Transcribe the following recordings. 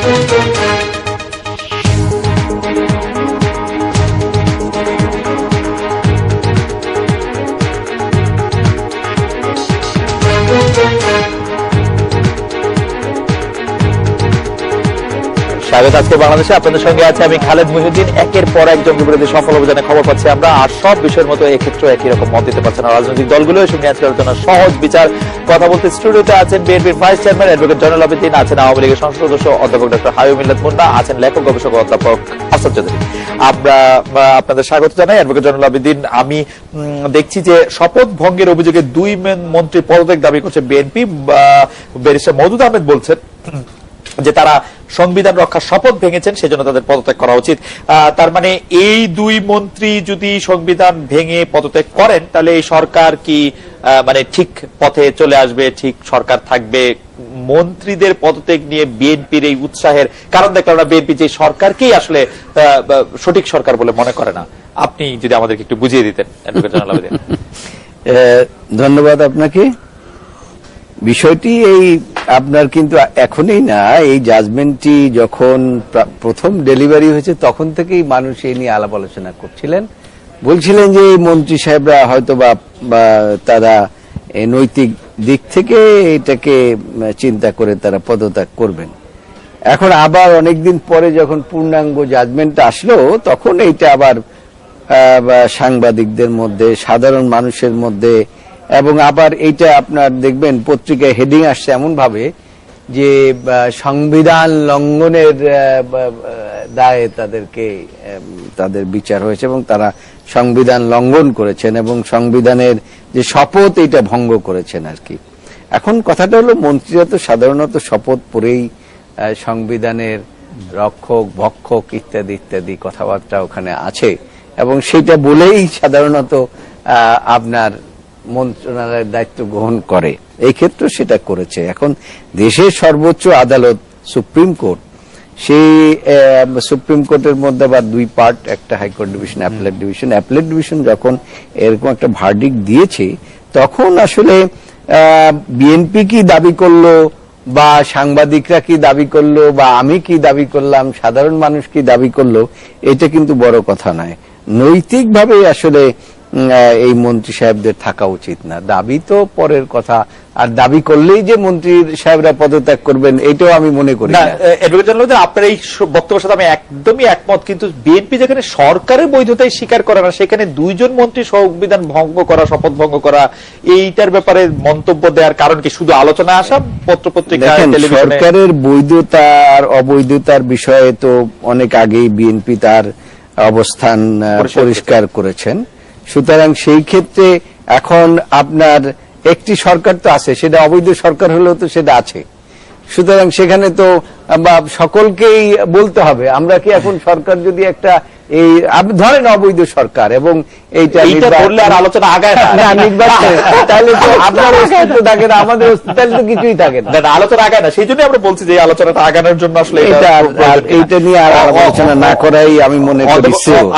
স্বাগত আজকে বাংলাদেশে, আপনাদের সঙ্গে আছে আমি খালেদ মুহিউদ্দিন। একের পর এক জঙ্গি বিরোধী সফল অভিযানে খবর পাচ্ছি আমরা, আর সব বিষয়ের মতো এক্ষেত্রে একই রকম মত দিতে পারছে না রাজনৈতিক দলগুলো। সঙ্গে আজকে আলোচনা সহজ বিচার। কথা বলতে স্টুডিওতে আছেন বিএনপির vice chairman advocate Zainul Abedin, আছেন আওয়ামী লীগের সংসদ সদস্য অধ্যাপক ডক্টর হাবিব মিল্লাত মুন্না, আছেন লেখক গবেষক অধ্যাপক আফসার চৌধুরী। আমরা আপনাদের স্বাগত জানাই। অ্যাডভোকেট জয়নুল আবেদিন, আমি দেখছি যে শপথ ভঙ্গের অভিযোগে 2 মন্ত্রী পদত্যাগ দাবি করছে বিএনপি। ব্যারিস্টার মওদুদ আহমেদ বলছেন যে তারা সংবিধান রক্ষার শপথ ভেঙেছেন, সেজন্য তাদের পদত্যাগ করা উচিত। তার মানে এই 2 মন্ত্রী যদি সংবিধান ভেঙে পদত্যাগ করেন, তাহলে এই সরকার কি মানে ঠিক পথে চলে আসবে, ঠিক সরকার থাকবে? মন্ত্রীদের পদত্যাগ নিয়ে বিএনপির এই উৎসাহের কারণ দেখলাম না, বিএনপি যে সরকারকেই আসলে সঠিক সরকার বলে মনে করে না। আপনি যদি আমাদেরকে একটু বুঝিয়ে দিতেন। ধন্যবাদ আপনাকে। বিষয়টি এই আপনার কিন্তু এখনই না, এই জাজমেন্টটি যখন প্রথম ডেলিভারি হয়েছে তখন থেকেই মানুষ এই নিয়ে আলাপ আলোচনা করছিলেন, বলছিলেন যে এই মন্ত্রী সাহেবরা হয়তো বা তারা নৈতিক দিক থেকে এটাকে চিন্তা করে তারা পদত্যাগ করবেন। এখন আবার অনেকদিন পরে যখন পূর্ণাঙ্গ জাজমেন্ট আসলো, তখন এইটা আবার সাংবাদিকদের মধ্যে, সাধারণ মানুষের মধ্যে, এবং আবার এইটা আপনার দেখবেন পত্রিকায় হেডিং আসছে এমন ভাবে যে সংবিধান লঙ্ঘনের দায়ে তাদের বিচার হয়েছে এবং তারা সংবিধান লঙ্ঘন করেছেন এবং সংবিধানের যে শপথ এটা ভঙ্গ করেছেন আর কি। এখন কথাটা হলো, মন্ত্রীরা তো সাধারণত শপথ পরেই সংবিধানের রক্ষক ভক্ষক ইত্যাদি ইত্যাদি কথাবার্তা ওখানে আছে, এবং সেটা বলেই সাধারণত আপনার মন্ত্রণালয়ের দায়িত্ব গ্রহণ করে। এই ক্ষেত্রে সেটা করেছে। এখন দেশের সর্বোচ্চ আদালত সুপ্রিম কোর্ট, সেই সুপ্রিম কোর্টের মধ্যে আবার 2 পার্ট, একটা high court division, appellate division. Appellate division যখন এরকম একটা ভার্ডিক্ট দিয়েছে, তখন আসলে বিএনপি কি দাবি করলো, বা সাংবাদিকরা কি দাবি করলো, বা আমি কি দাবি করলাম, সাধারণ মানুষ কি দাবি করলো, এটা কিন্তু বড় কথা নয়। নৈতিকভাবে আসলে এই মন্ত্রী সাহেবদের থাকা উচিত না। দাবি তো পরের কথা, আর দাবি করলেই যে মন্ত্রী সাহেবরা পদত্যাগ করবেন এটাও আমি মনে করি না। আপনার এই বক্তব্যের সাথে আমি একদমই একমত, কিন্তু বিএনপি যেখানে সরকারের বৈধতাই স্বীকার করে না, সেখানে 2 জন মন্ত্রী সংবিধান ভঙ্গ করা, শপথ ভঙ্গ করা, এইটার ব্যাপারে মন্তব্য দেওয়ার কারণ কি? শুধু আলোচনা আসা পত্রপত্রিকা, সরকারের বৈধতা আর অবৈধতার বিষয়ে তো অনেক আগেই বিএনপি তার অবস্থান পরিষ্কার করেছেন। সুতরাং সেই ক্ষেত্রে এখন আপনার একটি সরকার তো আছে, সেটা অবৈধ সরকার হলেও তো সেটা আছে। সুতরাং সেখানে তো সকলকেই বলতে হবে। আমরা কি এখন সরকার যদি একটা এই ধরেন অবৈধ সরকার এবং এইটা আর আলোচনা আগায় না, তাহলে তো আপনার অস্তিত্ব থাকে না, আমাদের অস্তিত্ব তো কিছুই থাকে না, আলোচনা আগায় না। সেই জন্য আমরা বলছি যে আলোচনাটা আগানোর জন্য আসলে এইটা নিয়ে আর আলোচনা না করাই আমি মনে করি।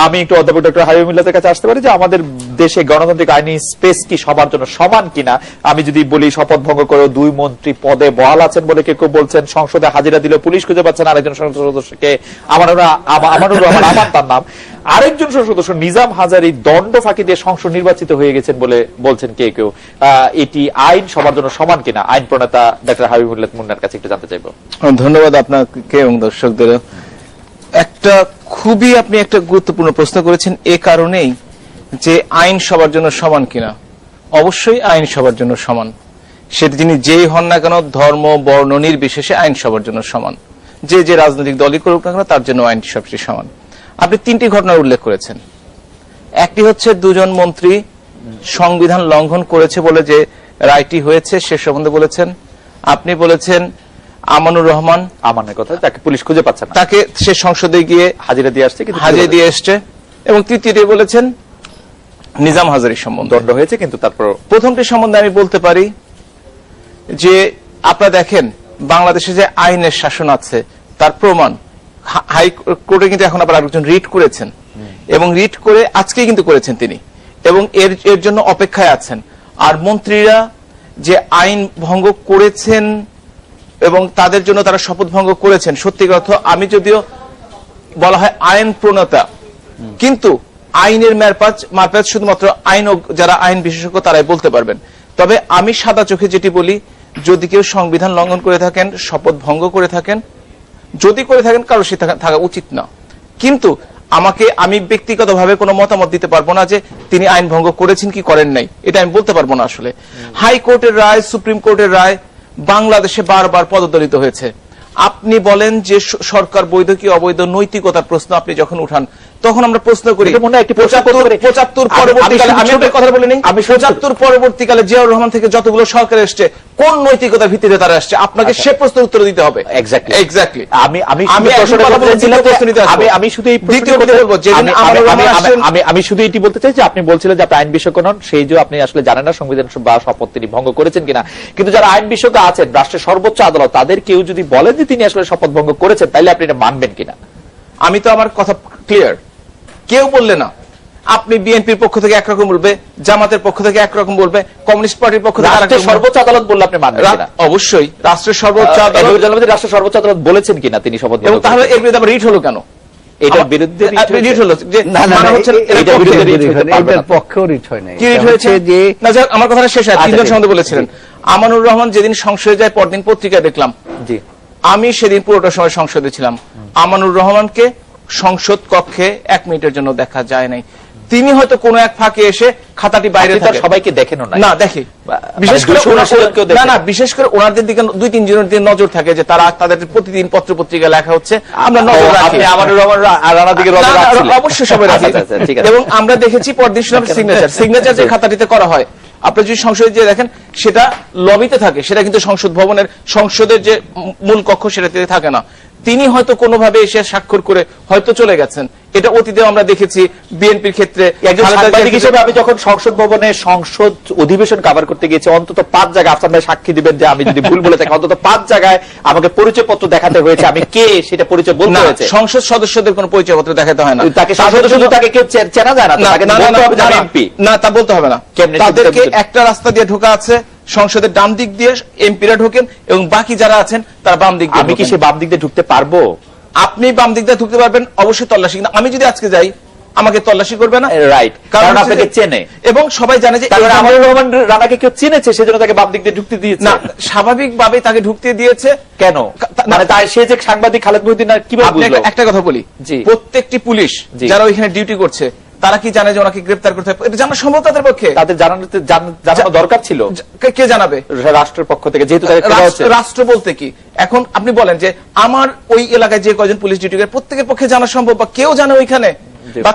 আমি একটু অধ্যাপক ডক্টর হাবিব মিল্লাতের কাছে আসতে পারি যে আমাদের দেশে গণতান্ত্রিক আইনি স্পেস কি সবার জন্য সমান কিনা? আমি যদি বলি শপথ ভঙ্গ করে 2 মন্ত্রী পদে বহাল আছেন বলে কেউ বলছেন, সংসদে হাজিরা দিলে পুলিশ খুঁজে পাচ্ছেন আরেকজন সংসদ সদস্যকে, আমানুর রহমান তার নাম, আরেকজন সংসদ সদস্য নিজাম হাজারী দণ্ড ফাঁকি দিয়ে সংসদ নির্বাচিত হয়ে গেছেন বলে বলছেন কেউ। এটি আইন সবার জন্য সমান কিনা? আইন প্রণেতা ডক্টর হাবিব মিল্লাত মুন্নার কাছে একটু জানতে চাইব। ধন্যবাদ আপনাকে এবং দর্শকদের। আপনি একটা গুরুত্বপূর্ণ প্রশ্ন করেছেন, এ কারণেই যে আইন সবার জন্য সমান কিনা। অবশ্যই আইন সবার জন্য সমান, সেটা যিনি যেই হন না কেন, ধর্ম বর্ণ নির্বিশেষে আইন সবার জন্য সমান। যে রাজনৈতিক দলই করুক না কেন, তার জন্য আইন সবচেয়ে সমান। আপনি 3টি ঘটনার উল্লেখ করেছেন। একটি হচ্ছে 2 জন মন্ত্রী সংবিধান লঙ্ঘন করেছে বলে যে রায়টি হয়েছে সে সম্বন্ধে বলেছেন। আপনি বলেছেন আমানুর রহমান, আমানের কথা, তাকে পুলিশ খুঁজে পাচ্ছে না, তাকে সে সংসদে গিয়ে হাজিরা দিয়ে আসছে। এবং তৃতীয়টি বলেছেন নিজাম হাজারী সম্বন্ধে দণ্ড হয়েছে, কিন্তু তারপর প্রথমটি সম্বন্ধে আমি বলতে পারি যে আপনারা দেখেন বাংলাদেশে যে আইনের শাসন আছে তার প্রমাণ হাইকোর্টে কিন্তু এখন আবার আরেকজন রিট করেছেন, এবং রিট করে আজকে কিন্তু করেছেন তিনি, এবং এর জন্য অপেক্ষায় আছেন। আর মন্ত্রীরা যে আইন ভঙ্গ করেছেন এবং তাদের জন্য তারা শপথ ভঙ্গ করেছেন। সত্যিকার অর্থ আমি যদিও বলা হয় আইন প্রণেতা, কিন্তু আইনের মারপ্যাচ শুধুমাত্র যারা আইন বিশেষজ্ঞ তারাই বলতে পারবেন। তবে আমি সাদা চোখে যেটি বলি, যদি কেউ সংবিধান লঙ্ঘন করে থাকেন, শপথ ভঙ্গ করে থাকেন, যদি করে থাকেন কারো সে থাকা উচিত না। কিন্তু আমি ব্যক্তিগতভাবে কোনো মতামত দিতে পারবো না যে তিনি আইন ভঙ্গ করেছেন কি করেন নাই, এটা আমি বলতে পারবো না। আসলে হাইকোর্টের রায়, সুপ্রিম কোর্টের রায় বাংলাদেশে বারবার পদদলিত হয়েছে। আপনি বলেন যে সরকার বৈধ কি অবৈধ, নৈতিকতার প্রশ্ন আপনি যখন উঠান তখন আমরা প্রশ্ন করি 75 পরবর্তীকালে, আমি আপনার কথা বলে নেই, 75 পরবর্তীকালে জিয়াউর রহমান থেকে যতগুলো সরকার এসছে কোন নৈতিকতার ভিত্তিতে তারা আসছে, আপনাকে সে প্রশ্নের উত্তর দিতে হবে। এক্স্যাক্টলি আমি শুধু এটি বলতে চাই যে আপনি বলছিলেন যে আপনি আইন বিশেষজ্ঞ নন, সেই যে আপনি আসলে জানেন না সংবিধান বা শপথ তিনি ভঙ্গ করেছেন কিনা। কিন্তু যারা আইন বিশেষজ্ঞ আছেন, রাষ্ট্রের সর্বোচ্চ আদালত, তাদের কেউ যদি বলেন যে তিনি আসলে শপথ ভঙ্গ করেছেন, তাহলে আপনি এটা মানবেন কিনা? আমি তো আমার কথা ক্লিয়ার, কেউ বললে না। আপনি বিএনপির পক্ষ থেকে একরকম বলবে, জামাতের পক্ষ থেকে একরকম বলবে, কমিউনিস্ট পার্টির পক্ষ থেকে রাষ্ট্রের সর্বোচ্চ আদালত বললে আপনি মানবেন কিনা? অবশ্যই রাষ্ট্রের সর্বোচ্চ আদালত, রাষ্ট্রের সর্বোচ্চ আদালত বলেছেন কিনা তিনি শপথ ভঙ্গ? তাহলে এর বিরুদ্ধে আবার রিট হলো কেন? এটার বিরুদ্ধে রিট হলো যে এটার পক্ষেও রিট হয় না। কি রিট হয়েছে যে আমার কথাটা শেষ হয়। তিনজন সম্বন্ধে বলেছিলেন। আমানুর রহমান যেদিন সংসদে যায়, পরদিন পত্রিকায় দেখলাম, জি আমি সেদিন পুরোটা সময় সংসদে ছিলাম, আমানুর রহমানকে সংসদ কক্ষে 1 মিনিটের জন্য দেখা যায় নাই। তিনি হয়তো কোনো এক ফাঁকে এসে খাতাটি বাইরে থাকে, সবাইকে দেখেন না দেখে, বিশেষ করে বিশেষ করে ওনাদের দিকে 2-3 জনের দিকে নজর থাকে যে তারা তাদের প্রতিদিন পত্র পত্রিকা লেখা হচ্ছে, আমরা নজর রাখি। আমানুর রহমান রানার দিকে নজর রাখছিলেন, অবশ্যই সবাই রাখি। এবং আমরা দেখেছি পরদিন শুনলাম সিগনেচার যে খাতাটিতে করা হয়, আপনি যদি সংসদে যে দেখেন সেটা লবিতে থাকে, সেটা কিন্তু সংসদ ভবনের সংসদের যে মূল কক্ষ সেটাতে থাকে না। তিনি হয়তো কোনোভাবে এসে স্বাক্ষর করে হয়তো চলে গেছেন। এটা অতীতে আমরা দেখেছি বিএনপির ক্ষেত্রে। একজন সাংবাদিক হিসেবে আমি যখন সংসদ ভবনে সংসদ অধিবেশন কভার করতে গেছি, অন্তত 5 জায়গায় আপনারা সাক্ষী দিবেন যে আমি যদি ভুল বলে থাকি, অন্তত 5 জায়গায় আমাকে পরিচয় পত্র দেখাতে হয়েছে, আমি কে সেটা পরিচয় বলতে হয়েছে। সংসদ সদস্যদের কোনো পরিচয় পত্র দেখাতে হয় না, তাকে শুধু তাকে কেউ চেনা যায় না, তাকে বলতে হবে যে আমি এমপি। না, তা বলতে হবে না। তাদেরকে একটা রাস্তা দিয়ে ঢোকা আছে, সংসদের ডান দিক দিয়ে এমপিরা ঢোকেন এবং বাকি যারা আছেন তারা বাম দিক দিয়ে। আমি কি সে বাম দিক দিয়ে ঢুকতে পারবো? আপনি বাম দিক দিয়ে ঢুকতে পারবেন, অবশ্যই তল্লাশি। কিন্তু আমি যদি আজকে যাই, আমাকে তল্লাশি করবে না, রাইট, কারণ আপনাকে চেনে এবং সবাই জানে যে আমানুর রহমান রানাকে কেউ চিনেছে, সেজন্য তাকে বাম দিক দিয়ে ঢুকতে দিয়েছে। না, স্বাভাবিকভাবে তাকে ঢুকতে দিয়েছে। কেন? মানে তাই সে যে সাংবাদিক খালেদ মহিউদ্দিন কিভাবে বুঝলো? একটা কথা বলি, প্রত্যেকটি পুলিশ যারা ওইখানে ডিউটি করছে তারা কি জানে যে ওনাকে গ্রেফতার করতে হবে? এটা জানা সম্ভব তাদের পক্ষে? তাদের জানানো দরকার ছিল। কে জানাবে? রাষ্ট্রের পক্ষ থেকে, যেহেতু রাষ্ট্র বলতে কি এখন আপনি বলেন যে আমার ওই এলাকায় যে কয়জন পুলিশ ডিউটি করে প্রত্যেকের পক্ষে জানা সম্ভব, বা কেউ জানে ওইখানে, বা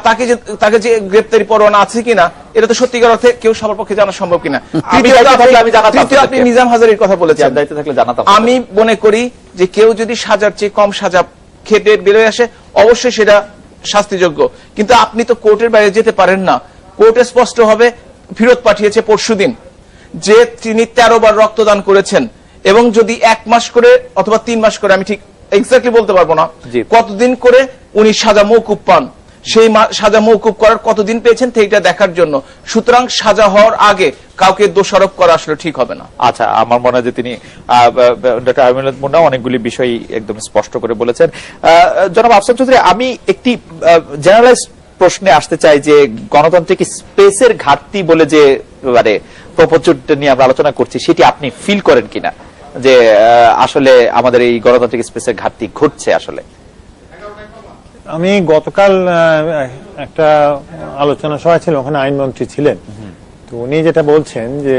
তাকে যে গ্রেফতারি পরোয়ানা আছে কিনা, এটা তো সত্যিকার অর্থে কেউ সবার পক্ষে জানা সম্ভব কিনা। আপনি নিজাম হাজারীর কথা বলেছেন, দায়িত্ব থাকলে জানাতাম। আমি মনে করি যে কেউ যদি সাজার চেয়ে কম সাজা খেতে বেরোয় আসে, অবশ্যই সেটা শাস্তিযোগ্য। কিন্তু আপনি তো কোর্টের বাইরে যেতে পারেন না। কোর্টে স্পষ্ট হবে ফেরত পাঠিয়েছে পরশুদিন যে তিনি 13 বার রক্তদান করেছেন, এবং যদি 1 মাস করে অথবা 3 মাস করে, আমি ঠিক এক্স্যাক্টলি বলতে পারবো না কতদিন করে উনি সাজা মওকুফ পান, সেই সাজা মওকুফ করার কতদিন পেয়েছেন সেইটা দেখার জন্য। সুতরাং সাজা হওয়ার আগে কাউকে দোষারোপ করা আসলে ঠিক হবে না। আচ্ছা, আমার মনে হয় যে তিনি ডক্টর আমিনুল মুন্না অনেকগুলি বিষয় একদম স্পষ্ট করে বলেছেন। জনাব আফসার চৌধুরী, আমি একটি জেনারেলাইজ প্রশ্নে আসতে চাই যে গণতান্ত্রিক স্পেসের ঘাটতি বলে যে মানে প্রপোজটা নিয়ে আমরা আলোচনা করছি, সেটি আপনি ফিল করেন কিনা যে আসলে আমাদের এই গণতান্ত্রিক স্পেসের ঘাটতি ঘটছে? আসলে আমি গতকাল একটা আলোচনা সভা ছিল, ওখানে আইনমন্ত্রী ছিলেন, তো উনি যেটা বলছেন যে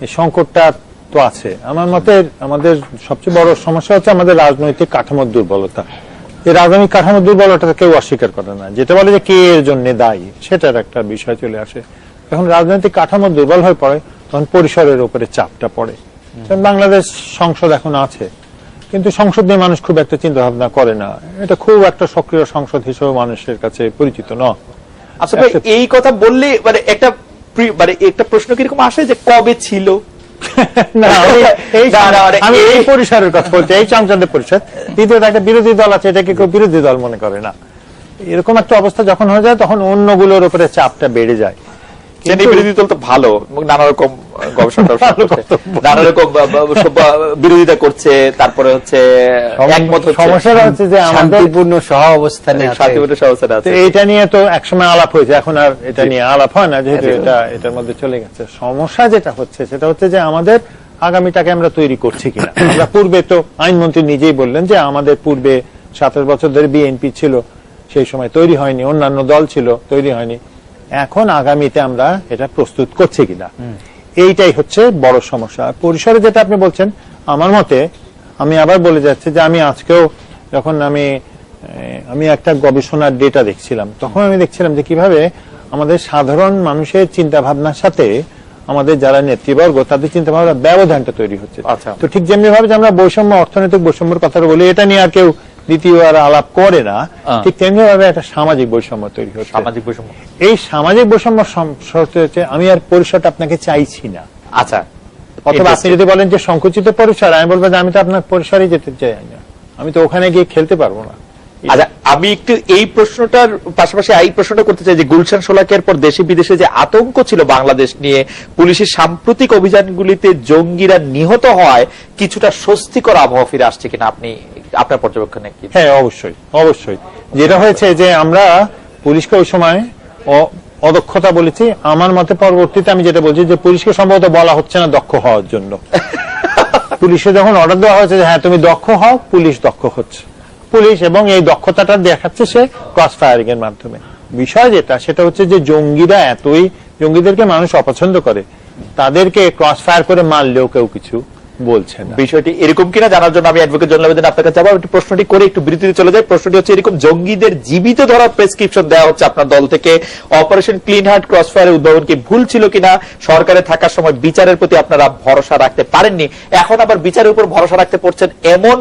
এই সংকটটা তো আছে। আমার মতে আমাদের সবচেয়ে বড় সমস্যা হচ্ছে আমাদের রাজনৈতিক কাঠামোর দুর্বলতা। এই রাজনৈতিক কাঠামোর দুর্বলতা কেউ অস্বীকার করে না, যেটা বলে যে কে এর জন্য দায়ী, সেটার একটা বিষয় চলে আসে। এখন রাজনৈতিক কাঠামো দুর্বল হয়ে পড়ে, তখন পরিসরের উপরে চাপটা পড়ে। বাংলাদেশ সংসদ এখন আছে, কিন্তু সংসদ নিয়ে মানুষ খুব একটা চিন্তা ভাবনা করে না। এটা খুব একটা সক্রিয় সংসদ হিসেবে মানুষের কাছে পরিচিত নয়। আচ্ছা ভাই, এই কথা বললে মানে একটা প্রশ্ন কিরকম আসে যে কবে ছিল? আমি এই পরিসরের কথা বলছি, এই সংসদের পরিষদ। দ্বিতীয়ত একটা বিরোধী দল আছে, এটাকে কেউ বিরোধী দল মনে করে না। এরকম একটা অবস্থা যখন হয়ে যায়, তখন অন্যগুলোর উপরে চাপটা বেড়ে যায়। বিরোধী দল তো ভালো, নানা রকম গবেষণা নানা রকম বিরোধিতা করছে, তারপরে হচ্ছে একমত হচ্ছে, সমস্যাটা হচ্ছে যে আমাদের শান্তিপূর্ণ সহ অবস্থানে আছে। শান্তিপূর্ণ সমস্যা তো আছে। এইটা নিয়ে তো একসময় আলাপ হয়েছে, এখন আর এটা নিয়ে আলাপ হয় না, যেহেতু এটার মধ্যে চলে গেছে। সমস্যা যেটা হচ্ছে সেটা হচ্ছে যে আমাদের আগামীটাকে আমরা তৈরি করছি কিনা। আমরা পূর্বে তো আইনমন্ত্রী নিজেই বললেন যে আমাদের পূর্বে 27 বছর ধরে বিএনপি ছিল, সেই সময় তৈরি হয়নি, অন্যান্য দল ছিল, তৈরি হয়নি। এখন আগামীতে আমরা এটা প্রস্তুত করছি কিনা, এইটাই হচ্ছে বড় সমস্যা। পরিসরে যেটা আপনি বলছেন, আমার মতে আমি আবার বলে যাচ্ছি যে আমি আজকেও যখন আমি একটা গবেষণার ডেটা দেখছিলাম, তখন আমি দেখছিলাম যে কিভাবে আমাদের সাধারণ মানুষের চিন্তা ভাবনার সাথে আমাদের যারা নেতৃবর্গ তাদের চিন্তা ভাবনার ব্যবধানটা তৈরি হচ্ছে। আচ্ছা। তো ঠিক যেমনি ভাবে যে আমরা বৈষম্য, অর্থনৈতিক বৈষম্যের কথাটা বলি, এটা নিয়ে আর কেউ দ্বিতীয়বার আলাপ করে না, ঠিক তেমনি ভাবে একটা সামাজিক বৈষম্য তৈরি হচ্ছে। সামাজিক বৈষম্য, এই সামাজিক বৈষম্য হচ্ছে আমি আর পরিসরটা আপনাকে চাইছি না। আচ্ছা, অথবা আপনি যদি বলেন যে সংকুচিত পরিসর, আমি বলবো যে আমি তো আপনার পরিসরে যেতে চাই না, আমি তো ওখানে গিয়ে খেলতে পারবো না। আচ্ছা, আমি একটু এই প্রশ্নটার পাশাপাশি এই প্রশ্নটা করতে চাই যে গুলশান শোলাকিয়ার পর দেশে বিদেশে যে আতঙ্ক ছিল বাংলাদেশ নিয়ে, পুলিশের সাম্প্রতিক অভিযানগুলিতে জঙ্গিরা নিহত হয় কিছুটা স্বস্তিকর আবহাওয়া ফিরে আসছে কিনা, আপনি আপনার পর্যবেক্ষণে কি? হ্যাঁ, অবশ্যই অবশ্যই। যেটা হয়েছে যে আমরা পুলিশকে ওই সময় অদক্ষতা বলেছি, আমার মতে পরবর্তীতে আমি যেটা বলছি যে পুলিশকে সম্ভবত বলা হচ্ছে না দক্ষ হওয়ার জন্য। পুলিশে যখন অর্ডার দেওয়া হয়েছে যে হ্যাঁ তুমি দক্ষ হও, পুলিশ দক্ষ হচ্ছে, পুলিশ, এবং এই দক্ষতাটা দেখাচ্ছে সে ক্রস ফায়ারিং এর মাধ্যমে। বিষয় যেটা সেটা হচ্ছে যে জঙ্গিরা জঙ্গিদেরকে মানুষ অপছন্দ করে, তাদেরকে ক্রস ফায়ার করে মারলেও কেউ কিছু বলছে না। বিষয়টি এরকম কিনা জানার জন্য আমি অ্যাডভোকেট জয়নুল আবেদিন আপনার কাছে যাবো। একটু প্রশ্নটি করে একটু বিরতিতে চলে যায়। প্রশ্নটি হচ্ছে এরকম, জঙ্গিদের জীবিত ধরার প্রেসক্রিপশন দেওয়া হচ্ছে আপনার দল থেকে, অপারেশন ক্লিন হার্ট ক্রস ফায়ারের উদ্ভাবন কি ভুল ছিল কিনা, সরকারে থাকার সময় বিচারের প্রতি আপনারা ভরসা রাখতে পারেননি, এখন আবার বিচারের উপর ভরসা রাখতে পারছেন এমন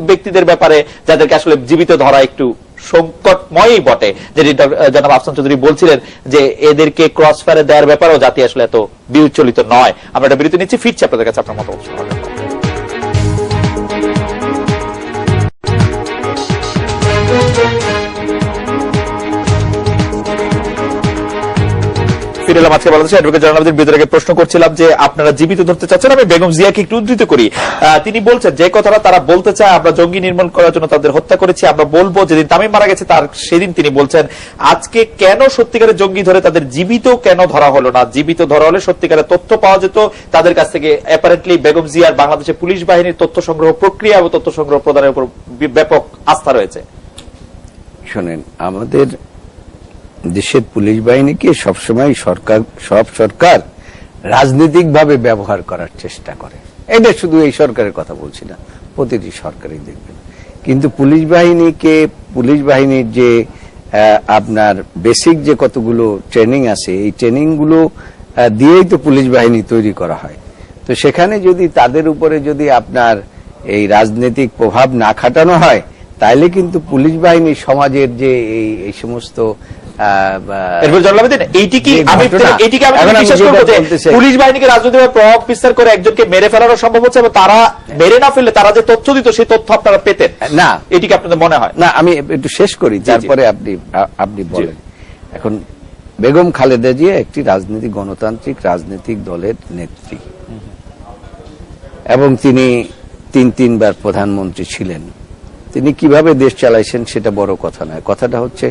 ব্যক্তিদের ব্যাপারে যাদেরকে আসলে জীবিত ধরা একটু সংকটময়ই বটে, যেটি জনাব আফসান চৌধুরী বলছিলেন যে এদেরকে ক্রস ফায়ারে দেওয়ার ব্যাপারেও জাতি আসলে এত বিচলিত নয়। আমরা একটা বিরতি নিচ্ছি, ফিরছি আপনাদের কাছে আপনার মতামত শোনার জন্য। ফিরে এলাম আজকে বাংলাদেশে অ্যাডভোকেট জয়নুল আবেদিন বিদ্রোহকে প্রশ্ন করছিলাম যে আপনারা জীবিত ধরতে চাচ্ছেন। আমি বেগম জিয়াকে একটু উদ্ধৃত করি, তিনি বলছেন যে কথাটা তারা বলতে চায় আমরা জঙ্গি নির্মূল করার জন্য তাদের হত্যা করেছি, আমরা বলবো যেদিন তামিম মারা গেছে তার সেদিন তিনি বলছেন আজকে কেন সত্যিকারের জঙ্গি ধরে তাদের জীবিত কেন ধরা হলো না, জীবিত ধরা হলে সত্যিকারের তথ্য পাওয়া যেত তাদের কাছ থেকে। অ্যাপারেন্টলি বেগম জিয়ার বাংলাদেশের পুলিশ বাহিনীর তথ্য সংগ্রহ প্রক্রিয়া এবং তথ্য সংগ্রহ প্রদানের উপর ব্যাপক আস্থা রয়েছে। শোনেন, আমাদের দেশের পুলিশ বাহিনীকে সবসময় সব সরকার রাজনৈতিক ভাবে ব্যবহার করার চেষ্টা করে। এটা শুধু এই সরকারের কথা বলছি না, প্রতিটি সরকারই দেখবেন। কিন্তু পুলিশ বাহিনীর যে আপনার বেসিক যে কতগুলো ট্রেনিং আছে, এই ট্রেনিং গুলো দিয়েই তো পুলিশ বাহিনী তৈরি করা হয়। তো সেখানে যদি তাদের উপরে যদি আপনার এই রাজনৈতিক প্রভাব না খাটানো হয়, তাইলে কিন্তু পুলিশ বাহিনী সমাজের যে এই সমস্ত পুলিশ বাহিনীকে রাজনৈতিক প্রভাব বিস্তার করে একজনকে মেরে ফেলানো সম্ভব হচ্ছে, এবং তারা মেরে না ফেললে তারা যে তথ্য দিত সেই তথ্য আপনারা পেতেন না, এটি কি আপনাদের মনে হয়? না, আমি একটু শেষ করি, তারপরে আপনি বলেন। এখন বেগম খালেদা জিয়া একটি গণতান্ত্রিক রাজনৈতিক দলের নেত্রী, এবং তিনি তিনবার প্রধানমন্ত্রী ছিলেন। তিনি কিভাবে দেশ চালাইছেন সেটা বড় কথা নয়, কথাটা হচ্ছে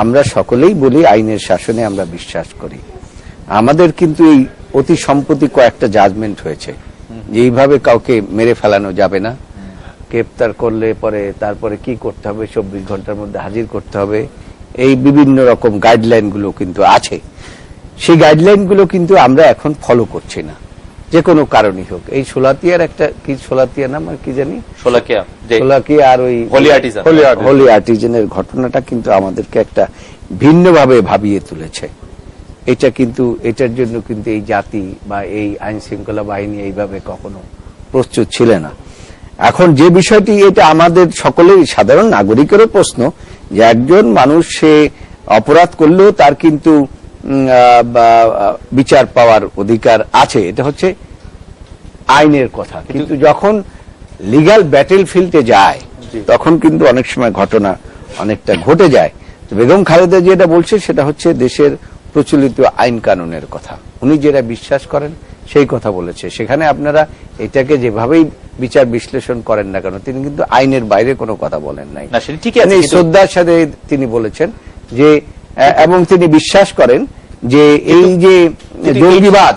আমরা সকলেই বলি আইনের শাসনে আমরা বিশ্বাস করি। আমাদের কিন্তু এই অতি সম্প্রতি কয়েকটা জাজমেন্ট হয়েছে যে এইভাবে কাউকে মেরে ফেলানো যাবে না, গ্রেপ্তার করলে পরে তারপরে কি করতে হবে, 24 ঘন্টার মধ্যে হাজির করতে হবে, এই বিভিন্ন রকম গাইডলাইন গুলো কিন্তু আছে। সেই গাইডলাইন গুলো কিন্তু আমরা এখন ফলো করছি না, যে কোনো কারণই হোক। এই শোলাকিয়ার একটা কি শোলাকিয়া নাম আর কি জানি, শোলাকিয়া আর ওই হোলি আর্টিজানের ঘটনাটা কিন্তু আমাদেরকে একটা ভিন্নভাবে ভাবিয়ে তুলেছে। এটা কিন্তু এটার জন্য কিন্তু এই জাতি বা এই আইন শৃঙ্খলা বাহিনী এইভাবে কখনো প্রস্তুত ছিল না। এখন যে বিষয়টি, এটা আমাদের সকলেই সাধারণ নাগরিকেরও প্রশ্ন যে একজন মানুষ সে অপরাধ করলেও তার কিন্তু বিচার পাওয়ার অধিকার আছে, এটা হচ্ছে আইনের কথা। কিন্তু যখন লিগ্যাল ব্যাটেল ফিল্ডে যায় তখন কিন্তু অনেক সময় ঘটনা অনেকটা ঘটে যায়। বেগম খালেদা যেটা বলছে সেটা হচ্ছে দেশের প্রচলিত আইন কানুনের কথা। উনি যেটা বিশ্বাস করেন সেই কথা বলেছে। সেখানে আপনারা এটাকে যেভাবেই বিচার বিশ্লেষণ করেন না কেন, তিনি কিন্তু আইনের বাইরে কোনো কথা বলেন নাই। না, সেটা ঠিকই আছে, তিনি কিন্তু- শ্রদ্ধার সাথে তিনি বলেছেন যে এবং তিনি বিশ্বাস করেন যে এই যে জঙ্গিবাদ,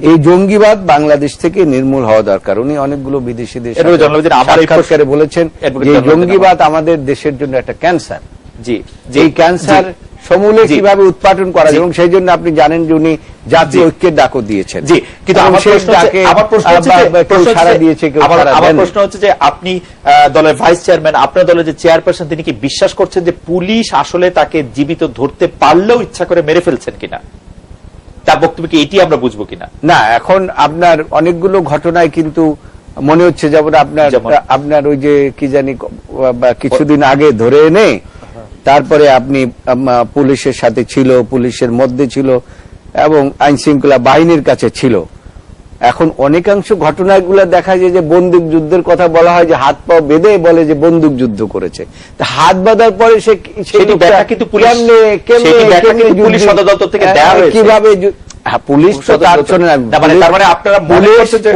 এই জঙ্গিবাদ বাংলাদেশ থেকে নির্মূল হওয়া দরকার। উনি অনেকগুলো বিদেশিদের এরপরে জনবদিন আমার এই সাক্ষাৎকারে বলেছেন এডভোকেট যে জনবদিন জঙ্গিবাদ আমাদের দেশের জন্য একটা ক্যান্সার। জি এই ক্যান্সার সমূলে জি। কিভাবে উৎপাদন করা যায়, জি। এবং সেই জন্য আপনি জানেন যে উনি জাতীয় জি। ঐক্যের ডাকও দিয়েছেন। জি, কিন্তু এবং আমার সেই প্রশ্ন হচ্ছে- ডাকে আমার প্রশ্ন হচ্ছে যে- কেউ প্রশ্ন সাড়া হচ্ছে- দিয়েছে, কেউ আমার সাড়া আমার দেননি। প্রশ্ন হচ্ছে যে আপনি দলের ভাইস চেয়ারম্যান, আপনার দলের যে চেয়ারপারসন, তিনি কি বিশ্বাস করছেন যে পুলিশ আসলে তাকে জীবিত ধরতে পারলেও ইচ্ছা করে মেরে ফেলছেন কিনা? তার বক্তব্য কি এটি আমরা বুঝবো কিনা? না, এখন আপনার অনেকগুলো ঘটনায় কিন্তু মনে হচ্ছে যেমন আপনার ওই যে কি জানি বা কিছুদিন আগে ধরে এনে তারপরে আপনি পুলিশের সাথে ছিল, পুলিশের মধ্যে ছিল এবং আইন শৃঙ্খলা বাহিনীর কাছে ছিল। এখন অনেকাংশ ঘটনাগুলো দেখা যায় যে বন্দুক যুদ্ধের কথা বলা হয়, যে হাত পা বেঁধে বলে যে বন্দুক যুদ্ধ করেছে। তা হাত বাঁধার পরে সেটি ব্যাখ্যা কিন্তু পুলিশ- সেটি ব্যাখ্যা কিন্তু পুলিশ সদর দপ্তর থেকে দেয়া হয়েছে। কিভাবে পুলিশ তো তার শোনে না, তার মানে আপনারা মনে করছেন যে-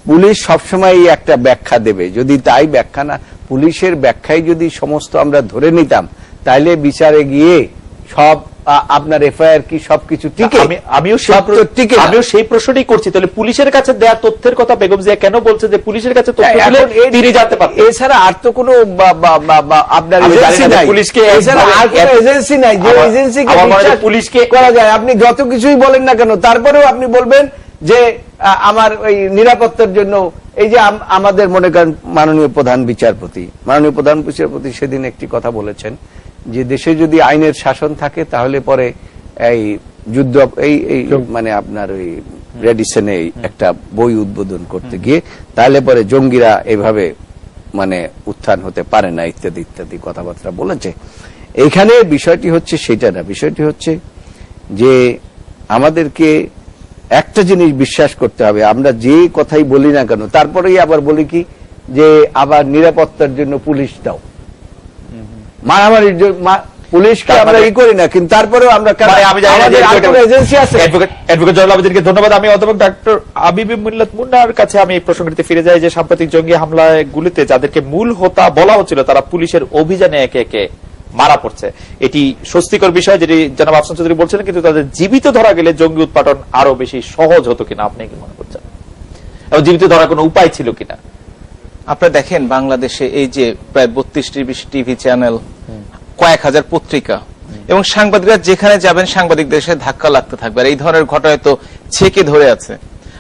পুলিশ সবসময় একটা ব্যাখ্যা দেবে। যদি তাই ব্যাখ্যা না, পুলিশের ব্যাখ্যায় যদি সমস্ত আমরা ধরে নিতাম, তাইলে বিচারে গিয়ে সব আপনার এফআইআর কি সবকিছু টিকে? আমিও সব তো টিকে না। আমিও সেই প্রশ্নটাই করছি। তাহলে পুলিশের কাছে দেওয়া তথ্যের কথা বেগম জিয়া কেন বলছে যে পুলিশের কাছে তথ্য দিলে এখন তিনি জানতে পারতেন? এছাড়া আর তো কোনো আপনার আমি জানি এজেন্সি না যে নাই, পুলিশকে এছাড়া আর কোনো এজেন্সি নাই যে এজেন্সিকে আমার মনে হয় বিশ্বাস পুলিশকে- করা যায়। আপনি যত কিছুই বলেন না কেন, তারপরেও আপনি বলবেন যে আমার ওই নিরাপত্তার জন্য, এই যে আমাদের মনে করেন মাননীয় প্রধান বিচারপতি সেদিন একটি কথা বলেছেন যে দেশে যদি আইনের শাসন থাকে তাহলে পরে এই যুদ্ধ এই মানে আপনার ওই রেডিসনে একটা বই উদ্বোধন করতে গিয়ে তাহলে পরে জঙ্গিরা এভাবে মানে উত্থান হতে পারে না, ইত্যাদি ইত্যাদি কথাবার্তা বলেছে। এইখানে বিষয়টি হচ্ছে সেটা না, বিষয়টি হচ্ছে যে আমাদেরকে একটা জিনিস বিশ্বাস করতে হবে, আমরা যে কথাই বলি না কেন তারপরেই আবার বলি কি যে আবার নিরাপত্তার জন্য পুলিশ দাও, মারামারির জন্য পুলিশকে আমরা ই করি না, কিন্তু তারপরেও আমরা আমি জানি না যে এজেন্সি আছে। অ্যাডভোকেট জয়নুল আবেদিনকে ধন্যবাদ। আমি অধ্যাপক ডক্টর আবিব মিল্লাত মুন্নার কাছে আমি এই প্রসঙ্গটিতে ফিরে যাই যে সাম্প্রতিক জঙ্গি হামলায় গুলিতে যাদেরকে মূল হোতা বলা হচ্ছিল তারা পুলিশের অভিযানে একে একে মারা পড়ছে। এটি স্বস্তিকর বিষয় যেটি জনাব আফসান চৌধুরী বলছিলেন, কিন্তু তাদের জীবিত ধরা গেলে জঙ্গি উৎপাদন আরো বেশি সহজ হতো কিনা আপনি কি মনে করছেন, এবং জীবিত ধরার কোনো উপায় ছিল কিনা? আপনারা দেখেন বাংলাদেশে এই যে প্রায় 32টির বেশি টিভি চ্যানেল, কয়েক হাজার পত্রিকা এবং সাংবাদিকরা যেখানে যাবেন সাংবাদিকদের সাথে ধাক্কা লাগতে থাকবে। আর এই ধরনের ঘটনায় তো ছেকে ধরে আছে।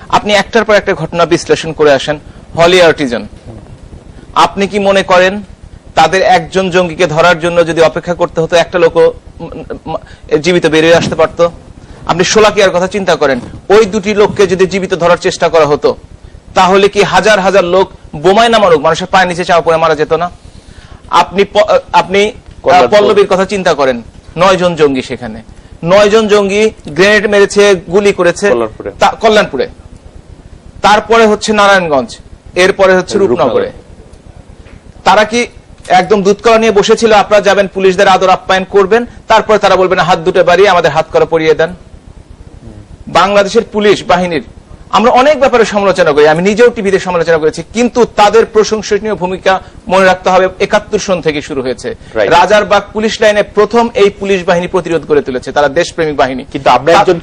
আপনি একটার পর একটা ঘটনা বিশ্লেষণ করে আসেন। হলি আর্টিজান, আপনি কি মনে করেন তাদের একজন জঙ্গিকে ধরার জন্য যদি অপেক্ষা করতে হতো একটা লোকও জীবিত বেরিয়ে আসতে পারতো? আপনি শোলাকিয়ার কথা চিন্তা করেন, ওই দুটি লোককে যদি জীবিত ধরার চেষ্টা করা হতো তাহলে কি হাজার হাজার লোক বোমায় না মারুক, মানুষের পায়ের নিচে চাপা পড়ে মারা যেত না? আপনি পল্লবীর কথা চিন্তা করেন, 9 জন জঙ্গি, সেখানে 9 জন জঙ্গি গ্রেনেড মেরেছে, গুলি করেছে কল্যাণপুরে, তারপরে হচ্ছে নারায়ণগঞ্জ, এরপরে হচ্ছে রূপনগরে। তারা কি একদম দুধকলা নিয়ে বসেছিল আপনারা যাবেন পুলিশদের আদর আপ্যায়ন করবেন, তারপরে তারা বলবেন হাত দুটো বাড়িয়ে আমাদের হাত করা পরিয়ে দেন? বাংলাদেশের পুলিশ বাহিনীর আমরা অনেক ব্যাপারে সমালোচনা করি, আমি নিজেও টিভিতে সমালোচনা করেছি, কিন্তু তাদের প্রশংসনীয় ভূমিকা মনে রাখতে হবে 71 সন থেকে শুরু হয়েছে। রাজারবাগ পুলিশ লাইনে প্রথম এই পুলিশ বাহিনী প্রতিরোধ করে তুলেছে, তারা দেশপ্রেমিক বাহিনী। কিন্তু আমরা একজন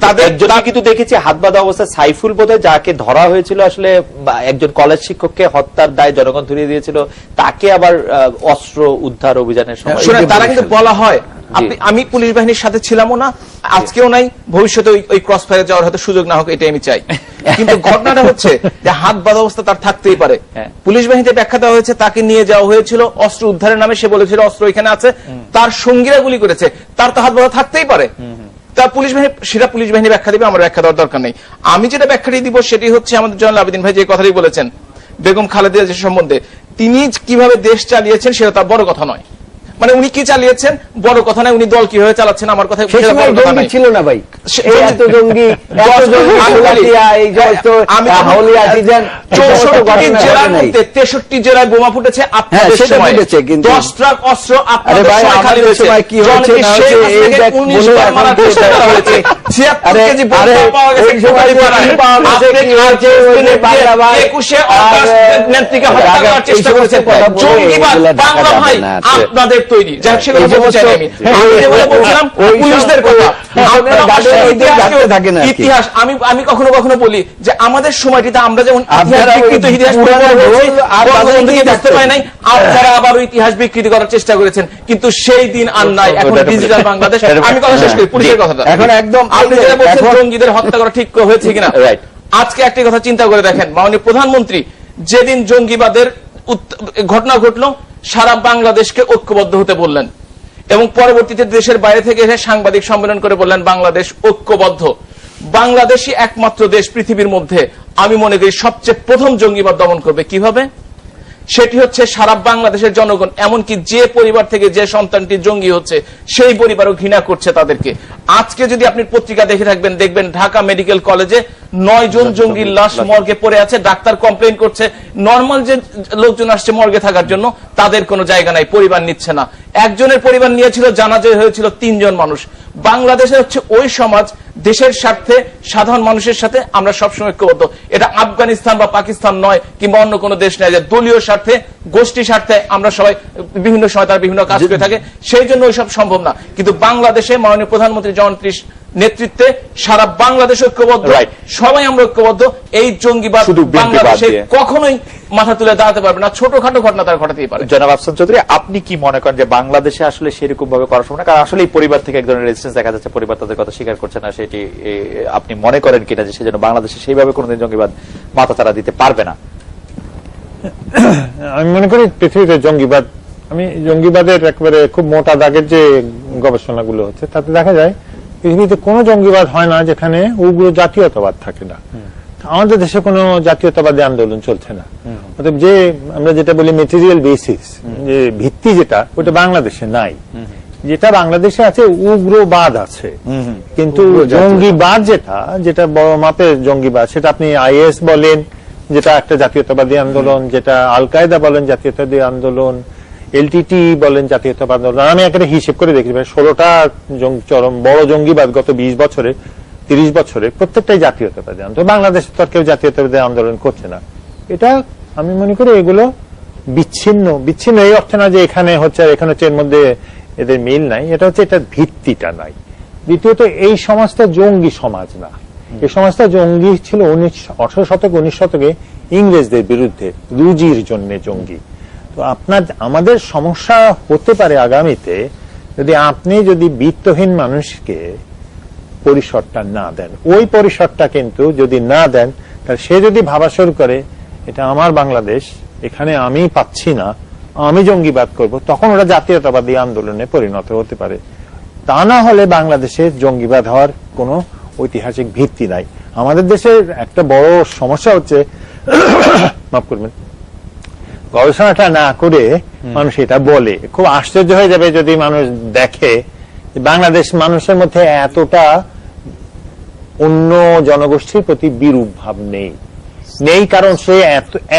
কিন্তু দেখেছি হাত বাঁধা অবস্থায়, সাইফুল বোধহয় যাকে ধরা হয়েছিল আসলে একজন কলেজ শিক্ষককে হত্যার দায় জনগণ ধরিয়ে দিয়েছিল, তাকে আবার অস্ত্র উদ্ধার অভিযানের সময় তারা কিন্তু বলা হয়, আমি পুলিশ বাহিনীর সাথে ছিলামও না, আজকেও নাই, ভবিষ্যতে ওই ক্রস ফায়ারে যাওয়ার হয়তো সুযোগ না হোক, এটাই আমি চাই। কিন্তু ঘটনাটা হচ্ছে যে হাত বাঁধা অবস্থা তার থাকতেই পারে। পুলিশ বাহিনীতে ব্যাখ্যা দেওয়া হয়েছে তাকে নিয়ে যাওয়া হয়েছিল অস্ত্র উদ্ধারের নামে, সে বলেছিল অস্ত্র এখানে আছে, তার সঙ্গীরা গুলি করেছে, তার তো হাত বাঁধা থাকতেই পারে। তা পুলিশ বাহিনী সেটা পুলিশ বাহিনী ব্যাখ্যা দিবে, আমার ব্যাখ্যা দেওয়ার দরকার নেই। আমি যেটা ব্যাখ্যাটি দিব সেটি হচ্ছে আমাদের জয়নুল আবেদিন ভাই যে কথাটি বলেছেন বেগম খালেদা জিয়া সম্বন্ধে, তিনি কিভাবে দেশ চালিয়েছেন সেটা তার বড় কথা নয়। মানে উনি কি চালিয়েছেন বড় কথা নয়, উনি দল কিভাবে চালাচ্ছেন আমার কথা ছিল না ভাই, এত জঙ্গি 63 জেলায় বোমা ফুটেছে, আপনাদের সময় 10 ট্রাক অস্ত্র আপনাদের সময় খালি হয়েছে, 76 আরে, কেজি বোমা আরে, পাওয়া গেছে ওই সময় কোটালীপাড়ায়। কি পাওয়া গেছে, আপনি কি হয়েছে, ওই যে বাংলা ভাই, 21 অগাস্ট নেত্রীকে হত্যা রাগা, করার চেষ্টা এই সমস্ত করেছেন। কথা বলে জঙ্গিবাদ এগুলা ঢাকা বাংলা যাবে ভাই না। আপনাদের তৈরি। যাই হোক, সেগুলো এই বলতে চাই না আমি। আমি যে বলে বলছিলাম ওই সব- পুলিশদের কথা। আপনারা গাড়ি অবশ্যই ওইদের ইতিহাসকে- গাড়তে থাকেন আর কি। ইতিহাস আমি কখনো কখনো বলি যে আমাদের সময়টিতে আমরা যেমন ইতিহাস আপনারা ওই বিকৃত ইতিহাস পুরানো পড়ে রোল হয়েছি, আর বঙ্গবন্ধুকে বাজারে বুঝতে পারে নাই, আপনারা আবার ওই ইতিহাস বিকৃতি করার চেষ্টা করেছেন। কিন্তু সেই দিন আর নাই। এখন ডিজিটাল বাংলাদেশ। আমি কথা শেষ করি, পুলিশের কথাটা। এখন একদম আপনি যেটা বলছেন এখন- জঙ্গিদের হত্যা করা ঠিক হয়েছে কিনা, Right. আজকে একটি কথা চিন্তা করে দেখেন, মাননীয় প্রধানমন্ত্রী যেদিন জঙ্গিবাদের ঘটনা ঘটলো, সারা বাংলাদেশকে ঐক্যবদ্ধ হতে বললেন এবং পরবর্তীতে দেশের বাইরে থেকে এসে সাংবাদিক সম্মেলন করে বললেন বাংলাদেশ ঐক্যবদ্ধ। বাংলাদেশই একমাত্র দেশ পৃথিবীর মধ্যে আমি মনে করি সবচেয়ে প্রথম জঙ্গিবাদ দমন করবে। কিভাবে? সেটি হচ্ছে সারা বাংলাদেশের জনগণ, এমনকি যে পরিবার থেকে যে সন্তানটি জঙ্গি হচ্ছে সেই পরিবারও ঘৃণা করছে তাদেরকে। আজকে যদি আপনি পত্রিকা দেখে থাকবেন, দেখবেন ঢাকা মেডিকেল কলেজে 9 জন জঙ্গির লাশ মর্গে পড়ে আছে। ডাক্তার কমপ্লেন করছে, নর্মাল যে লোকজন আসছে মর্গে থাকার জন্য তাদের কোনো জায়গা নাই, পরিবার নিচ্ছে না। একজনের পরিবার নিয়েছিল, জানাজা হয়েছিল 3 জন মানুষ। বাংলাদেশে হচ্ছে ওই সমাজ, দেশের স্বার্থে সাধারণ মানুষের সাথে আমরা সবসময় ঐক্যবদ্ধ। এটা আফগানিস্তান বা পাকিস্তান নয়, কিংবা অন্য কোনো দেশ নয় যে দলীয় স্বার্থে, গোষ্ঠী স্বার্থে আমরা সবাই বিভিন্ন সময় তার বিভিন্ন কাজ করে থাকে, সেই জন্য ওইসব সম্ভব না। কিন্তু বাংলাদেশে মাননীয় প্রধানমন্ত্রী জনপ্রিয় নেতৃত্বে সারা বাংলাদেশ ঐক্যবদ্ধ, Right. সবাই আমরা ঐক্যবদ্ধ। এই জঙ্গিবাদ শুধু বিএনপি বাদ বাংলাদেশে দিয়ে। কখনোই মাথা তুলে দাঁড়াতে পারবে না। ছোটখাটো ঘটনা তার ঘটাতেই পারে। জনাব আফসান চৌধুরী, আপনি কি মনে করেন যে বাংলাদেশে আসলে সেরকম ভাবে করা সম্ভব না? কারণ আসলে এই পরিবার থেকে এক ধরনের রেজিস্ট্যান্স দেখা যাচ্ছে, পরিবার তাদের কথা স্বীকার করছে না। সেটি আপনি মনে করেন কিনা যে সেজন্য বাংলাদেশে সেইভাবে কোনোদিন জঙ্গিবাদ মাথা তারা দিতে পারবে না? আমি মনে করি পৃথিবীতে আমি জঙ্গিবাদের একেবারে খুব মোটা দাগের যে গবেষণাগুলো হচ্ছে তাতে দেখা যায় পৃথিবীতে কোনো জঙ্গিবাদ হয় না যেখানে উগ্র জাতীয়তাবাদ থাকে না। আমাদের দেশে কোনো জাতীয়তাবাদী আন্দোলন চলছে না। অতএব যে আমরা যেটা বলি মেটেরিয়াল বেসিস, যে ভিত্তি যেটা, ওটা বাংলাদেশে নাই। যেটা বাংলাদেশে আছে উগ্রবাদ আছে, কিন্তু জঙ্গিবাদ যেটা বড় মাপের জঙ্গিবাদ, সেটা আপনি আইএস বলেন যেটা একটা জাতীয়তাবাদী আন্দোলন, যেটা আল কায়দা বলেন জাতীয়তাবাদী আন্দোলন, এলটিটি বলেন জাতীয়তাবাদী আন্দোলন। আমি একটা হিসেব করে দেখি 16টা চরম বড় জঙ্গিবাদ গত 20 বছরে 30 বছরে প্রত্যেকটাই জাতীয়তাবাদী আন্দোলন। বাংলাদেশে তো কেউ জাতীয়তাবাদী আন্দোলন করছে না। এটা আমি মনে করি এগুলো বিচ্ছিন্ন এই অর্থে না যে এখানে হচ্ছে আর এখানে হচ্ছে, এর মধ্যে এদের মিল নাই। এটা হচ্ছে এটার ভিত্তিটা নাই। দ্বিতীয়ত এই সমাজটা জঙ্গি সমাজ না। এই সমাজটা জঙ্গি ছিল 18 শতক 19 শতকে ইংরেজদের বিরুদ্ধে, রুজির জন্য জঙ্গি। তো আমাদের সমস্যা হতে পারে আগামীতে যদি বিত্তহীন মানুষকে পরিসরটা না দেন। ওই পরিসরটা কিন্তু যদি না দেন, তাহলে সে যদি ভাবা শুরু করে এটা আমার বাংলাদেশ, এখানে আমি পাচ্ছি না, আমি জঙ্গিবাদ করব, তখন ওরা জাতীয়তাবাদী আন্দোলনে পরিণত হতে পারে। তা না হলে বাংলাদেশে জঙ্গিবাদ হওয়ার কোনো ঐতিহাসিক ভিত্তি নাই। আমাদের দেশের একটা বড় সমস্যা হচ্ছে, মাফ করবেন, গবেষণাটা না করে মানুষ এটা বলে। খুব আশ্চর্য হয়ে যাবে যদি মানুষ দেখে বাংলাদেশ মানুষের মধ্যে এতটা অন্য জনগোষ্ঠীর প্রতি বিরূপ ভাব নেই, কারণ সে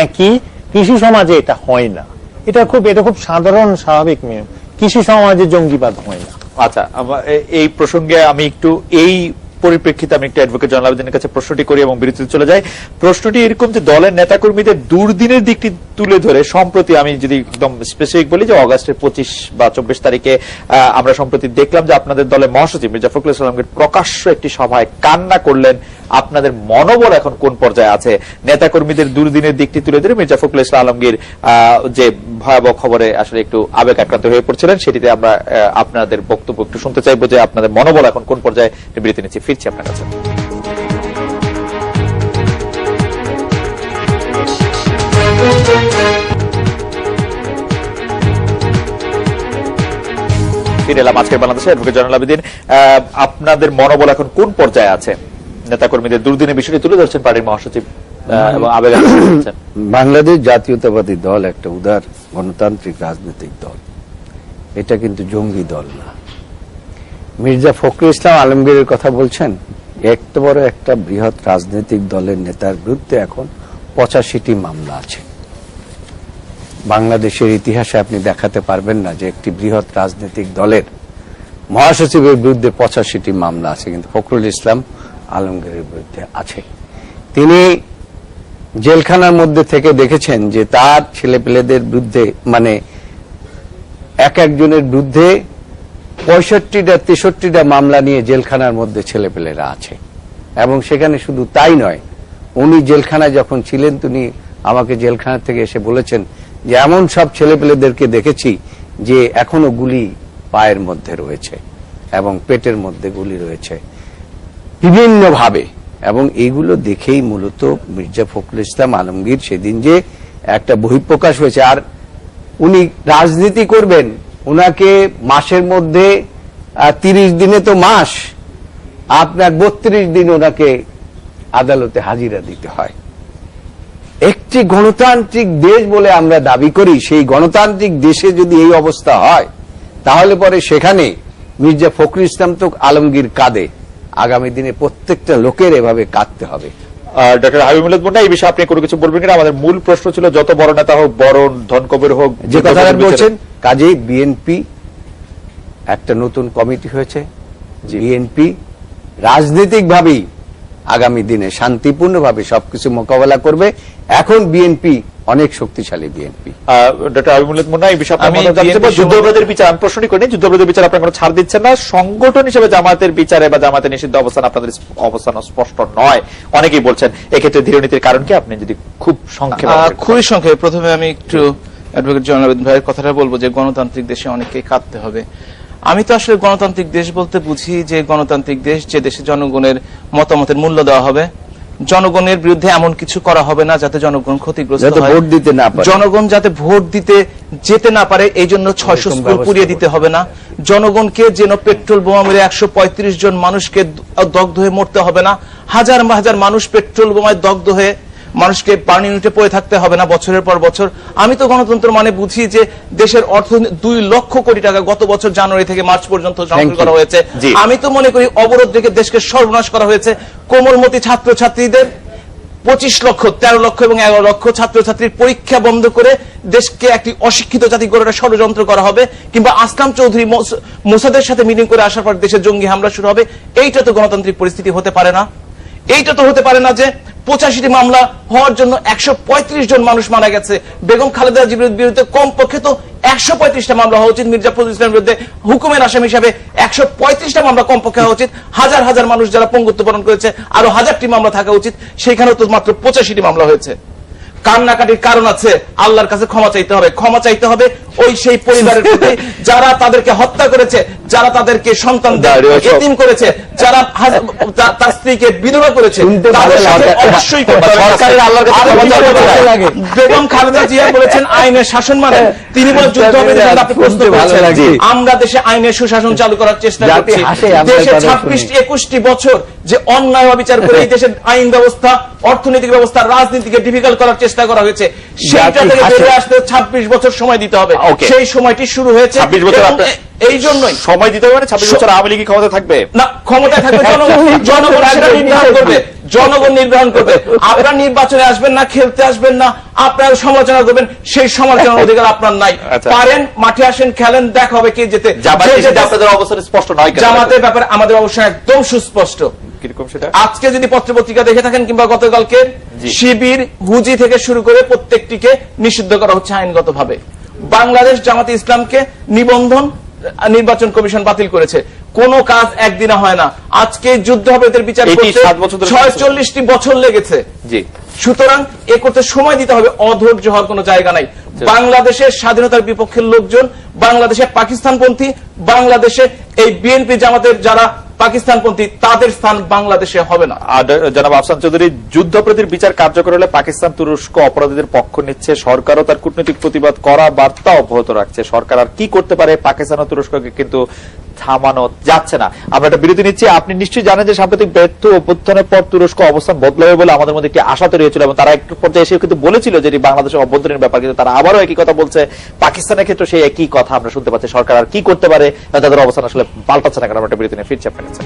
একই কৃষি সমাজে এটা হয় না। এটা খুব সাধারণ স্বাভাবিক নিয়ম। কৃষি সমাজে জঙ্গিবাদ হয় না। আচ্ছা, এই প্রসঙ্গে আমি একটু এই পরিপ্রেক্ষিতে আমি একটু অ্যাডভোকেট জয়নাল আবেদিনের কাছে প্রশ্নটি করি এবং বিরতিতে চলে যাই। প্রশ্নটি এরকম যে দলের নেতাকর্মীদের দুর্দিনের দিকটি তুলে ধরে সম্প্রতি আমি যদি একদম স্পেসিফিক বলি যে অগাস্টের 25 বা 24 তারিখে আমরা সম্প্রতি দেখলাম যে আপনাদের দলের মহাসচিব মির্জা ফখরুল ইসলাম আলমগীর প্রকাশ্য একটি সভায় কান্না করলেন। আপনাদের মনোবল এখন কোন পর্যায়ে আছে? নেতাকর্মীদের দুর্দিনের দিকটি তুলে ধরে মির্জা ফখরুল ইসলাম আলমগীর যে ভয়াবহ খবরে আসলে একটু আবেগ আক্রান্ত হয়ে পড়ছিলেন, সেটিতে আমরা আপনাদের বক্তব্য একটু শুনতে চাইবো যে আপনাদের মনোবল এখন কোন পর্যায়ে। বিরতি নিচ্ছি, ফিরছি আপনার কাছে। ফিরে এলাম আজকের বাংলাদেশে। অ্যাডভোকেট জয়নাল আবেদিন, আপনাদের মনোবল এখন কোন পর্যায়ে আছে? নেতাকর্মীদের দুর্দিনের বিষয়টি তুলে ধরছেন পার্টির মহাসচিব এবং আবেগ আক্রান্ত। বাংলাদেশ জাতীয়তাবাদী দল একটা উদার গণতান্ত্রিক রাজনৈতিক দল, এটা কিন্তু জঙ্গি দল না। মির্জা ফখরুল ইসলাম আলমগীরের কথা বলছেন, এত বড় একটা বৃহৎ রাজনৈতিক দলের নেতার বিরুদ্ধে এখন 85টি মামলা আছে। বাংলাদেশের ইতিহাসে আপনি দেখাতে পারবেন না যে একটি বৃহৎ রাজনৈতিক দলের মহাসচিবের বিরুদ্ধে 85টি মামলা আছে, কিন্তু ফখরুল ইসলাম আলমগীরের বিরুদ্ধে আছে। তিনি জেলখানার মধ্যে থেকে দেখেছেন যে তার ছেলেপেলেদের বিরুদ্ধে, মানে এক একজনের বিরুদ্ধে 65টা 63টা মামলা নিয়ে জেলখানার মধ্যে ছেলেপেলেরা আছে। এবং সেখানে শুধু তাই নয়, উনি জেলখানায় যখন ছিলেন তিনি আমাকে জেলখানা থেকে এসে বলেছেন যে এমন সব ছেলেপেলেদেরকে দেখেছি যে এখনো গুলি পায়ের মধ্যে রয়েছে এবং পেটের মধ্যে গুলি রয়েছে বিভিন্নভাবে। এবং এইগুলো দেখেই মূলত মির্জা ফখরুল ইসলাম আলমগীর সেদিন যে একটা বহিঃপ্রকাশ হয়েছে। আর উনি রাজনীতি করবেন, উনাকে মাসের মধ্যে 30 দিনে তো মাস, আপনার 32 দিন ওনাকে আদালতে হাজিরা দিতে হয়। একটি গণতান্ত্রিক দেশ বলে আমরা দাবি করি, সেই গণতান্ত্রিক দেশে যদি এই অবস্থা হয় তাহলে পরে সেখানে মির্জা ফখরুল ইসলাম তো আলমগীর কাঁদে, আগামী দিনে প্রত্যেকটা লোকের এভাবে কাঁদতে হবে। ডক্টর হাবিব মিল্লাত মুন্না, এই বিষয়ে আপনি কোনো কিছু বলবেন কিনা? আমাদের মূল প্রশ্ন ছিল যত বড় নেতা হোক, বরণ ধনকবর হোক, যে কথাটা বলছেন, কাজেই বিএনপি একটা নতুন কমিটি হয়েছে, বিএনপি রাজনৈতিকভাবেই আগামী দিনে শান্তিপূর্ণভাবে সবকিছু মোকাবেলা করবে। এখন বিএনপি অনেক শক্তিশালী বিএনপি। ডক্টর হাবিব মিল্লাত মুন্না, এই বিষয়ে আপনার মতামত জানতে চাই। যুদ্ধাপরাধের বিচার, আমি প্রশ্নই করিনি, যুদ্ধাপরাধের বিচার আপনার কোনো ছাড় দিচ্ছেন না। সংগঠন হিসেবে জামায়াতের বিচারে বা জামায়াতের নিষিদ্ধ অবস্থান আপনাদের অবস্থান স্পষ্ট নয়, অনেকেই বলছেন। এক্ষেত্রে দৃঢ়নীতির কারণ কি, আপনি যদি খুব সংক্ষেপে। খুবই সংক্ষেপে প্রথমে আমি একটু অ্যাডভোকেট জয়নাল আবেদিন ভাইয়ের কথাটা বলবো যে গণতান্ত্রিক দেশে অনেককে কাঁদতে হবে। আমি তো আসলে গণতান্ত্রিক দেশ বলতে বুঝি যে গণতান্ত্রিক দেশ যে দেশে জনগণের মতামতের মূল্য দেওয়া হবে, জনগণের বিরুদ্ধে এমন কিছু করা হবে না যাতে জনগণ ক্ষতিগ্রস্ত হয়, ভোট দিতে না পারে, জনগণ যাতে ভোট দিতে যেতে না পারে এই জন্য 600 স্কুল পুড়িয়ে দিতে হবে না, জনগণকে যেন পেট্রোল বোমা মেরে 135 জন মানুষকে দগ্ধ হয়ে মরতে হবে না, হাজার হাজার মানুষ পেট্রোল বোমায় দগ্ধ হয়ে মানুষকে পানি ইউনিটে পড়ে থাকতে হবে না বছরের পর বছর। আমি তো গণতন্ত্র মানে বুঝি যে দেশের অর্থনীতি 2 লক্ষ কোটি টাকা গত বছর জানুয়ারি থেকে মার্চ পর্যন্ত সংগ্রহ করা হয়েছে। আমি তো মনে করি অবরোধ রেখে দেশকে সর্বনাশ করা হয়েছে। কোমলমতি ছাত্রছাত্রীদের 25 লক্ষ 13 লক্ষ এবং 11 লক্ষ ছাত্রছাত্রীর পরীক্ষা বন্ধ করে দেশকে একটি অশিক্ষিত জাতি গড়ে ষড়যন্ত্র করা হবে, কিংবা আসলাম চৌধুরী মোসাদের সাথে মিটিং করে আসার পর দেশে জঙ্গি হামলা শুরু হবে। এইটা তো গণতান্ত্রিক পরিস্থিতি হতে পারে না। এইটা তো হতে পারে না যে 85টি মামলা হওয়ার জন্য 135 জন মানুষ মারা গেছে। বেগম খালেদা জিয়ার বিরুদ্ধে কমপক্ষে তো 135টা মামলা হওয়া উচিত। মির্জা ফখরুল ইসলামের বিরুদ্ধে হুকুমের আসামি হিসাবে 135টা মামলা কমপক্ষে হওয়া উচিত। হাজার হাজার মানুষ যারা পঙ্গুত্ব বরণ করেছে আরো 1000টি মামলা থাকা উচিত। সেখানেও তো মাত্র 85টি মামলা হয়েছে। কান্নাকাটির কারণ আছে, আল্লাহর কাছে ক্ষমা চাইতে হবে। ক্ষমা চাইতে হবে ওই সেই পরিবারের প্রতি যারা তাদেরকে হত্যা করেছে, যারা তাদেরকে সন্তানদের এতিম করেছে, যারা তার স্ত্রীকে বিধবা করেছে, তাদের সাথে অবশ্যই বেগম খালেদা জিয়া বলেছেন আইনের শাসন মানে, তিনি বলে যুদ্ধ হবে। আপনি প্রশ্ন করছেন, আমরা দেশে আইনের সুশাসন চালু করার চেষ্টা করছি। দেশে 26-21টি বছর যে অন্যায় অবিচার করে এই দেশের আইন ব্যবস্থা, অর্থনৈতিক ব্যবস্থা, রাজনীতিকে ডিফিকাল্ট করার চেষ্টা করা হয়েছে, সেইটা থেকে বেরিয়ে আসতে 26 বছর সময় দিতে হবে। সেই সময়টি শুরু হয়েছে 26 বছর। এই জন্যই সময় দিতে হবে না। 26 বছর আওয়ামী লীগ ক্ষমতা থাকবে না, ক্ষমতা থাকবে জনগণ সেটা নির্ধারণ করবে, জনগণ নির্ধারণ করবে। আপনারা নির্বাচনে আসবেন না, খেলতে আসবেন না, আপনারা সমালোচনা করবেন, সেই সমালোচনার অধিকার আপনার নাই। পারেন মাঠে আসেন, খেলেন, দেখা হবে কে যেতে। আপনাদের অবস্থান স্পষ্ট নয়। জামাতের ব্যাপারে আমাদের অবস্থান একদম সুস্পষ্ট। আজকে যদি পত্রপত্রিকা দেখে থাকেন কিংবা গতকালকে, শিবির হুজি থেকে শুরু করে প্রত্যেকটিকে নিষিদ্ধ করা হচ্ছে আইনগতভাবে। বাংলাদেশ জামাতে ইসলামকে নিবন্ধন নির্বাচন কমিশন বাতিল করেছে। কোন কাজ একদিনে হয় না। আজকে যুদ্ধাপরাধের বিচার করতে 46টি বছর লেগেছে। সুতরাং এ করতে সময় দিতে হবে, অধৈর্য হওয়ার কোন জায়গা নাই। বাংলাদেশের স্বাধীনতার বিপক্ষের লোকজন, বাংলাদেশে পাকিস্তানপন্থী, বাংলাদেশে এই বিএনপি জামাতের যারা পাকিস্তানপন্থী, তাদের স্থান বাংলাদেশে হবে না। জনাব আফসান চৌধুরী, যুদ্ধাপরাধীর বিচার কার্যকর হলে পাকিস্তান তুরস্ক অপরাধীদের পক্ষ নিচ্ছে, সরকারও তার কূটনৈতিক প্রতিবাদ করা বার্তা অব্যাহত রাখছে। সরকার আর কি করতে পারে? পাকিস্তান ও তুরস্ককে কিন্তু থামানো যাচ্ছে না। আমরা একটা বিরতি নিচ্ছি। আপনি নিশ্চয়ই জানেন যে সাম্প্রতিক ব্যর্থ অভ্যুত্থানের পর তুরস্ক অবস্থান বদলাবে বলে আমাদের মধ্যে একটি আশা তৈরি হয়েছিল, এবং তারা একটু পর্যায়ে এসে কিন্তু বলেছিল যে বাংলাদেশের অভ্যন্তরীণ ব্যাপার, কিন্তু তারা আবারও একই কথা বলছে। পাকিস্তানের ক্ষেত্রে সেই একই কথা আমরা শুনতে পাচ্ছি। সরকার আর কি করতে পারে? তাদের অবস্থান আসলে পাল্টাচ্ছে না কেন? আমরা একটা বিরতি নিয়ে ফিরছি, আপনার কাছে।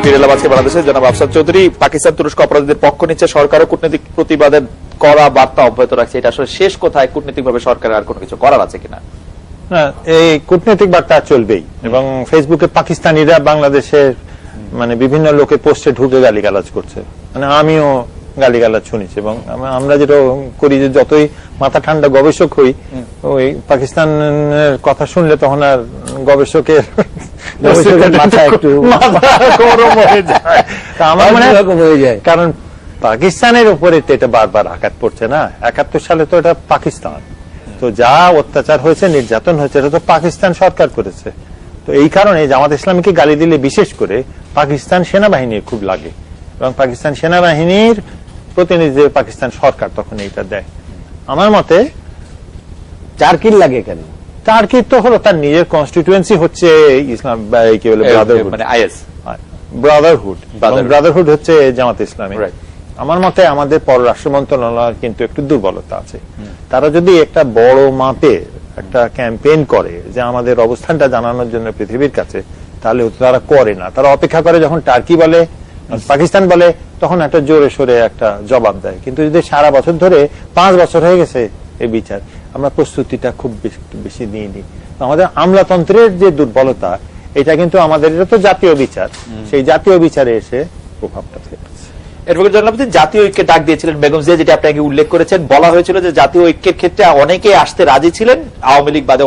ফিরে এলাম আজকে বাংলাদেশে। জনাব আফসার চৌধুরী, পাকিস্তান তুরস্ক অপরাধীদের পক্ষ নিচ্ছে, সরকারও কূটনৈতিক প্রতিবাদের করা বার্তা অব্যাহত রাখছে। এটা আসলে শেষ কোথায়? কূটনৈতিক ভাবে সরকারের আর কোনো কিছু করার আছে কিনা? এই কূটনৈতিক বার্তা চলবেই, এবং ফেসবুকে পাকিস্তানিরা বাংলাদেশের মানে বিভিন্ন লোকের পোস্টে ঢুকে গালিগালাজ করছে, মানে আমিও গালিগালাজ শুনেছি। এবং আমরা যেটা করি যে যতই মাথা ঠান্ডা গবেষক হই, ওই পাকিস্তানের কথা শুনলে তখন আর গবেষকের মাথা একটু গরম হয়ে যায়। তা আমার মনে হয়ে যায়, কারণ পাকিস্তানের উপরে তো এটা বারবার আঘাত পড়ছে না। 71 সালে তো এটা পাকিস্তান, তো যা অত্যাচার হয়েছে, নির্যাতন হয়েছে, এটা তো পাকিস্তান সরকার করেছে। তো এই কারণে জামাত ইসলামীকে গালি দিলে বিশেষ করে পাকিস্তান সেনাবাহিনীর খুব লাগে, এবং পাকিস্তান সেনাবাহিনীর প্রতিনিধি পাকিস্তান সরকার তখন এইটা দেয়। আমার মতে চারকিল লাগে কেন? টার্কি তো হলো তার নিজের কনস্টিটুয়েন্সি হচ্ছে ইসলাম, কি বলে, ব্রাদারহুড, মানে আইএস, ব্রাদারহুড হচ্ছে জামাত ইসলামী। আমার মতে আমাদের পররাষ্ট্র মন্ত্রণালয়ের কিন্তু একটু দুর্বলতা আছে। তারা যদি একটা বড় মাপে একটা ক্যাম্পেইন করে যে আমাদের অবস্থানটা জানানোর জন্য পৃথিবীর কাছে, তাহলে তারা করে না। তারা অপেক্ষা করে যখন টার্কি বলে, পাকিস্তান বলে, তখন একটা জোরে সোরে একটা জবাব দেয়। কিন্তু যদি সারা বছর ধরে 5 বছর হয়ে গেছে এই বিচার, আমরা প্রস্তুতিটা খুব বেশি নিইনি। আমাদের আমলাতন্ত্রের যে দুর্বলতা, এটা কিন্তু আমাদের, এটা তো জাতীয় বিচার, সেই জাতীয় বিচারে এসে প্রভাবটা ফেলছে। এরপর জাতীয় ঐক্যের ডাক দিয়েছিলেন বেগম জিয়া, যেটা আপনাকে উল্লেখ করেছেন। বলা হয়েছিল যে জাতীয় ঐক্যের ক্ষেত্রে অনেকে আসতে রাজি ছিলেন, আওয়ামী লীগ বাদে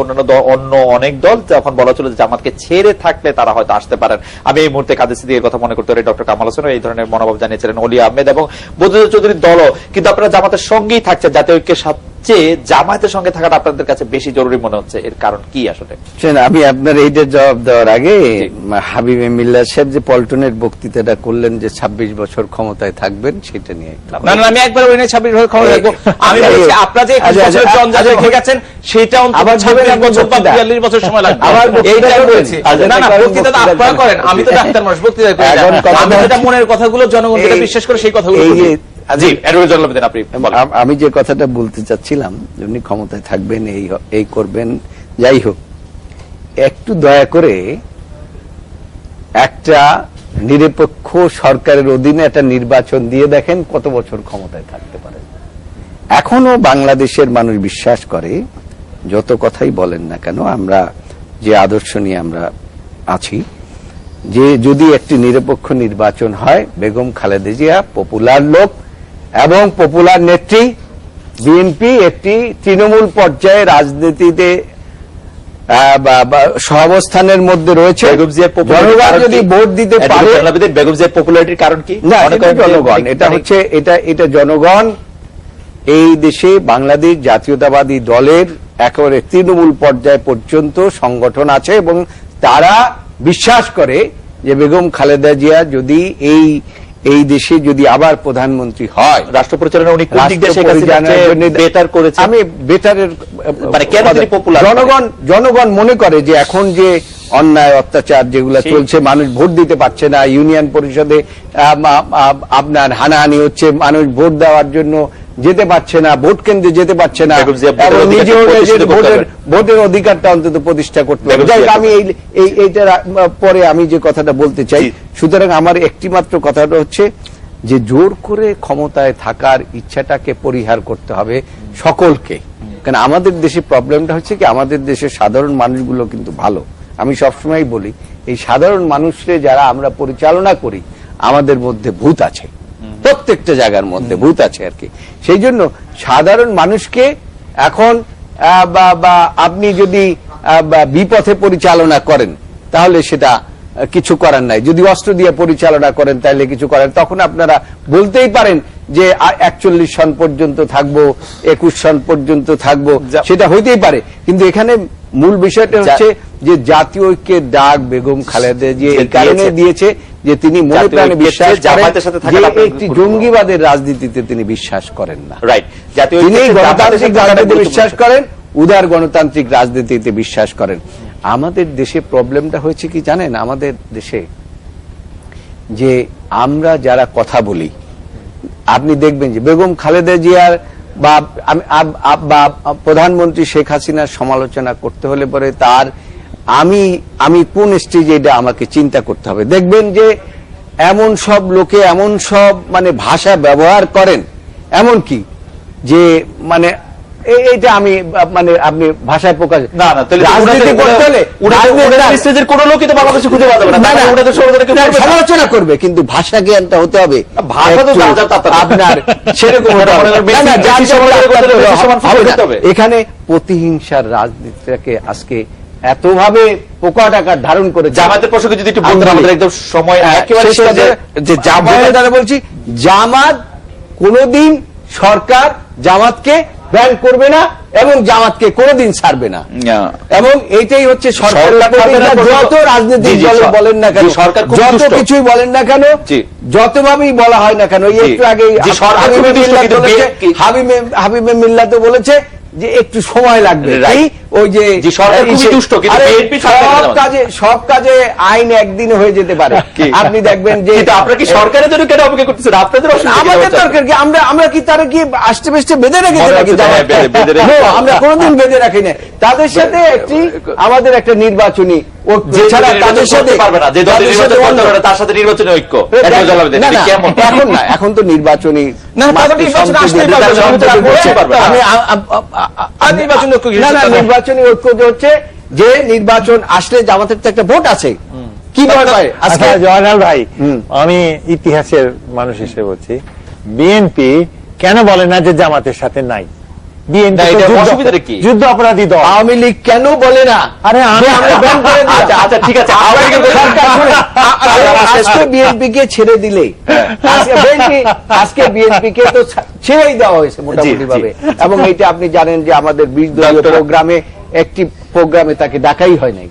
অন্য অনেক দল। তখন বলা ছিল যে জামাতকে ছেড়ে থাকলে তারা হয়তো আসতে পারেন। আমি এই মুহূর্তে কাদের সিদ্দিকীর কথা মনে করতে পারি, ডক্টর কামাল হোসেন এই ধরনের মনোভাব জানিয়েছিলেন, অলি আহমেদ এবং বদরুদ্দোজা চৌধুরীর দলও। কিন্তু আপনারা জামাতের সঙ্গেই থাকছেন, জাতীয় ঐক্যের সাথে জামায়াতের সঙ্গে থাকাটা আপনাদের কাছে বেশি জরুরি মনে হচ্ছে। এর কারণ কি আসলে? আমি আপনার এইটার জবাব দেওয়ার আগে হাবিবে মিল্লাত সাহেব যে পল্টনের বক্তৃতাটা করলেন যে 26 বছর ক্ষমতায় থাকবেন, সেটা নিয়ে না, আমি একবার ওই 26 বছর ক্ষমতা থাকবো। আমি বলছি আপনারা যে 21 বছরের জঞ্জাল রেখে গেছেন, সেটা আবার 26 বছর বা 42 বছর সময় লাগবে। এইটাই বলছি। না, বক্তৃতা আপনারা করেন, আমি তো ডাক্তার মানুষ, বক্তৃতা করি না। আমি যেটা মনের কথাগুলো জনগণ যেটা বিশ্বাস করে সেই কথাগুলো বলি। আমি যে কথাটা বলতে চাচ্ছিলাম, উনি ক্ষমতায় থাকবেন, এই করবেন, যাই হোক, একটু দয়া করে একটা নিরপেক্ষ সরকারের অধীনে একটা নির্বাচন দিয়ে দেখেন কত বছর ক্ষমতায় থাকতে পারেন। এখনো বাংলাদেশের মানুষ বিশ্বাস করে, যত কথাই বলেন না কেন, আমরা যে আদর্শ নিয়ে আমরা আছি, যে যদি একটি নিরপেক্ষ নির্বাচন হয়, বেগম খালেদা জিয়া পপুলার লোক এবং পপুলার নেত্রী, বিএনপি একটি তৃণমূল পর্যায়ে রাজনীতিতে সহাবস্থানের মধ্যে রয়েছে। জনগণ যদি ভোট দিতে পারে, বেগম জিয়ার পপুলারিটির কারণ কি? জনগণ, এটা হচ্ছে এটা জনগণ এই দেশে বাংলাদেশ জাতীয়তাবাদী দলের একেবারে তৃণমূল পর্যায় পর্যন্ত সংগঠন আছে, এবং তারা বিশ্বাস করে যে বেগম খালেদা জিয়া যদি এই দেশে যদি আবার প্রধানমন্ত্রী হয়, রাষ্ট্র পরিচালনা উনি কোন দিক দিয়ে বেটার করেছেন? আমি বেটারের মানে কেন তিনি পপুলার? জনগণ মনে করে যে এখন যে অন্যায় অত্যাচার যেগুলো চলছে, মানুষ ভোট দিতে পারছে না, ইউনিয়ন পরিষদে আপনার হানাহানি হচ্ছে, মানুষ ভোট দেওয়ার জন্য যেতে পারছে না, ভোট কেন্দ্রে যেতে পারছে না, এবং নিজেও ভোটের অধিকারটা অন্তত প্রতিষ্ঠা করতে হবে। আমি এইটার পরে আমি যে কথাটা বলতে চাই, সুতরাং আমার একটি মাত্র কথাটা হচ্ছে যে জোর করে ক্ষমতায় থাকার ইচ্ছাটাকে পরিহার করতে হবে সকলকে। কারণ আমাদের দেশে প্রবলেমটা হচ্ছে কি, আমাদের দেশের সাধারণ মানুষগুলো কিন্তু ভালো। আমি সবসময় বলি, এই সাধারণ মানুষরে যারা আমরা পরিচালনা করি, আমাদের মধ্যে ভূত আছে, প্রত্যেকটা জায়গার মধ্যে ভূত আছে আর কি। সেই জন্য সাধারণ মানুষকে এখন আপনি যদি বিপথে পরিচালনা করেন, তাহলে সেটা কিছু করার নাই। যদি অস্ত্র দিয়ে পরিচালনা করেন, তাহলে কিছু করেন। তখন আপনারা বলতেই পারেন যে 41 সন পর্যন্ত থাকবো, 21 সন পর্যন্ত থাকবো, সেটা হইতেই পারে। কিন্তু এখানে মূল বিষয়টা হচ্ছে যে জাতীয় ঐক্যের ডাক বেগম খালেদা জিয়া এই কারণে দিয়েছে যে তিনি মনে প্রাণে বিশ্বাস করেন যে একটি জঙ্গিবাদের রাজনীতিতে তিনি বিশ্বাস করেন না। তিনি গণতান্ত্রিক রাজনীতিতে বিশ্বাস করেন, উদার গণতান্ত্রিক রাজনীতিতে বিশ্বাস করেন। আমাদের দেশে প্রবলেমটা হয়েছে কি জানেন, আমাদের দেশে যে আমরা যারা কথা বলি, আপনি দেখবেন যে বেগম খালেদা জিয়ার বা প্রধানমন্ত্রী শেখ হাসিনার সমালোচনা করতে হলে পরে তার আমি কোন স্টেজে এটা আমাকে চিন্তা করতে হবে। দেখবেন যে এমন সব লোকে এমন সব মানে ভাষা ব্যবহার করেন, এমন কি যে মানে এইটা আমি মানে আপনি ভাষায় প্রকাশ না না, তাহলে রাজনীতি করতে হলে স্টেজের কোনো লোকই তো বাংলাদেশে খুঁজে পাওয়া যাবে না। না, না, ওটা তো সমালোচনা কেউ করবে না। সমালোচনা করবে, কিন্তু ভাষা জ্ঞানটা হতে হবে ভাষা তো একটু যার যার তার। আপনার সেরকম হতে হবে। বেশি- না, না, যার বেশি যার সমালোচনা তার করতে হলে বেশি সমান হবে না। করতে হবে। এখানে প্রতিহিংসার রাজনীতিটাকে আজকে এতভাবে প্রকট আকার ধারণ করে জামায়াতের প্রসঙ্গে যদি একটু বলতেন, আমাদের একদম সময় একেবারে শেষ শেষ। যে জামায়াতের দ্বারা বলছি, জামাত কোনোদিন সরকার জামাতকে ব্যান করবে না এবং জামাতকে কোনোদিন ছাড়বে না, এবং এইটাই হচ্ছে সরকারের সরকার থাকবে না, প্রতিজ্ঞা। যত রাজনৈতিক জি, জি, দল বলেন না কেন, জি, সরকার খুব যত দুষ্ট। কিছুই বলেন না কেন, জি। যতভাবেই বলা হয় না কেন, এই জি। একটু আগে জি, সরকার খুব দুষ্ট, কিন্তু হাবিবে মিল্লাত বলেছে যে একটু সময় লাগবে। Right. এই ওই যে জি, সরকার খুবই দুষ্ট, কিন্তু আরে BNP ছাড়বে না জামাত। সব কাজে আইন একদিন হয়ে যেতে পারে। কি? আপনি দেখবেন যে কিন্তু আপনারা কি সরকারের জন্য কেন অপেক্ষা করতেছেন? আপনাদের অসুবিধা কি আমাদের হচ্ছে? দরকার কি? আমরা কি তারা কি আষ্টে পৃষ্ঠে বেঁধে রেখেছে মনে নাকি হচ্ছে যে হ্যাঁ, বেঁধে রেখেছে। No, আমরা কোনোদিন বেঁধে রাখি না। তাদের সাথে একটি আমাদের একটা নির্বাচনী ঐক্য যে ছাড়া নির্বাচন তাদের সাথে করতে পারবে না, যে দল তাদের নির্বাচন সাথে করতে পারবে না, তার সাথে নির্বাচনী ঐক্য একই জ্বালাবে দেন। না, এটা না, কেমন? এখন না, এখন তো নির্বাচনী না, তাদের নির্বাচন আসতেই পারবে না, আমি তো আর বলতে পারবো না। আর নির্বাচনী ঐক্য কিসের না, না, কথা? নির্বাচনী ঐক্য যে হচ্ছে যে নির্বাচন আসলে জামাতের তো একটা ভোট আছে, কি ভয় পায় আজকে? আচ্ছা জয়নাল ভাই, হুম। আমি ইতিহাসের মানুষ হিসেবে বলছি, বিএনপি কেন বলে না যে জামাতের সাথে নাই? না, এটা অসুবিধাটা কি? যুদ্ধ অপরাধী দল। আওয়ামী লীগ কেন বলে না? আরে যে আমরা ব্যান করে দিলাম। আচ্ছা, আচ্ছা, ঠিক আছে। আওয়ামী লীগের কথা- সরকার শুনে, আজকে বিএনপি কে ছেড়ে দিলে, আজকে বিএনপি কে তো ছেড়েই দেওয়া হয়েছে মোটামুটি জি, ভাবে, এবং এটা আপনি জানেন যে আমাদের 20 দলীয় ডক্টর- প্রোগ্রামে একটি প্রোগ্রামে তাকে ডাকাই হয় নাই,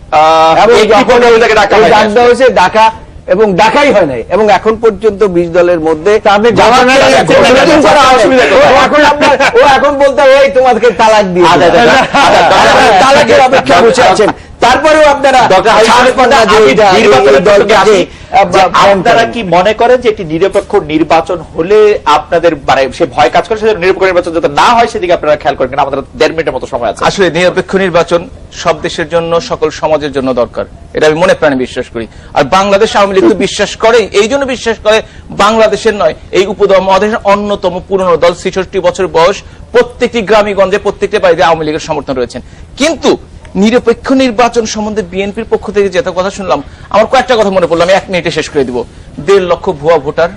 এবং একটি যখন প্রোগ্রামে তাকে ডাকা এই হয়নি ডাক আসলে। দেওয়া হয়েছে ডাকা এবং ডাকাই হয় নাই, এবং এখন পর্যন্ত 20 দলের মধ্যে তাদের জামাতকে ঘটনাটা এখন দেখুন, meeting করা অসুবিধা অসুবিধা, কোথায়? ও এখন বলতে হবে, এই তোমাদেরকে তালাক দিয়ে আচ্ছা, দিলাম। আচ্ছা, আচ্ছা, আপনারা তালাকের অপেক্ষা বসে আছেন, তারপরেও আপনারা ডক্টর হাবিব ছাড় পান না যে আপনি এইটা- নির্বাচনের এই দলকে প্রসঙ্গে যে, যে ব্যান আপনারা করেন। কি মনে করেন যে একটি নিরপেক্ষ নির্বাচন হলে আপনাদের মানে সে ভয় কাজ করে, সেজন্য নিরপেক্ষ নির্বাচন যাতে না হয় সেদিকে আপনারা খেয়াল করেন? কিনা আমাদের 1.5 মিনিটের মতো সময় আছে। আসলে নিরপেক্ষ নির্বাচন সব দেশের জন্য, সকল সমাজের জন্য দরকার, এটা আমি মনে প্রাণে বিশ্বাস করি। আর বাংলাদেশ আওয়ামী লীগ তো বিশ্বাস করে, এই জন্য বিশ্বাস করে, বাংলাদেশের নয়, এই উপমহাদেশের অন্যতম পুরনো দল, 66 বছর বয়স, প্রত্যেকটি গ্রামে গঞ্জে প্রত্যেকটি বাড়িতে আওয়ামী লীগের সমর্থন রয়েছেন। কিন্তু নিরপেক্ষ নির্বাচন সম্বন্ধে বিএনপির পক্ষ থেকে যেটা কথা শুনলাম, আমার কয়েকটা কথা মনে পড়লো, আমি 1 মিনিটে শেষ করে দিব। 1.5 লক্ষ ভুয়া ভোটার,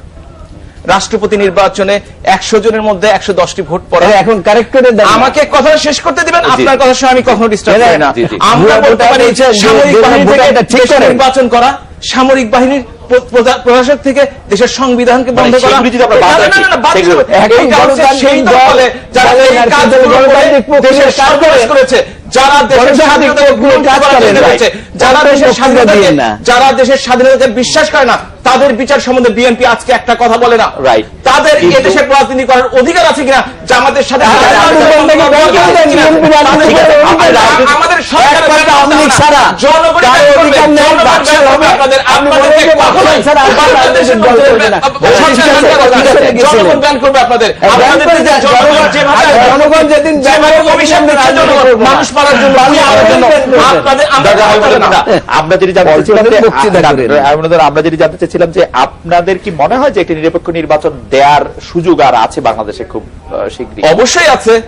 রাষ্ট্রপতি নির্বাচনে 100 জনের মধ্যে 110টি ভোট পড়ে। এখন কারেক্ট করে দেন। আমাকে কথা শেষ করতে দিবেন, জি। আপনার কথা শুনে আমি কখনো ডিস্টার্ব করি না। জি, জি। আমরা ভুয়া বলতে ভোটার পারি বলছেন যে সামরিক যে বাহিনী থেকে ভোটারটা ঠিক দেশের করেন। নির্বাচন করা, সামরিক বাহিনীর প্রশাসক থেকে দেশের সংবিধানকে বন্ধ করা। সেগুলি যদি আমরা বাদ না, না, রাখি, না, না, বাদ সেগুলো- রাখি। এখন এইটা হচ্ছে গণতান্ত্রিক সেই দল দল যারা বলেন এই আর কাজগুলো কিন্তু করে গণতান্ত্রিক দেশের প্রক্রিয়ার কাজ সর্বনাশ করেন। করেছে, যারা দেশের গণতান্ত্রিক স্বাধীনতাকে প্রক্রিয়ার কাজ করার করেন চেষ্টা না। করেছে, যারা দেশের গণতান্ত্রিক প্রক্রিয়া স্বাধীনতাকে, দিয়েন না। যারা দেশের স্বাধীনতাকে বিশ্বাস করে না, তাদের বিচার সম্বন্ধে বিএনপি আজকে একটা কথা বলে না। Right. তাদের কিন্তু- এদেশের রাজনীতি করার অধিকার আছে কিনা, জামাতের সাথে আমাদের সরকারের আওয়ামী লীগ ছাড়া কারো অধিকার নেই, বাকশাল হবে। আপনি বলেন যে বাকশাল ছাড়া বাংলাদেশের দল করবে না। জনগণ ব্যান করবে আপনাদের। আপনাদের থেকে জনগণ যেভাবে জনগণ যেদিন যেভাবে অভিশাপ দিচ্ছে জনগণ, মানুষ মারার জন্য, মারার জন্য, আপনাদের আমরা আমরা যেটি জানতে চাচ্ছিলাম যে বক্তৃতা করেন। আমরা যেটি জানতে চাচ্ছিলাম যে আপনাদের কি মনে হয় যে একটি নিরপেক্ষ নির্বাচন দেওয়ার সুযোগ আর আছে বাংলাদেশে খুব শীঘ্রই? অবশ্যই আছে।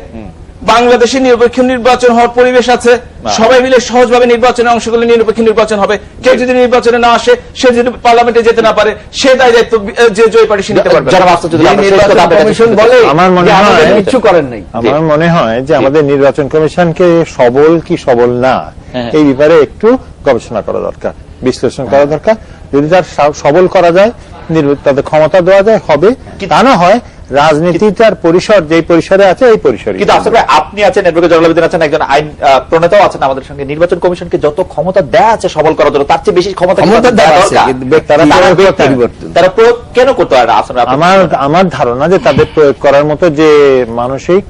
বাংলাদেশে নিরপেক্ষ নির্বাচন হওয়ার পরিবেশ আছে, সবাই মিলে সহজভাবে নির্বাচনে অংশ করলে নিরপেক্ষ নির্বাচন হবে। কেউ যদি নির্বাচনে না আসে, সে যদি পার্লামেন্টে যেতে না পারে, সে দায় দায়িত্ব যে জয় পার্টি সে নিতে পারবে না। যারা বাস্তব যদি যে আমরা শেষ নির্বাচন কথা আপনার কাছে কমিশন শুনতে বলে চাই। আমার মনে যে আমাদের হয়- কিচ্ছু করেন নাই। আমার মনে হয় যে আমাদের নির্বাচন কমিশনকে সবল কি সবল না, হ্যাঁ। এই ব্যাপারে একটু গবেষণা করা দরকার, বিশ্লেষণ করা দরকার। যদি তার সবল করা যায়, তাদের ক্ষমতা দেওয়া যায়, হবে। তা না হয় রাজনীতিটার পরিসর যেই পরিসরে আছে এই পরিসরে। কিন্তু আসলে আপনি আছেন, নেটওয়ার্কের জগলাবিদিন আছেন, একজন আইন প্রণেতাও আছেন আমাদের সঙ্গে। নির্বাচন কমিশনকে যত ক্ষমতা দেয়া আছে সবল করার জন্য, তার চেয়ে বেশি ক্ষমতা কি ক্ষমতা তাদের দেওয়া দেয়া আছে, দরকার? কিন্তু ব্যক্তি- তারা তারা প্রয়োগ পরিবর্তন। তারা প্রয়োগ কেন করতে পারে না? আসলে আপনি- আমার ধারণা যে তাদের প্রয়োগ করার মতো যে মানসিক,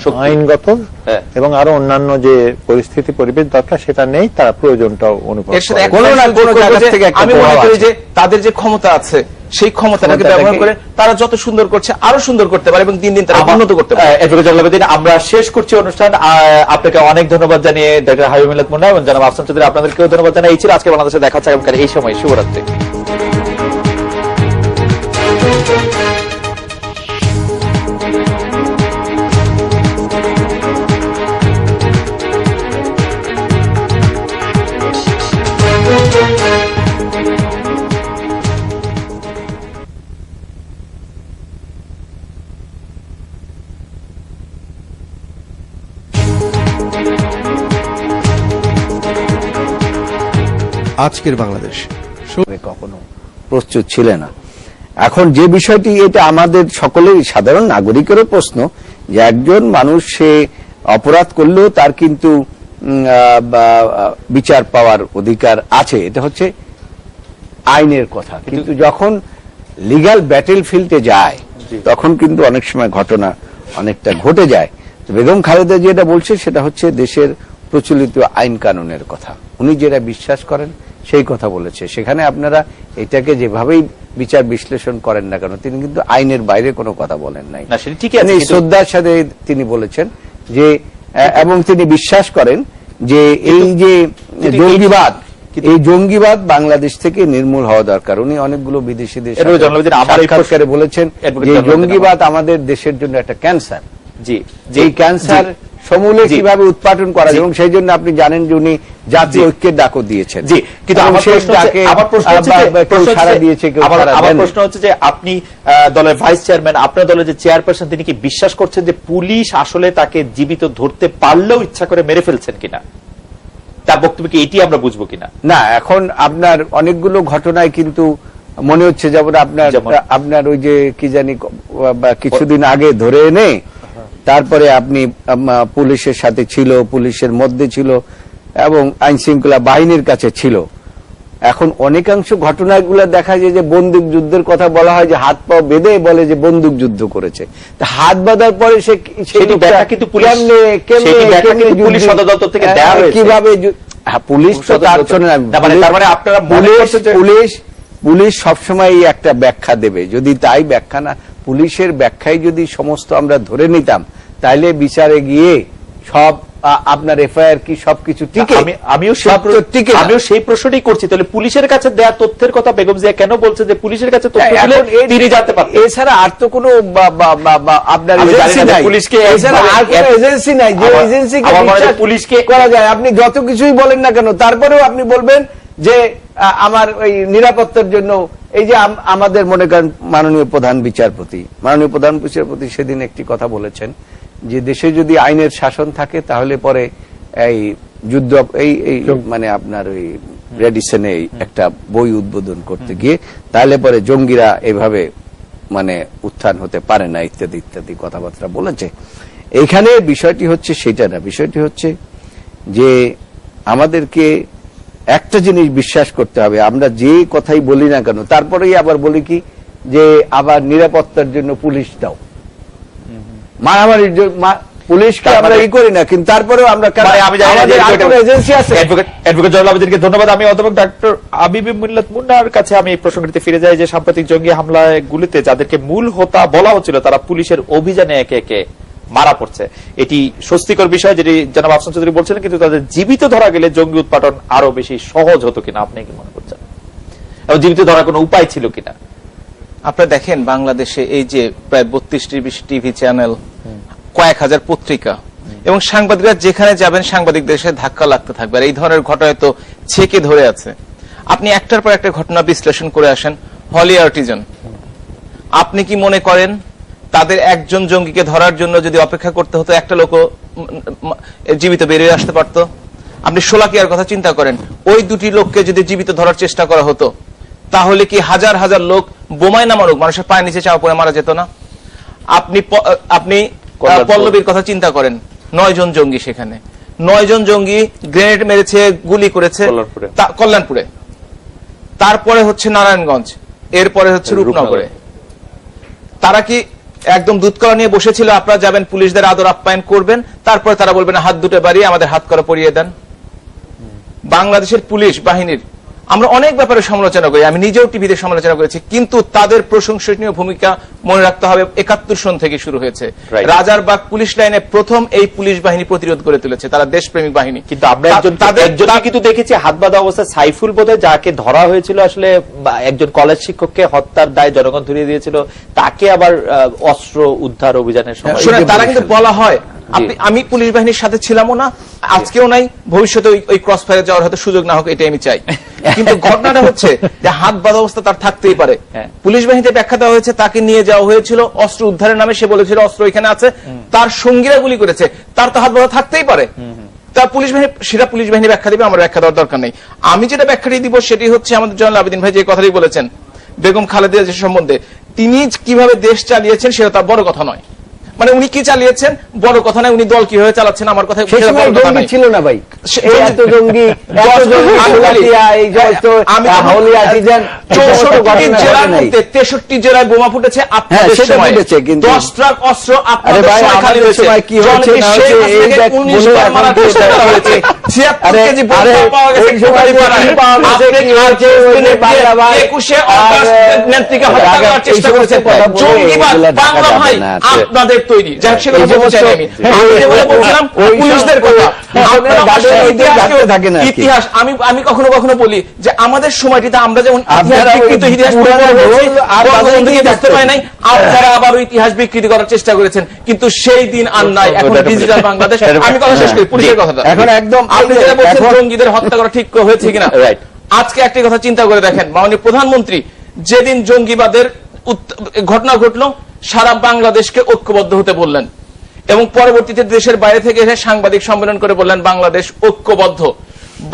শক্তি। আইনগত হ্যাঁ। এবং আরো অন্যান্য যে পরিস্থিতি পরিবেশ দরকার সেটা নেই, তারা প্রয়োজনটাও অনুভব এর সাথে করে। একটা কোনো না জিনিস কোনো করবো জায়গা যে থেকে একটা আমি মনে প্রভাব করি আছে। যে তাদের যে ক্ষমতা আছে, সেই ক্ষমতাটাকে ক্ষমতাটাকে- ব্যবহার করে তারা যত সুন্দর করছে আরো সুন্দর করতে পারে এবং দিন দিন তারা উন্নত করতে পারে। এডভোকেট জগলাবিদিন, আমরা শেষ করছি অনুষ্ঠান। আপনাকে অনেক ধন্যবাদ জানিয়ে ডক্টর হাবিব মিল্লাত মুন্না এবং জনাব আফসান চৌধুরী, আপনাদেরকেও ধন্যবাদ জানাই। এই ছিল আজকে বাংলাদেশে দেখা হচ্ছে আগামীকাল এই সময়। শুভরাত্রি। আজকের বাংলাদেশ কখনো প্রস্তুত ছিল না। এখন যে বিষয়টি, এটা আমাদের সকলেরই, সাধারণ নাগরিকেরও প্রশ্ন, যে একজন মানুষ সে অপরাধ করলেও তার কিন্তু বিচার পাওয়ার অধিকার আছে, এটা হচ্ছে আইনের কথা। কিন্তু যখন লিগ্যাল ব্যাটেল ফিল্ডে যায় তখন কিন্তু অনেক সময় ঘটনা অনেকটা ঘটে যায়। বেগম খালেদা যেটা বলছে সেটা হচ্ছে দেশের প্রচলিত আইন কানুনের কথা, উনি যেটা বিশ্বাস করেন সেই কথা বলেছে। সেখানে আপনারা এটাকে যেভাবেই বিচার বিশ্লেষণ করেন না কেন, তিনি কিন্তু আইনের বাইরে কোনো কথা বলেন নাই। শ্রদ্ধার সাথে তিনি বলেছেন যে, এবং তিনি বিশ্বাস করেন যে এই যে জঙ্গিবাদ, এই জঙ্গিবাদ বাংলাদেশ থেকে নির্মূল হওয়া দরকার। উনি অনেকগুলো বিদেশিদের সাক্ষাৎকারে বলেছেন যে জঙ্গিবাদ আমাদের দেশের জন্য একটা ক্যান্সার, এই ক্যান্সার সমূলে কিভাবে উৎপাটন করা যায়, এবং সেই জন্য আপনি জানেন যে উনি জাতীয় ঐক্যের ডাকও দিয়েছেন। কিন্তু আমার প্রশ্ন হচ্ছে যে আপনি দলের ভাইস চেয়ারম্যান, আপনার দলের যে চেয়ারপারসন, তিনি কি বিশ্বাস করছেন যে পুলিশ আসলে তাকে জীবিত ধরতে পারলেও ইচ্ছা করে মেরে ফেলছেন কিনা? তার বক্তব্য কি এটি আমরা বুঝবো কিনা? না, এখন আপনার অনেকগুলো ঘটনায় কিন্তু মনে হচ্ছে, যেমন আপনার ওই যে কি জানি কিছুদিন আগে ধরে এনে তারপরে আপনি পুলিশের সাথে ছিল, পুলিশের মধ্যে ছিল এবং আইন শৃঙ্খলা বাহিনীর কাছে ছিল। এখন অনেকাংশ ঘটনাগুলো দেখা যায় যে বন্দুক যুদ্ধের কথা বলা হয়, যে হাত পা বেঁধে বলে যে বন্দুক যুদ্ধ করেছে। তা হাত বাঁধার পরে সে কিভাবে, পুলিশ তো তার পুলিশ সবসময় একটা ব্যাখ্যা দেবে। যদি তাই ব্যাখ্যা না, পুলিশের ব্যাখ্যায় যদি সমস্ত আমরা ধরে নিতাম, তাইলে বিচারে গিয়ে সব আপনার এফআইআর কি সবকিছু ঠিক। আমিও সেই প্রশ্নটাই করছি, তাহলে পুলিশের কাছে দেয়া তথ্যের কথা বেগম জিয়া কেন বলছে যে পুলিশের কাছে তথ্য দিলে তিনি জানতে পারতেন? এছাড়া আর তো কোনো আপনার পুলিশকে এজেন্সি নাই যে এজেন্সিকে পুলিশকে করা যায়। আপনি যত কিছুই বলেন না কেন, তারপরেও আপনি বলবেন যে আমার ওই নিরাপত্তার জন্য, এই যে আমাদের মনে করেন মাননীয় প্রধান বিচারপতি সেদিন একটি কথা বলেছেন যে দেশে যদি আইনের শাসন থাকে তাহলে পরে এই যুদ্ধ, এই মানে আপনার ওই রেডিসনে একটা বই উদ্বোধন করতে গিয়ে তাহলে পরে জঙ্গিরা এভাবে মানে উত্থান হতে পারে না, ইত্যাদি ইত্যাদি কথাবার্তা বলেছে। এইখানে বিষয়টি হচ্ছে সেটা না, বিষয়টি হচ্ছে যে আমাদেরকে একটা জিনিস বিশ্বাস করতে হবে, আমরা যে কথাই বলি না কেন তারপরেই আবার বলি কি যে আবার নিরাপত্তার জন্য পুলিশ দাও, মারামারির পুলিশকে আমরা করি না, কিন্তু তারপরেও আমরা এজেন্সি আছে। ধন্যবাদ। আমি অধ্যাপক ডক্টর আবিবি মিল্লাত মুন্নার কাছে আমি এই প্রসঙ্গটিতে ফিরে যাই যে সাম্প্রতিক জঙ্গি হামলায় গুলিতে যাদেরকে মূল হোতা বলা হচ্ছিল তারা পুলিশের অভিযানে একে একে মারা পড়ছে। এটি স্বস্তিকর বিষয়, যেটি জনাব আফসান চৌধুরী বলছিলেন, কিন্তু তাদের জীবিত ধরা গেলে জঙ্গি উৎপাটন আরো বেশি সহজ হতো কিনা আপনি কি মনে করছেন, এবং জীবিত ধরার কোনো উপায় ছিল কিনা? আপনারা দেখেন বাংলাদেশে এই যে প্রায় 32টির বেশি টিভি চ্যানেল, কয়েক হাজার পত্রিকা, এবং সাংবাদিকরা যেখানে যাবেন সাংবাদিকদের সাথে ধাক্কা লাগতে থাকবে। আর এই ধরনের ঘটনায় তো ছেকে ধরে আছে। আপনি একটার পর একটা ঘটনা বিশ্লেষণ করে আসেন। হলি আর্টিজান, আপনি কি মনে করেন তাদের একজন জঙ্গিকে ধরার জন্য যদি অপেক্ষা করতে হতো, একটা লোক জীবিত বেরিয়ে আসতে পারত? আপনি শোলাকিয়ার কথা চিন্তা করেন, ওই দুটি লোককে যদি জীবিত ধরার চেষ্টা করা হতো তাহলে কি হাজার হাজার লোক বোমায় না মারুক, মানুষের পায়ের নিচে চাপা পড়ে মারা যেত না? আপনি পল্লবীর কথা চিন্তা করেন, 9 জন জঙ্গি, সেখানে 9 জন জঙ্গি গ্রেনেড মেরেছে, গুলি করেছে কল্যাণপুরে, তারপরে হচ্ছে নারায়ণগঞ্জ, এরপরে হচ্ছে রূপনগরে। তারা কি একদম দুধকলা নিয়ে বসেছিল, আপনারা যাবেন পুলিশদের আদর আপ্যায়ন করবেন, তারপরে তারা বলবেন হাত দুটো বাড়িয়ে আমাদের হাত করা পরিয়ে দেন? বাংলাদেশের পুলিশ বাহিনীর আমরা অনেক ব্যাপারে সমালোচনা করি, আমি নিজেও টিভিতে সমালোচনা করেছি, কিন্তু তাদের প্রশংসনীয় ভূমিকা মনে রাখতে হবে 71 সন থেকে শুরু হয়েছে। Right. রাজারবাগ পুলিশ লাইনে প্রথম এই পুলিশ বাহিনী প্রতিরোধ করে তুলেছে, তারা দেশপ্রেমিক বাহিনী। কিন্তু আমরা একজনকে কিন্তু দেখেছি হাত বাঁধা অবস্থায়, সাইফুল বোধহয়, যাকে ধরা হয়েছিল আসলে একজন কলেজ শিক্ষককে হত্যার দায় জনগণ ধরিয়ে দিয়েছিল, তাকে আবার অস্ত্র উদ্ধার অভিযানের সময় শুনে তারা কিন্তু বলা হয়, আমি পুলিশ বাহিনীর সাথে ছিলামও না, আজকেও নাই, ভবিষ্যতে ওই ক্রস ফায়ারে যাওয়ার হয়তো সুযোগ না হোক, এটাই আমি চাই। কিন্তু ঘটনাটা হচ্ছে যে হাত বাঁধা অবস্থা তার থাকতেই পারে। পুলিশ বাহিনীতে ব্যাখ্যা দেওয়া হয়েছে, তাকে নিয়ে যাওয়া হয়েছিল অস্ত্র উদ্ধারের নামে, সে বলেছিল অস্ত্র এখানে আছে, তার সঙ্গীরা গুলি করেছে, তার তো হাত বাঁধা থাকতেই পারে। তার পুলিশ বাহিনী, সেটা পুলিশ বাহিনী ব্যাখ্যা দিবে, আমার ব্যাখ্যা দেওয়ার দরকার নেই। আমি যেটা ব্যাখ্যাটি দিব সেটি হচ্ছে আমাদের জয়নাল আবেদিন ভাই যে কথাটি বলেছেন বেগম খালেদা জিয়া সম্বন্ধে, তিনি কিভাবে দেশ চালিয়েছেন সেটা তার বড় কথা নয়। মানে উনি কি চালিয়েছেন বড় কথা নয়, উনি দল কিভাবে চালাচ্ছেন আমার কথা ছিল না ভাই, এত জঙ্গি, এত জঙ্গি, এই সমস্ত হাওলিয়া ডিজাইন 64টি জেলার মধ্যে 63টি জেলায় বোমা ফুটেছে আপনাদের সময়, 10 ট্রাক অস্ত্র আপনাদের সময় খালি হয়েছে, কি হচ্ছে না হচ্ছে এই দেখ বলে মারা চেষ্টা করা হয়েছে। 76 কেজি বোমা পাওয়া গেছে কোপারি পাড়ায়, আপনি কি হচ্ছে ওই যে বাংলা ভাই 21 অগাস্ট নেত্রীকে হত্যা করার চেষ্টা করেছেন, জঙ্গিবাদ বাংলা ভাই আপনাদের তৈরি। যাই হোক, সেগুলো বলতে চাই আমি বলছিলাম পুলিশদের কথা, ইতিহাস আমি কখনো কখনো বলি যে আমাদের সময়টিতে আমরা যেমন ইতিহাস দেখতে পাই নাই, আপনারা আবার ইতিহাস বিকৃতি করার চেষ্টা করেছেন, কিন্তু সেই দিন আর নাই। এখন ডিজিটাল বাংলাদেশ। আমি কথা শেষ করি, পুলিশের কথাটা এখন একদম, আপনি যেটা বলছেন জঙ্গিদের হত্যা করা ঠিক হয়েছে কিনা, আজকে একটি কথা চিন্তা করে দেখেন, মাননীয় প্রধানমন্ত্রী যেদিন জঙ্গিবাদের ঘটনা ঘটলো সারা বাংলাদেশকে ঐক্যবদ্ধ হতে বললেন, এবং পরবর্তীতে দেশের বাইরে থেকে এসে সাংবাদিক সম্মেলন করে বললেন বাংলাদেশ ঐক্যবদ্ধ।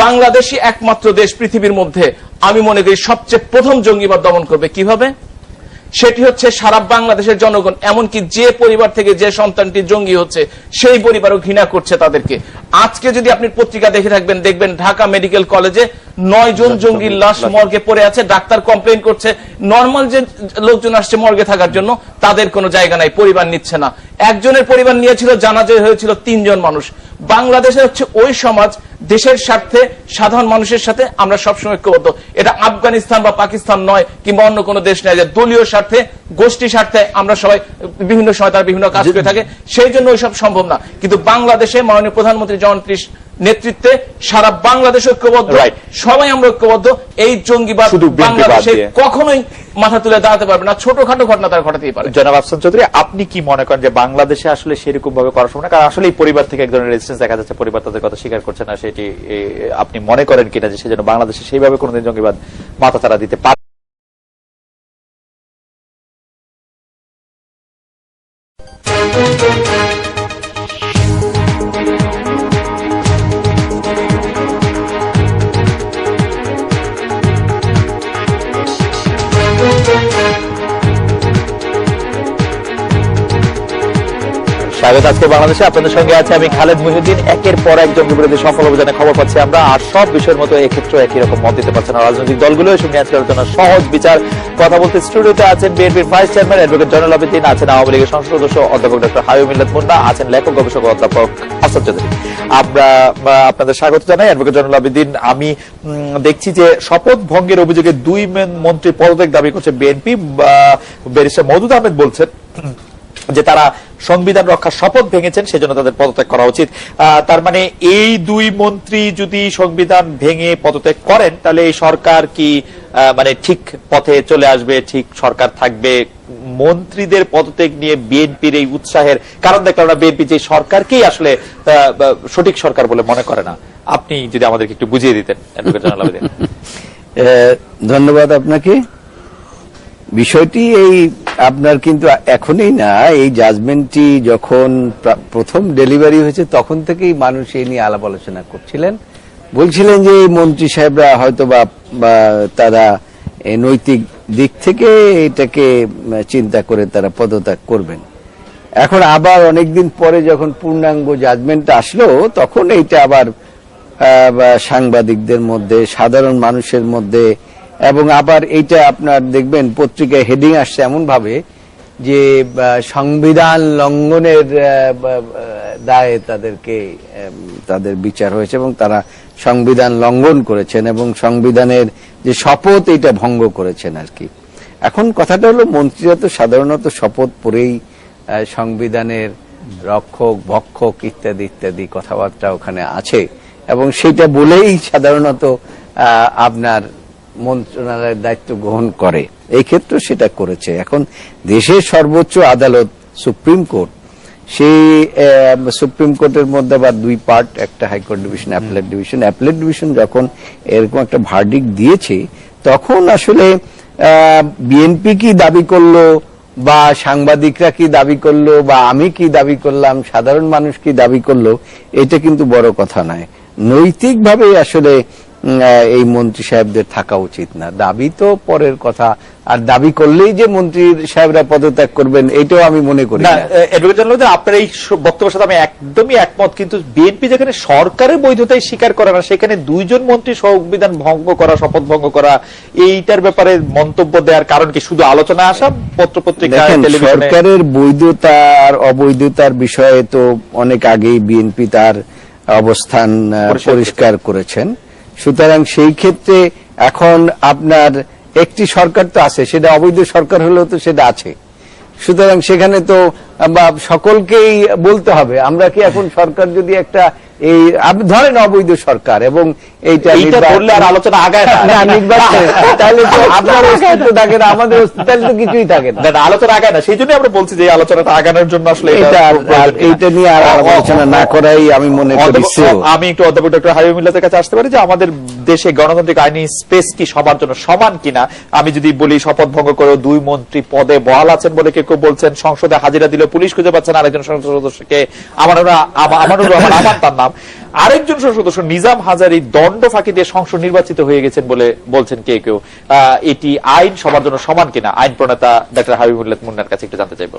বাংলাদেশই একমাত্র দেশ পৃথিবীর মধ্যে আমি মনে করি সবচেয়ে প্রথম জঙ্গিবাদ দমন করবে। কিভাবে? সেটি হচ্ছে সারা বাংলাদেশের জনগণ, এমনকি যে পরিবার থেকে যে সন্তানটি জঙ্গি হচ্ছে সেই পরিবারও ঘৃণা করছে তাদেরকে। আজকে যদি আপনি পত্রিকা দেখে থাকবেন, দেখবেন ঢাকা মেডিকেল কলেজে 9 জন জঙ্গির লাশ মর্গে পড়ে আছে, ডাক্তার কমপ্লেইন করছে, নর্মাল যে লোকজন আসছে মর্গে থাকার জন্য তাদের কোনো জায়গা নাই, পরিবার নিচ্ছে না। একজনের পরিবার নিয়েছিল, জানাজা হয়েছিল 3 জন মানুষ। বাংলাদেশে হচ্ছে ওই সমাজ, দেশের স্বার্থে সাধারণ মানুষের সাথে আমরা সবসময় ঐক্যবদ্ধ। এটা আফগানিস্তান বা পাকিস্তান নয়, কিংবা অন্য কোনো দেশ নয় যে দলীয় স্বার্থে গোষ্ঠী স্বার্থে আমরা সবাই বিভিন্ন সময় তার বিভিন্ন কাজ করে থাকে, সেই জন্য ওইসব সম্ভব না। কিন্তু বাংলাদেশে মাননীয় প্রধানমন্ত্রী জনপ্রিয় নেতৃত্বে সারা বাংলাদেশ ঐক্যবদ্ধ, সবাই আমরা ঐক্যবদ্ধ। এই জঙ্গিবাদ বাংলাদেশে কখনোই মাথা তুলে দাঁড়াতে পারবে না, ছোটখাটো ঘটনা তার ঘটাতেই পারে। জনাব আফসান চৌধুরী, আপনি কি মনে করেন যে বাংলাদেশে আসলে সেরকম ভাবে করা সম্ভব না? কারণ আসলে এই পরিবার থেকে এক ধরনের রেজিস্ট্যান্স দেখা যাচ্ছে, পরিবার তাদের কথা স্বীকার করছে না, সেটি আপনি মনে করেন কিনা যে সেজন্য বাংলাদেশে সেইভাবে কোনোদিন জঙ্গিবাদ মাথা তারা দিতে পারে? স্বাগত আজকে বাংলাদেশে, আপনাদের সঙ্গে আছে আমি খালেদ মুহিউদ্দিন। একের পর এক জঙ্গি বিরোধী সফল অভিযানে খবর পাচ্ছি আমরা, আর সব বিষয়ের মতো এক্ষেত্রে একই রকম মত দিতে পারছে না রাজনৈতিক দলগুলো। সঙ্গে আজকে আলোচনা সহজ বিচার কথা বলতে স্টুডিওতে আছেন বিএনপির vice chairman advocate Joynal Abedin, আছেন আওয়ামী লীগের সংসদ সদস্য অধ্যাপক ডক্টর হাবিব মিল্লাত মুন্না, আছেন লেখক গবেষক অধ্যাপক আফসান চৌধুরী। আমরা আপনাদের স্বাগত জানাই। অ্যাডভোকেট জয়নাল আবেদিন, আমি দেখছি যে শপথ ভঙ্গের অভিযোগে 2 মন্ত্রী পদত্যাগ দাবি করছে বিএনপি। ব্যারিস্টার মওদুদ আহমেদ বলছেন যে তারা সংবিধান রক্ষার শপথ ভেঙেছেন, সেজন্য তাদের পদত্যাগ করা উচিত। তার মানে এই 2 মন্ত্রী যদি সংবিধান ভেঙে পদত্যাগ করেন তাহলে এই সরকার কি মানে ঠিক পথে চলে আসবে, ঠিক সরকার থাকবে? মন্ত্রীদের পদত্যাগ নিয়ে বিএনপির এই উৎসাহের কারণ দেখলাম না, বিএনপি যে সরকারকেই আসলে সঠিক সরকার বলে মনে করে না। আপনি যদি আমাদেরকে একটু বুঝিয়ে দিতেন অ্যাডভোকেট জয়নাল আবেদিন। ধন্যবাদ আপনাকে। বিষয়টি এই আপনার কিন্তু এখনই না, এই জাজমেন্টটি যখন প্রথম ডেলিভারি হয়েছে তখন থেকেই মানুষ এই নিয়ে আলাপ আলোচনা করছিলেন, বলছিলেন যে এই মন্ত্রী সাহেবরা হয়তো বা তারা নৈতিক দিক থেকে এটাকে চিন্তা করে তারা পদত্যাগ করবেন। এখন আবার অনেকদিন পরে যখন পূর্ণাঙ্গ জাজমেন্ট আসলো তখন এইটা আবার সাংবাদিকদের মধ্যে, সাধারণ মানুষের মধ্যে, এবং আবার এইটা আপনার দেখবেন পত্রিকায় হেডিং আসছে এমন ভাবে যে সংবিধান লঙ্ঘনের দায়ে তাদের বিচার হয়েছে এবং তারা সংবিধান লঙ্ঘন করেছেন এবং সংবিধানের যে শপথ এটা ভঙ্গ করেছেন আর কি। এখন কথাটা হলো মন্ত্রীরা তো সাধারণত শপথ পরেই সংবিধানের রক্ষক ভক্ষক ইত্যাদি ইত্যাদি কথাবার্তা ওখানে আছে এবং সেটা বলেই সাধারণত আপনার মন্ত্রণালয়ের দায়িত্ব গ্রহণ করে। এই ক্ষেত্রে সেটা করেছে। এখন দেশের সর্বোচ্চ আদালত সুপ্রিম কোর্ট, সেই সুপ্রিম কোর্টের মধ্যে আবার দুই পার্ট, একটা high court division, appellate division. Appellate division যখন এরকম একটা ভার্ডিক্ট দিয়েছে তখন আসলে বিএনপি কি দাবি করলো বা সাংবাদিকরা কি দাবি করলো বা আমি কি দাবি করলাম, সাধারণ মানুষ কি দাবি করলো, এটা কিন্তু বড় কথা নয়। নৈতিকভাবে আসলে এই মন্ত্রী সাহেবদের থাকা উচিত না। দাবি তো পরের কথা, আর দাবি করলেই যে মন্ত্রী সাহেবরা পদত্যাগ করবেন এটাও আমি মনে করি না। অ্যাডভোকেট জানাল আপনার এই বক্তব্যের সাথে আমি একদমই একমত, কিন্তু বিএনপি যেখানে সরকারের বৈধতাই স্বীকার করে না সেখানে দুইজন মন্ত্রী সংবিধান ভঙ্গ করা, শপথ ভঙ্গ করা, এইটার ব্যাপারে মন্তব্য দেওয়ার কারণ কি? শুধু আলোচনা আসা পত্রপত্রিকা সরকারের বৈধতার অবৈধতার বিষয়ে তো অনেক আগেই বিএনপি তার অবস্থান পরিষ্কার করেছেন। সুতরাং সেই ক্ষেত্রে এখন আপনার একটি সরকার তো আছে, সেটা অবৈধ সরকার হলেও তো সেটা আছে। সুতরাং সেখানে তো সকলকেই বলতে হবে। আমরা কি এখন সরকার যদি একটা এই ধরেন অবৈধ সরকার এবং এইটা বললে আর আলোচনা আগায় না, নির্বাচন তাহলে তো আপনার অস্তিত্ব থাকে না, আমাদের অস্তিত্ব তো কিছুই থাকে না, আলোচনা আগায় না। সেই জন্য আমরা বলছি যে আলোচনাটা আগানোর জন্য আসলে এইটা নিয়ে আর আলোচনা না করাই আমি মনে করি। আমি একটু অধ্যাপক ডক্টর হাবিবুল মিল্লাতের কাছে আসতে পারি যে আমাদের দেশে গণতান্ত্রিক আইনি স্পেস কি সবার জন্য সমান কিনা। আমি যদি বলি শপথ ভঙ্গ করে দুই মন্ত্রী পদে বহাল আছেন বলে কেউ কেউ বলছেন, সংসদে হাজিরা দিলে পুলিশ খুঁজে পাচ্ছেন আরেকজন সংসদ সদস্যকে, আমানুর রহমান আমার তার নাম, আরেকজন সংসদ সদস্য নিজাম হাজারী দণ্ড ফাঁকি দিয়ে সংসদ নির্বাচিত হয়ে গেছেন বলে বলছেন কেউ কেউ। এটি আইন সবার জন্য সমান কিনা? আইন প্রণেতা ডক্টর হাবিবুল্লাহ মুন্নার কাছে একটু জানতে চাইবো।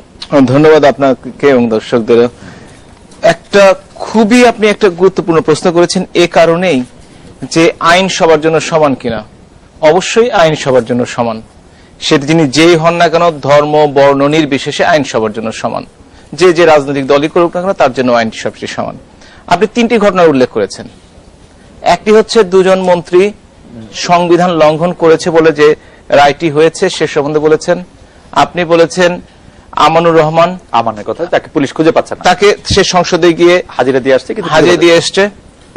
ধন্যবাদ আপনাকে এবং দর্শকদের। একটা খুবই আপনি একটা গুরুত্বপূর্ণ প্রশ্ন করেছেন এ কারণেই যে আইন সবার জন্য সমান কিনা। অবশ্যই আইন সবার জন্য সমান, সেটা যিনি যেই হন না কেন, ধর্ম বর্ণ নির্বিশেষে আইন সবার জন্য সমান। যে যে রাজনৈতিক দলই করুক না কেন তার জন্য আইন সবচেয়ে সমান। আপনি তিনটি ঘটনার উল্লেখ করেছেন। একটি হচ্ছে দুজন মন্ত্রী সংবিধান লঙ্ঘন করেছে বলে যে রায়টি হয়েছে সে সম্বন্ধে বলেছেন। আপনি বলেছেন আমানুর রহমান, আমানের কথা, তাকে পুলিশ খুঁজে পাচ্ছে না, তাকে সে সংসদে গিয়ে হাজিরা দিয়ে আসছে, হাজিরা দিয়ে এসছে।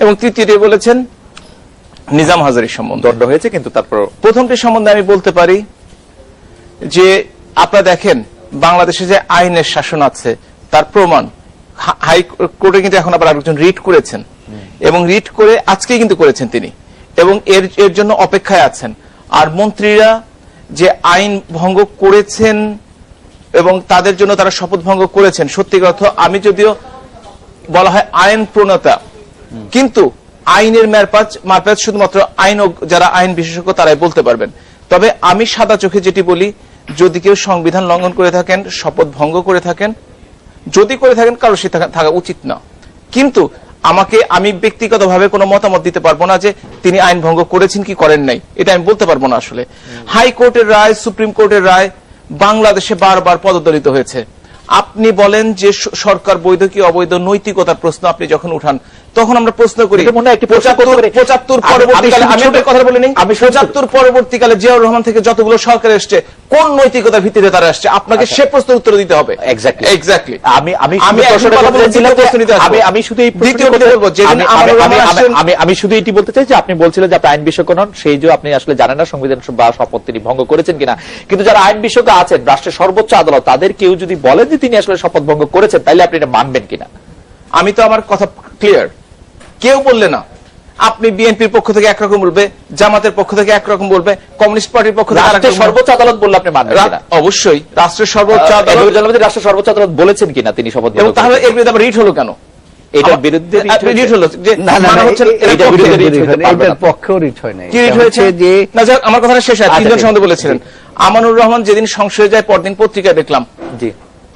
এবং তৃতীয়টি বলেছেন নিজাম হাজারীর সম্বন্ধে দণ্ড হয়েছে, কিন্তু তারপর প্রথমটি সম্বন্ধে আমি বলতে পারি যে আপনারা দেখেন বাংলাদেশে যে আইনের শাসন আছে তার প্রমাণ হাইকোর্টে কিন্তু এখন আবার আরেকজন রিট করেছেন এবং রিট করে আজকে কিন্তু করেছেন তিনি, এবং এর জন্য অপেক্ষায় আছেন। আর মন্ত্রীরা যে আইন ভঙ্গ করেছেন এবং তাদের জন্য তারা শপথ ভঙ্গ করেছেন, সত্যি কথা আমি যদিও বলা হয় আইন প্রণেতা, কিন্তু আইনের মারপ্যাচ শুধুমাত্র যারা আইন বিশেষজ্ঞ তারাই বলতে পারবেন। তবে আমি সাদা চোখে যেটি বলি, যদি কেউ সংবিধান লঙ্ঘন করে থাকেন, শপথ ভঙ্গ করে থাকেন, যদি করে থাকেন কারো সে থাকা উচিত না। কিন্তু আমি ব্যক্তিগতভাবে কোনো মতামত দিতে পারবো না যে তিনি আইন ভঙ্গ করেছেন কি করেন নাই, এটা আমি বলতে পারবো না। আসলে হাইকোর্টের রায়, সুপ্রিম কোর্টের রায় বাংলাদেশে বারবার পদদলিত হয়েছে। আপনি বলেন যে সরকার বৈধ কি অবৈধ, নৈতিকতার প্রশ্ন আপনি যখন উঠান তখন আমরা প্রশ্ন করি 75 পরবর্তীকালে, আমি একটা কথা বলি নেই, 75 পরবর্তীকালে জিয়াউর রহমান থেকে যতগুলো সরকার এসছে কোন নৈতিকতার ভিত্তিতে তারা আসছে, আপনাকে সে প্রশ্নের উত্তর দিতে হবে। এক্স্যাক্টলি। আমি শুধু এটি বলতে চাই যে আপনি বলছিলেন যে আপনি আইন বিশেষজ্ঞ নন, সেই যে আপনি আসলে জানেন না সংবিধান বা শপথ তিনি ভঙ্গ করেছেন কিনা। কিন্তু যারা আইন বিশেষজ্ঞ আছেন, রাষ্ট্রের সর্বোচ্চ আদালত, তাদের কেউ যদি বলেন যে তিনি আসলে শপথ ভঙ্গ করেছেন, তাহলে আপনি এটা মানবেন কিনা? আমি তো আমার কথা ক্লিয়ার, কেউ বললে না। আপনি বিএনপির পক্ষ থেকে একরকম বলবে, জামাতের পক্ষ থেকে একরকম বলবে, কমিউনিস্ট পার্টির পক্ষ থেকে রাষ্ট্রের সর্বোচ্চ আদালত বললে আপনি মানবেন কিনা? অবশ্যই রাষ্ট্রের সর্বোচ্চ আদালত, রাষ্ট্রের সর্বোচ্চ আদালত বলেছেন কিনা তিনি শপথ ভঙ্গ? তাহলে এর বিরুদ্ধে আবার রিট হলো কেন? এটার বিরুদ্ধে রিট হলো যে এটার পক্ষেও রিট হয় না। কি রিট হয়েছে যে না, যাক আমার কথাটা শেষ হয়। তিনজন সম্বন্ধে বলেছিলেন। আমানুর রহমান যেদিন সংসদে যায় পরদিন পত্রিকায় দেখলাম,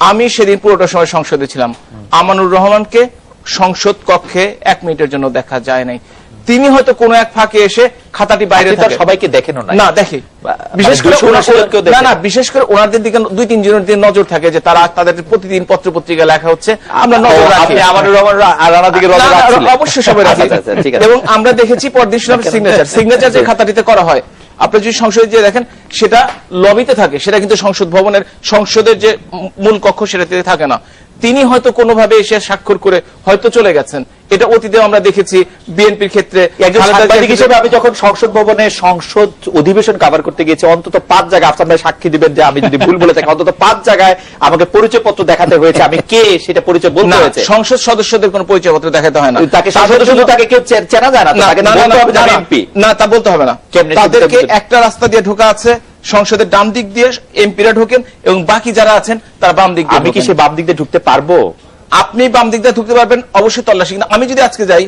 আমি সেদিন পুরোটা সময় সংসদে ছিলাম, আমানুর রহমানকে সংসদ কক্ষে 1 মিনিটের জন্য দেখা যায় নাই। তিনি হয়তো কোনো এক ফাঁকে এসে খাতাটি বাইরে আপনি তো থাকে। সবাইকে দেখেন না দেখে, বিশেষ করে 279 না না বিশেষ করে ওনাদের দিকে 2-3 জনের দিকে নজর থাকে যে তারা তাদের প্রতিদিন পত্র পত্রিকা লেখা হচ্ছে, আমরা নজর রাখি। আপনি আমানুর রহমান রানা দিকে নজর না, না, রাখছিলেন। অবশ্যই সবাই রাখি। আচ্ছা, আচ্ছা, ঠিক আছে। এবং আমরা দেখেছি পরদিন সিগনেচার যে খাতাটিতে করা হয়, আপনি যদি সংসদে যে দেখেন সেটা লবিতে থাকে, সেটা কিন্তু সংসদ ভবনের সংসদের যে মূল কক্ষ সেটাতে থাকে না। তিনি হয়তো কোনোভাবে এসে স্বাক্ষর করে হয়তো চলে গেছেন। এটা অতীতে আমরা দেখেছি বিএনপির ক্ষেত্রে। একজন সাংবাদিক হিসেবে আমি যখন সংসদ ভবনে সংসদ অধিবেশন কভার করতে গিয়েছি, অন্তত 5 জায়গায় আফসার ভাই সাক্ষী দিবেন যে আমি যদি ভুল বলে থাকি, অন্তত 5 জায়গায় আমাকে পরিচয় পত্র দেখাতে হয়েছে, আমি কে সেটা পরিচয় বলতে না, হয়েছে। সংসদ সদস্যদের কোনো পরিচয়পত্র দেখাতে হয় না। তাকে সংসদ শুধু তাকে কেউ চেনা যায় না, তাকে বলতে হবে যে আমি এমপি। না, তা বলতে হবে না। কেমনে তাদেরকে চিন্তা করতে- একটা রাস্তা দিয়ে ঢোকা আছে, সংসদের ডান দিক দিয়ে এমপিরা ঢোকেন এবং বাকি যারা আছেন তারা বাম দিক দিয়ে আমি কি ঢোকেন। সে বাম দিক দিয়ে ঢুকতে পারবো? আপনি বাম দিক দিয়ে ঢুকতে পারবেন, অবশ্যই তল্লাশি। কিন্তু আমি যদি আজকে যাই,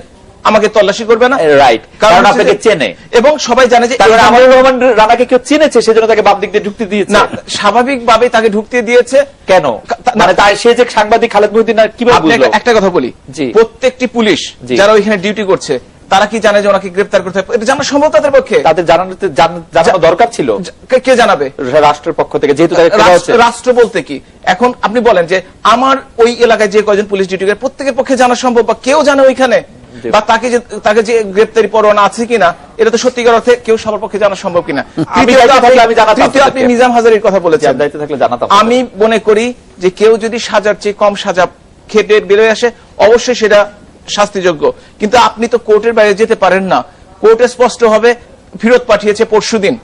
আমাকে তল্লাশি করবে না, রাইট, কারণ আপনাকে চেনে এবং সবাই জানে যে তারপরে এখানে- আমানুর রহমান রানাকে কেউ চিনেছে, সেজন্য তাকে বাম দিক দিয়ে ঢুকতে দিয়েছে। না, স্বাভাবিকভাবে তাকে ঢুকতে দিয়েছে। কেন? না, মানে তাই সে যে সাংবাদিক খালেদ মহিউদ্দিন আর কিভাবে আপনি বুঝলো? একটা কথা বলি, জি। প্রত্যেকটি পুলিশ জি। যারা ওইখানে ডিউটি করছে তারা কি জানে যে ওনাকে গ্রেফতার করতে হবে? এটা জানা সম্ভব তাদের পক্ষে? তাদের জানানো দরকার ছিল কে জানাবে? রাষ্ট্রের পক্ষ থেকে, যেহেতু তাকে করা হচ্ছে। রাষ্ট্র বলতে কি এখন আপনি বলেন যে আমার ওই এলাকায় যে কয়জন পুলিশ ডিউটি করে প্রত্যেকের পক্ষে জানা সম্ভব, বা কেউ জানে ওইখানে, জি। বা তাকে যে গ্রেফতারি পরোয়ানা আছে কিনা, এটা তো সত্যিকার অর্থে কেউ সবার পক্ষে জানা সম্ভব কিনা। আমি দায়িত্বে থাকলে আমি জানাতাম তৃতীয়, আপনি তাদেরকে। নিজাম হাজারীর কথা বলেছেন, আমি দায়িত্বে থাকলে জানাতাম। আমি মনে করি যে কেউ যদি সাজার চেয়ে কম সাজা খেটে বেরোয় আসে, অবশ্যই সেটা শাস্তিযোগ্য। কিন্তু আপনি তো কোর্টের বাইরে যেতে পারেন না। কোর্টে স্পষ্ট হবে ফেরত পাঠিয়েছে পরশুদিন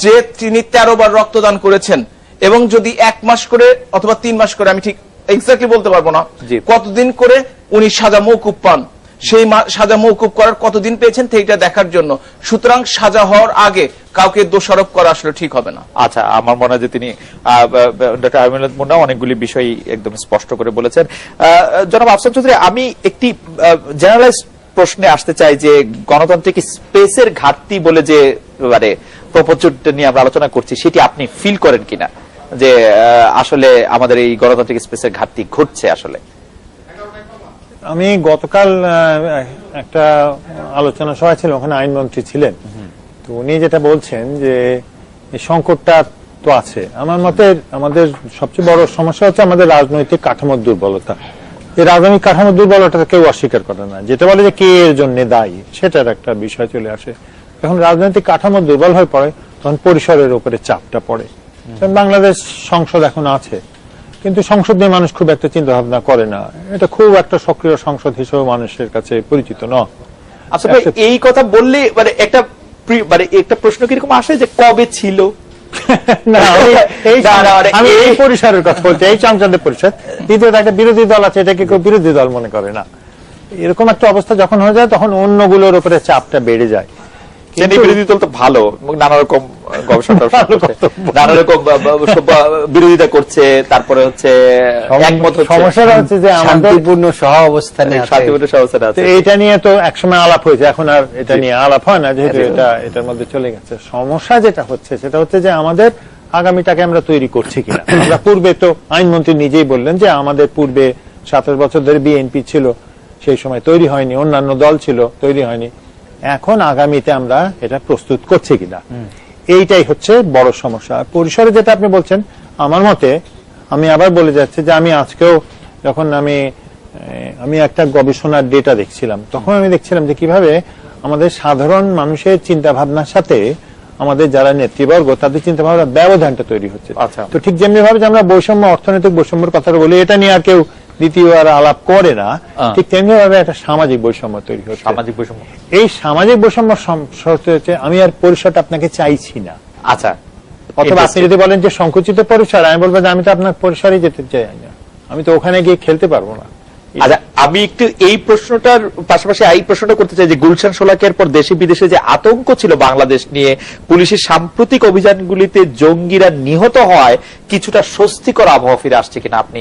যে তিনি 13 বার রক্তদান করেছেন, এবং যদি 1 মাস করে অথবা 3 মাস করে, আমি ঠিক এক্স্যাক্টলি বলতে পারবো না জি। কতদিন করে উনি সাজা মওকুফ পান, সেই সাজা মওকুফ করার কতদিন পেয়েছেন সেইটা দেখার জন্য। সুতরাং সাজা হওয়ার আগে কাউকে দোষারোপ করা আসলে ঠিক হবে না। আচ্ছা, আমার মনে হয় যে তিনি ডক্টর আমিনুল মুন্না অনেকগুলি বিষয় একদম স্পষ্ট করে বলেছেন। জনাব আফসার চৌধুরী, আমি একটি জেনারেলাইজ প্রশ্নে আসতে চাই যে গণতান্ত্রিক স্পেসের ঘাটতি বলে যে মানে প্রপোজটা নিয়ে আমরা আলোচনা করছি, সেটি আপনি ফিল করেন কিনা যে আসলে আমাদের এই গণতান্ত্রিক স্পেসের ঘাটতি ঘটছে? আসলে আমি গতকাল একটা আলোচনা সভা ছিল, ওখানে আইনমন্ত্রী ছিলেন, তো উনি যেটা বলছেন যে এই সংকটটা তো আছে। আমার মতে আমাদের সবচেয়ে বড় সমস্যা হচ্ছে আমাদের রাজনৈতিক কাঠামোর দুর্বলতা। এই রাজনৈতিক কাঠামোর দুর্বলতা কেউ অস্বীকার করে না। যেটা বলে যে কে এর জন্য দায়ী, সেটার একটা বিষয় চলে আসে। যখন রাজনৈতিক কাঠামো দুর্বল হয়ে পড়ে, তখন পরিসরের উপরে চাপটা পড়ে। বাংলাদেশ সংসদ এখন আছে, কিন্তু সংসদ নিয়ে মানুষ খুব একটা চিন্তা ভাবনা করে না। এটা খুব একটা সক্রিয় সংসদ হিসেবে মানুষের কাছে পরিচিত নয়। আসলে এই কথা বললে মানে একটা প্রশ্ন কিরকম আসে যে কবে ছিল? না, মানে আমি এই পরিসরের কথা বলছি, এই চামচান্দের পরিষদ। দ্বিতীয়ত একটা বিরোধী দল আছে, এটাকে কেউ বিরোধী দল মনে করে না। এরকম একটা অবস্থা যখন হয়ে যায়, তখন অন্যগুলোর উপরে চাপটা বেড়ে যায়। বিরোধী দল তো ভালো, নানা রকম গবেষণা নানা রকম বিরোধিতা করছে, তারপরে হচ্ছে একমত হচ্ছে। সমস্যাটা হচ্ছে যে আমাদের শান্তিপূর্ণ সহ অবস্থানে আছে। শান্তিপূর্ণ সহাবস্থানে আছে। এইটা নিয়ে তো একসময় আলাপ হয়েছে, এখন আর এটা নিয়ে আলাপ হয় না, যেহেতু এটার মধ্যে চলে গেছে। সমস্যা যেটা হচ্ছে সেটা হচ্ছে যে আমাদের আগামীটাকে আমরা তৈরি করছি কিনা। আমরা পূর্বে তো আইনমন্ত্রী নিজেই বললেন যে আমাদের পূর্বে 27 বছর ধরে বিএনপি ছিল, সেই সময় তৈরি হয়নি, অন্যান্য দল ছিল, তৈরি হয়নি। এখন আগামীতে আমরা এটা প্রস্তুত করছি কিনা, এইটাই হচ্ছে বড় সমস্যা। পরিসরে যেটা আপনি বলছেন, আমার মতে আমি আবার বলে যাচ্ছি যে আমি আজকেও যখন আমি একটা গবেষণার ডেটা দেখছিলাম, তখন আমি দেখছিলাম যে কিভাবে আমাদের সাধারণ মানুষের চিন্তা ভাবনার সাথে আমাদের যারা নেতৃবর্গ তাদের চিন্তা ভাবনা ব্যবধানটা তৈরি হচ্ছে। আচ্ছা। তো ঠিক যেমনি ভাবে যে আমরা বৈষম্য, অর্থনৈতিক বৈষম্যের কথাটা বলি, এটা নিয়ে আর কেউ দ্বিতীয়বার আলাপ করে না, ঠিক তেমনি ভাবে একটা সামাজিক বৈষম্য তৈরি হচ্ছে। সামাজিক বৈষম্য, এই সামাজিক বৈষম্য হচ্ছে আমি আর পরিসরটা আপনাকে চাইছি না। আচ্ছা, অথবা আপনি যদি বলেন যে সংকুচিত পরিসর, আমি বলবো যে আমি তো আপনার পরিসরে যেতে চাই না, আমি তো ওখানে গিয়ে খেলতে পারবো না। আচ্ছা, আমি একটু এই প্রশ্নটার পাশাপাশি এই প্রশ্নটা করতে চাই যে গুলশান শোলাকিয়ার পর দেশে বিদেশে যে আতঙ্ক ছিল বাংলাদেশ নিয়ে, পুলিশের সাম্প্রতিক অভিযানগুলিতে জঙ্গিরা নিহত হয় কিছুটা স্বস্তিকর আবহাওয়া ফিরে আসছে কিনা, আপনি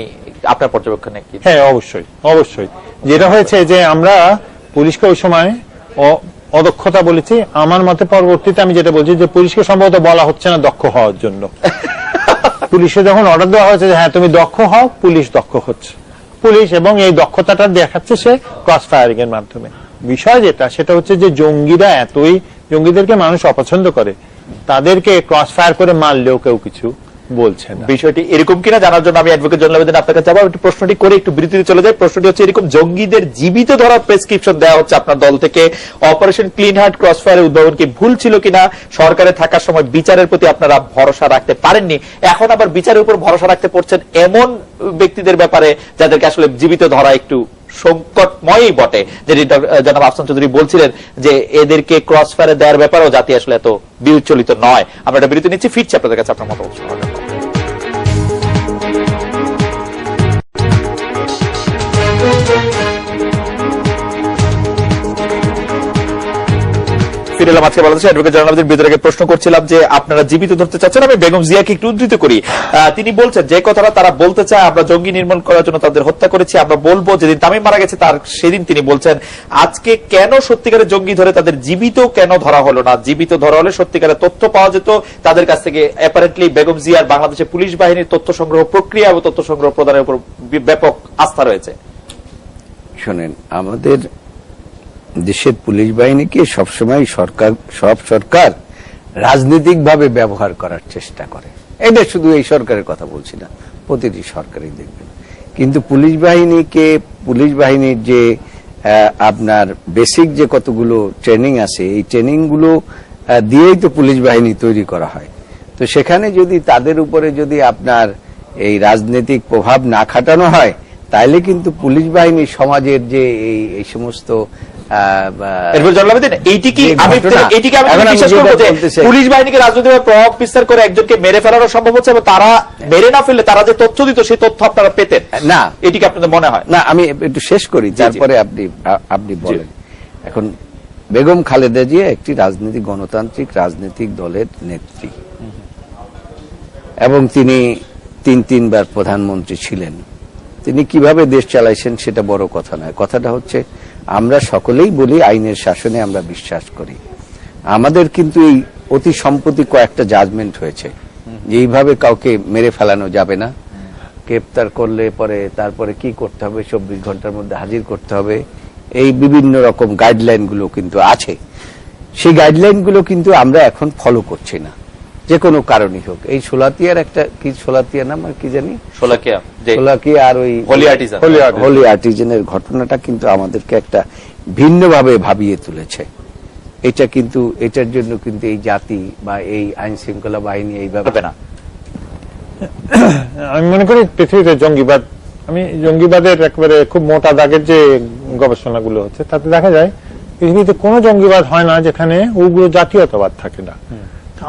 আপনার পর্যবেক্ষণে কি? হ্যাঁ, অবশ্যই অবশ্যই। যেটা হয়েছে যে আমরা পুলিশকে ওই সময় অদক্ষতা বলেছি। আমার মতে পরবর্তীতে আমি যেটা বলছি যে পুলিশকে সম্ভবত বলা হচ্ছে না দক্ষ হওয়ার জন্য। পুলিশে যখন অর্ডার দেওয়া হয়েছে যে হ্যাঁ তুমি দক্ষ হও, পুলিশ দক্ষ হচ্ছে। পুলিশ এবং এই দক্ষতাটা দেখাচ্ছে সে ক্রস ফায়ারিং এর মাধ্যমে। বিষয় যেটা সেটা হচ্ছে যে জঙ্গিদেরকে মানুষ অপছন্দ করে, তাদেরকে ক্রস ফায়ার করে মারলেও কেউ কিছু বলছে না। বিষয়টি এরকম কিনা জানার জন্য আমি অ্যাডভোকেট জয়নুল আবেদিন আপনার কাছে যাবো। একটু প্রশ্নটি করে একটু বিরতিতে চলে যায়। প্রশ্নটি হচ্ছে এরকম, জঙ্গিদের জীবিত ধরার প্রেসক্রিপশন দেওয়া হচ্ছে আপনার দল থেকে, অপারেশন ক্লিন হার্ট ক্রস ফায়ারের উদ্ভাবন কি ভুল ছিল কিনা, সরকারে থাকার সময় বিচারের প্রতি আপনারা ভরসা রাখতে পারেননি, এখন আবার বিচারের উপর ভরসা রাখতে পড়ছেন এমন ব্যক্তিদের ব্যাপারে যাদেরকে আসলে জীবিত ধরা একটু সংকটময়ই বটে, যেটি জনাব আফসান চৌধুরী বলছিলেন যে এদেরকে ক্রস ফায়ারে দেওয়ার ব্যাপারেও জাতি আসলে এত বিচলিত নয়। আমরা এটা বিরতি নিচ্ছি, ফিরছি আপনাদের কাছে আপনার মতামত শোনার জন্য। ফিরে এলাম আজকে বাংলাদেশে। অ্যাডভোকেট জয়নুল আবেদিন বিতর্কে প্রশ্ন করছিলাম যে আপনারা জীবিত ধরতে চাচ্ছেন। আমি বেগম জিয়াকে একটু উদ্ধৃত করি। তিনি বলছেন যে কথাটা তারা বলতে চায়, আমরা জঙ্গি নির্মূল করার জন্য তাদের হত্যা করেছি, আমরা বলবো যেদিন তামিম মারা গেছে তার সেদিন তিনি বলছেন আজকে কেন সত্যিকারের জঙ্গি ধরে তাদের জীবিত কেন ধরা হলো না, জীবিত ধরা হলে সত্যিকারের তথ্য পাওয়া যেত তাদের কাছ থেকে। অ্যাপারেন্টলি বেগম জিয়ার বাংলাদেশের পুলিশ বাহিনীর তথ্য সংগ্রহ প্রক্রিয়া এবং তথ্য সংগ্রহ প্রদানের উপর ব্যাপক আস্থা রয়েছে। শোনেন, আমাদের দেশের পুলিশ বাহিনীকে সবসময় সব সরকার রাজনৈতিকভাবে ব্যবহার করার চেষ্টা করে। এটা শুধু এই সরকারের কথা বলছি না, প্রতিটি সরকারই দেখবেন। কিন্তু পুলিশ বাহিনীর যে আপনার বেসিক যে কতগুলো ট্রেনিং আছে, এই ট্রেনিং গুলো দিয়েই তো পুলিশ বাহিনী তৈরি করা হয়। তো সেখানে যদি তাদের উপরে যদি আপনার এই রাজনৈতিক প্রভাব না খাটানো হয়, তাইলে কিন্তু পুলিশ বাহিনী সমাজের যে এই সমস্ত পুলিশ বাহিনীকে রাজনৈতিক প্রভাব বিস্তার করে একজনকে মেরে ফেলানো সম্ভব হচ্ছে, এবং তারা মেরে না ফেললে তারা যে তথ্য দিত সেই তথ্য আপনারা পেতেন না, এটিকে আপনাদের মনে হয় না? আমি একটু শেষ করি, তারপরে আপনি বলেন। এখন বেগম খালেদা জিয়া একটি গণতান্ত্রিক রাজনৈতিক দলের নেত্রী, এবং তিনি তিনবার প্রধানমন্ত্রী ছিলেন। তিনি কিভাবে দেশ চালাইছেন সেটা বড় কথা নয়। কথাটা হচ্ছে আমরা সকলেই বলি আইনের শাসনে আমরা বিশ্বাস করি। আমাদের কিন্তু এই অতি সম্প্রতি কয়েকটা জাজমেন্ট হয়েছে যে এইভাবে কাউকে মেরে ফেলানো যাবে না, গ্রেপ্তার করলে পরে তারপরে কি করতে হবে, 24 ঘন্টার মধ্যে হাজির করতে হবে, এই বিভিন্ন রকম গাইডলাইন গুলো কিন্তু আছে। সেই গাইডলাইন গুলো কিন্তু আমরা এখন ফলো করছি না, যে কোনো কারণই হোক। এই সোলাতিয়ার একটা কি সোলাতিয়া নাম আর কি জানি, সোলাকিয়া আর ওই হোলি আর্টিজানের ঘটনাটা কিন্তু আমাদেরকে একটা ভিন্নভাবে ভাবিয়ে তুলেছে। এটা কিন্তু এটার জন্য কিন্তু এই জাতি বা এই আইন শৃঙ্খলা বাহিনী এইভাবে না। আমি মনে করি পৃথিবীতে জঙ্গিবাদের একেবারে খুব মোটা দাগের যে গবেষণাগুলো হচ্ছে তাতে দেখা যায় পৃথিবীতে কোনো জঙ্গিবাদ হয় না যেখানে উগ্র জাতীয়তাবাদ থাকে না।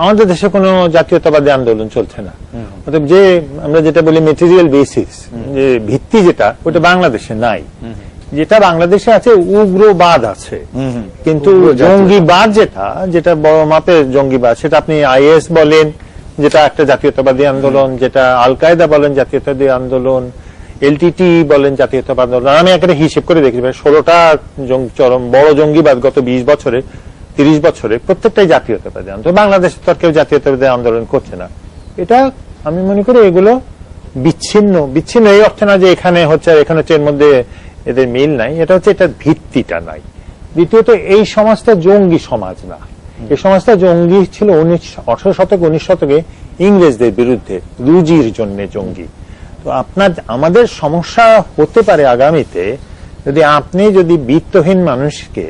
আমাদের দেশে কোনো জাতীয়তাবাদী আন্দোলন চলছে না। অতএব যে আমরা যেটা বলি মেটেরিয়াল বেসিস, যে ভিত্তি যেটা, ওটা বাংলাদেশে নাই। যেটা বাংলাদেশে আছে উগ্রবাদ আছে, কিন্তু জঙ্গিবাদ যেটা বড় মাপের জঙ্গিবাদ, সেটা আপনি আইএস বলেন যেটা একটা জাতীয়তাবাদী আন্দোলন, যেটা আল কায়দা বলেন জাতীয়তাবাদী আন্দোলন, এলটিটি বলেন জাতীয়তাবাদী আন্দোলন। আমি একটা হিসেব করে দেখি 16টা চরম বড় জঙ্গিবাদ গত 20 বছরে 30 বছরে প্রত্যেকটাই জাতীয়তাবাদী আন্দোলন। বাংলাদেশে তো কেউ জাতীয়তাবাদী আন্দোলন করছে না। এটা আমি মনে করি এগুলো বিচ্ছিন্ন এই অর্থে না যে এখানে হচ্ছে আর এখানে হচ্ছে, এর মধ্যে এদের মিল নাই। এটা হচ্ছে এটার ভিত্তিটা নাই। দ্বিতীয়ত এই সমাজটা জঙ্গি সমাজ না, এই সমাজটা জঙ্গি ছিল 18 শতকে 19 শতকে ইংরেজদের বিরুদ্ধে, রুজির জন্য জঙ্গি। তো আমাদের সমস্যা হতে পারে আগামীতে যদি বিত্তহীন মানুষকে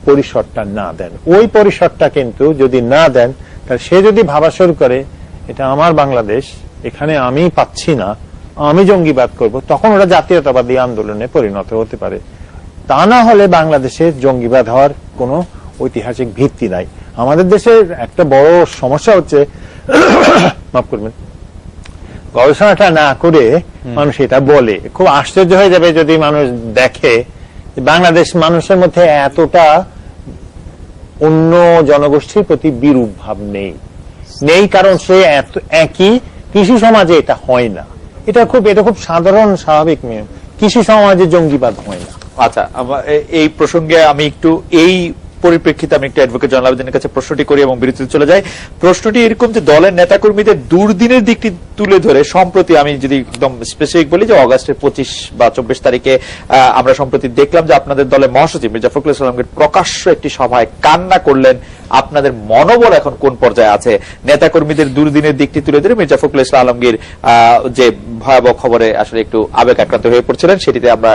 পরিসরটা না দেন। ওই পরিসরটা কিন্তু যদি না দেন, তাহলে সে যদি ভাবা শুরু করে এটা আমার বাংলাদেশ, এখানে আমি পাচ্ছি না, আমি জঙ্গিবাদ করব, তখন ওরা জাতীয়তাবাদী আন্দোলনে পরিণত হতে পারে। তা না হলে বাংলাদেশে জঙ্গিবাদ হওয়ার কোনো ঐতিহাসিক ভিত্তি নাই। আমাদের দেশের একটা বড় সমস্যা হচ্ছে, মাফ করবেন, গবেষণাটা না করে মানুষ এটা বলে। খুব আশ্চর্য হয়ে যাবে যদি মানুষ দেখে বাংলাদেশ মানুষের মধ্যে এতটা অন্য জনগোষ্ঠীর প্রতি বিরূপ ভাব নেই, কারণ সে একই কৃষি সমাজে এটা হয় না। এটা খুব সাধারণ স্বাভাবিক নিয়ম। কৃষি সমাজে জঙ্গিবাদ হয় না। আচ্ছা, এই প্রসঙ্গে আমি একটু এই পরিপ্রেক্ষিতে আমি একটু অ্যাডভোকেট জয়নুল আবেদিনের কাছে প্রশ্নটি করি এবং বিরতিতে চলে যাই। প্রশ্নটি এরকম যে দলের নেতাকর্মীদের দুর্দিনের দিকটি তুলে ধরে সম্প্রতি আমি যদি একদম স্পেসিফিক বলি যে অগাস্টের 25 বা 24 তারিখে আমরা সম্প্রতি দেখলাম যে আপনাদের দলের মহাসচিব মির্জা ফখরুল ইসলাম আলমগীর প্রকাশ্য একটি সভায় কান্না করলেন। আপনাদের মনোবল এখন কোন পর্যায়ে আছে? নেতাকর্মীদের দুর্দিনের দিকটি তুলে ধরে মির্জা ফখরুল ইসলাম আলমগীর যে ভয়াবহ খবরে আসলে একটু আবেগ আক্রান্ত হয়ে পড়ছিলেন, সেটিতে আমরা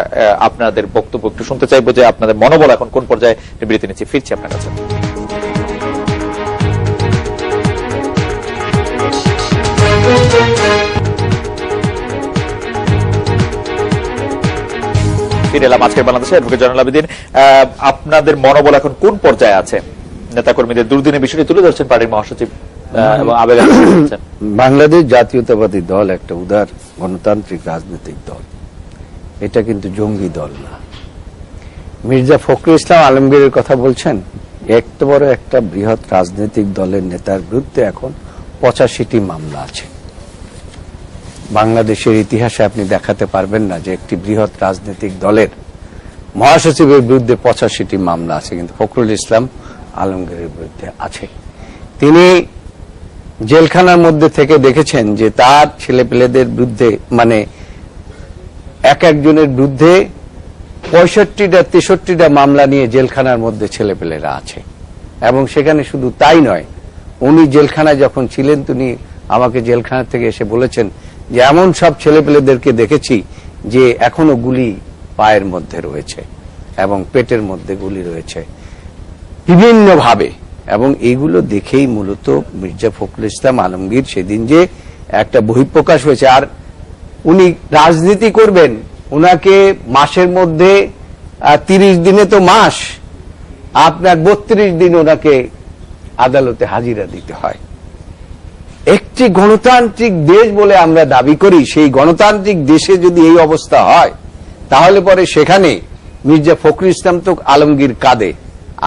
আপনাদের বক্তব্য একটু শুনতে চাইবো যে আপনাদের মনোবল এখন কোন পর্যায়ে। বিরতি নিচ্ছি, ফিরছি আপনার কাছে। ফিরে এলাম আজকের বাংলাদেশে। অ্যাডভোকেট জয়নুল আবেদীন, আপনাদের মনোবল এখন কোন পর্যায়ে আছে? নেতাকর্মীদের দুর্দিনের বিষয়টি তুলে ধরছেন পার্টির মহাসচিব এবং আবেগ আক্রান্ত। বাংলাদেশ জাতীয়তাবাদী দল একটা উদার গণতান্ত্রিক রাজনৈতিক দল, এটা কিন্তু জঙ্গি দল না। মির্জা ফখরুল ইসলাম আলমগীরের কথা বলছেন, এত বড় একটা বৃহৎ রাজনৈতিক দলের নেতার বিরুদ্ধে এখন 85টি মামলা আছে। বাংলাদেশের ইতিহাসে আপনি দেখাতে পারবেন না যে একটি বৃহৎ রাজনৈতিক দলের মহাসচিবের বিরুদ্ধে 85টি মামলা আছে, কিন্তু ফখরুল ইসলাম আলমগীরের বিরুদ্ধে আছে। তিনি জেলখানার মধ্যে থেকে দেখেছেন যে তার ছেলেপেলেদের বিরুদ্ধে, মানে এক একজনের বিরুদ্ধে 65টা 63টা মামলা নিয়ে জেলখানার মধ্যে ছেলেপেলেরা আছে। এবং সেখানে শুধু তাই নয়, উনি জেলখানায় যখন ছিলেন তিনি আমাকে জেলখানা থেকে এসে বলেছেন যে এমন সব ছেলেপেলেদেরকে দেখেছি যে এখনো গুলি পায়ের মধ্যে রয়েছে এবং পেটের মধ্যে গুলি রয়েছে বিভিন্ন ভাবে। এবং এইগুলো দেখেই মূলত মির্জা ফখরুল ইসলাম আলমগীর সেদিন যে একটা বহিঃপ্রকাশ হয়েছে। আর উনি রাজনীতি করবেন, উনাকে মাসের মধ্যে 30 দিনে তো মাস, আপনার 32 দিন ওনাকে আদালতে হাজিরা দিতে হয়। একটি গণতান্ত্রিক দেশ বলে আমরা দাবি করি, সেই গণতান্ত্রিক দেশে যদি এই অবস্থা হয় তাহলে পরে সেখানে মির্জা ফখরুল ইসলাম তো আলমগীর কাঁদে,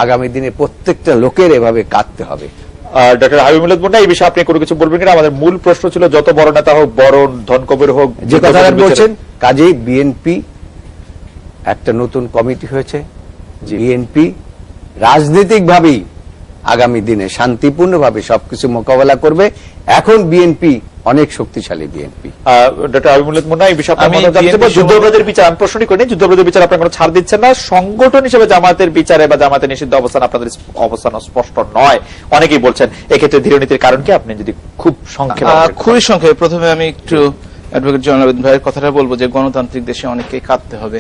আগামী দিনে প্রত্যেকটা লোকের এভাবে কাঁদতে হবে। ডক্টর হাবিব মিল্লাত মুন্না, এই বিষয়ে আপনি কোনো কিছু বলবেন কিনা? আমাদের মূল প্রশ্ন ছিল যত বড় নেতা হোক, বড় ধনকবর হোক, যে কথাটা বলছেন, কাজেই বিএনপি একটা নতুন কমিটি হয়েছে, বিএনপি রাজনৈতিকভাবেই আগামী দিনে শান্তিপূর্ণভাবে সবকিছু মোকাবেলা করবে। এখন বিএনপি অনেক শক্তিশালী। বিএনপি ডক্টর হাবিব মিল্লাত মুন্না, এই বিষয়ে যুদ্ধাপরাধের বিচার আমি প্রশ্নই করিনি, যুদ্ধাপরাধের বিচার আপনার কোনো ছাড় দিচ্ছেন না। সংগঠন হিসেবে জামাতের বিচারে বা জামাতের নিষিদ্ধ অবস্থান আপনাদের অবস্থান স্পষ্ট নয়, অনেকেই বলছেন। এক্ষেত্রে ধীরনীতির কারণ কি? আপনি যদি খুবই সংক্ষেপে প্রথমে আমি একটু অ্যাডভোকেট জয়নুল আবেদীন ভাইয়ের কথাটা বলবো যে গণতান্ত্রিক দেশে অনেককেই কাঁদতে হবে।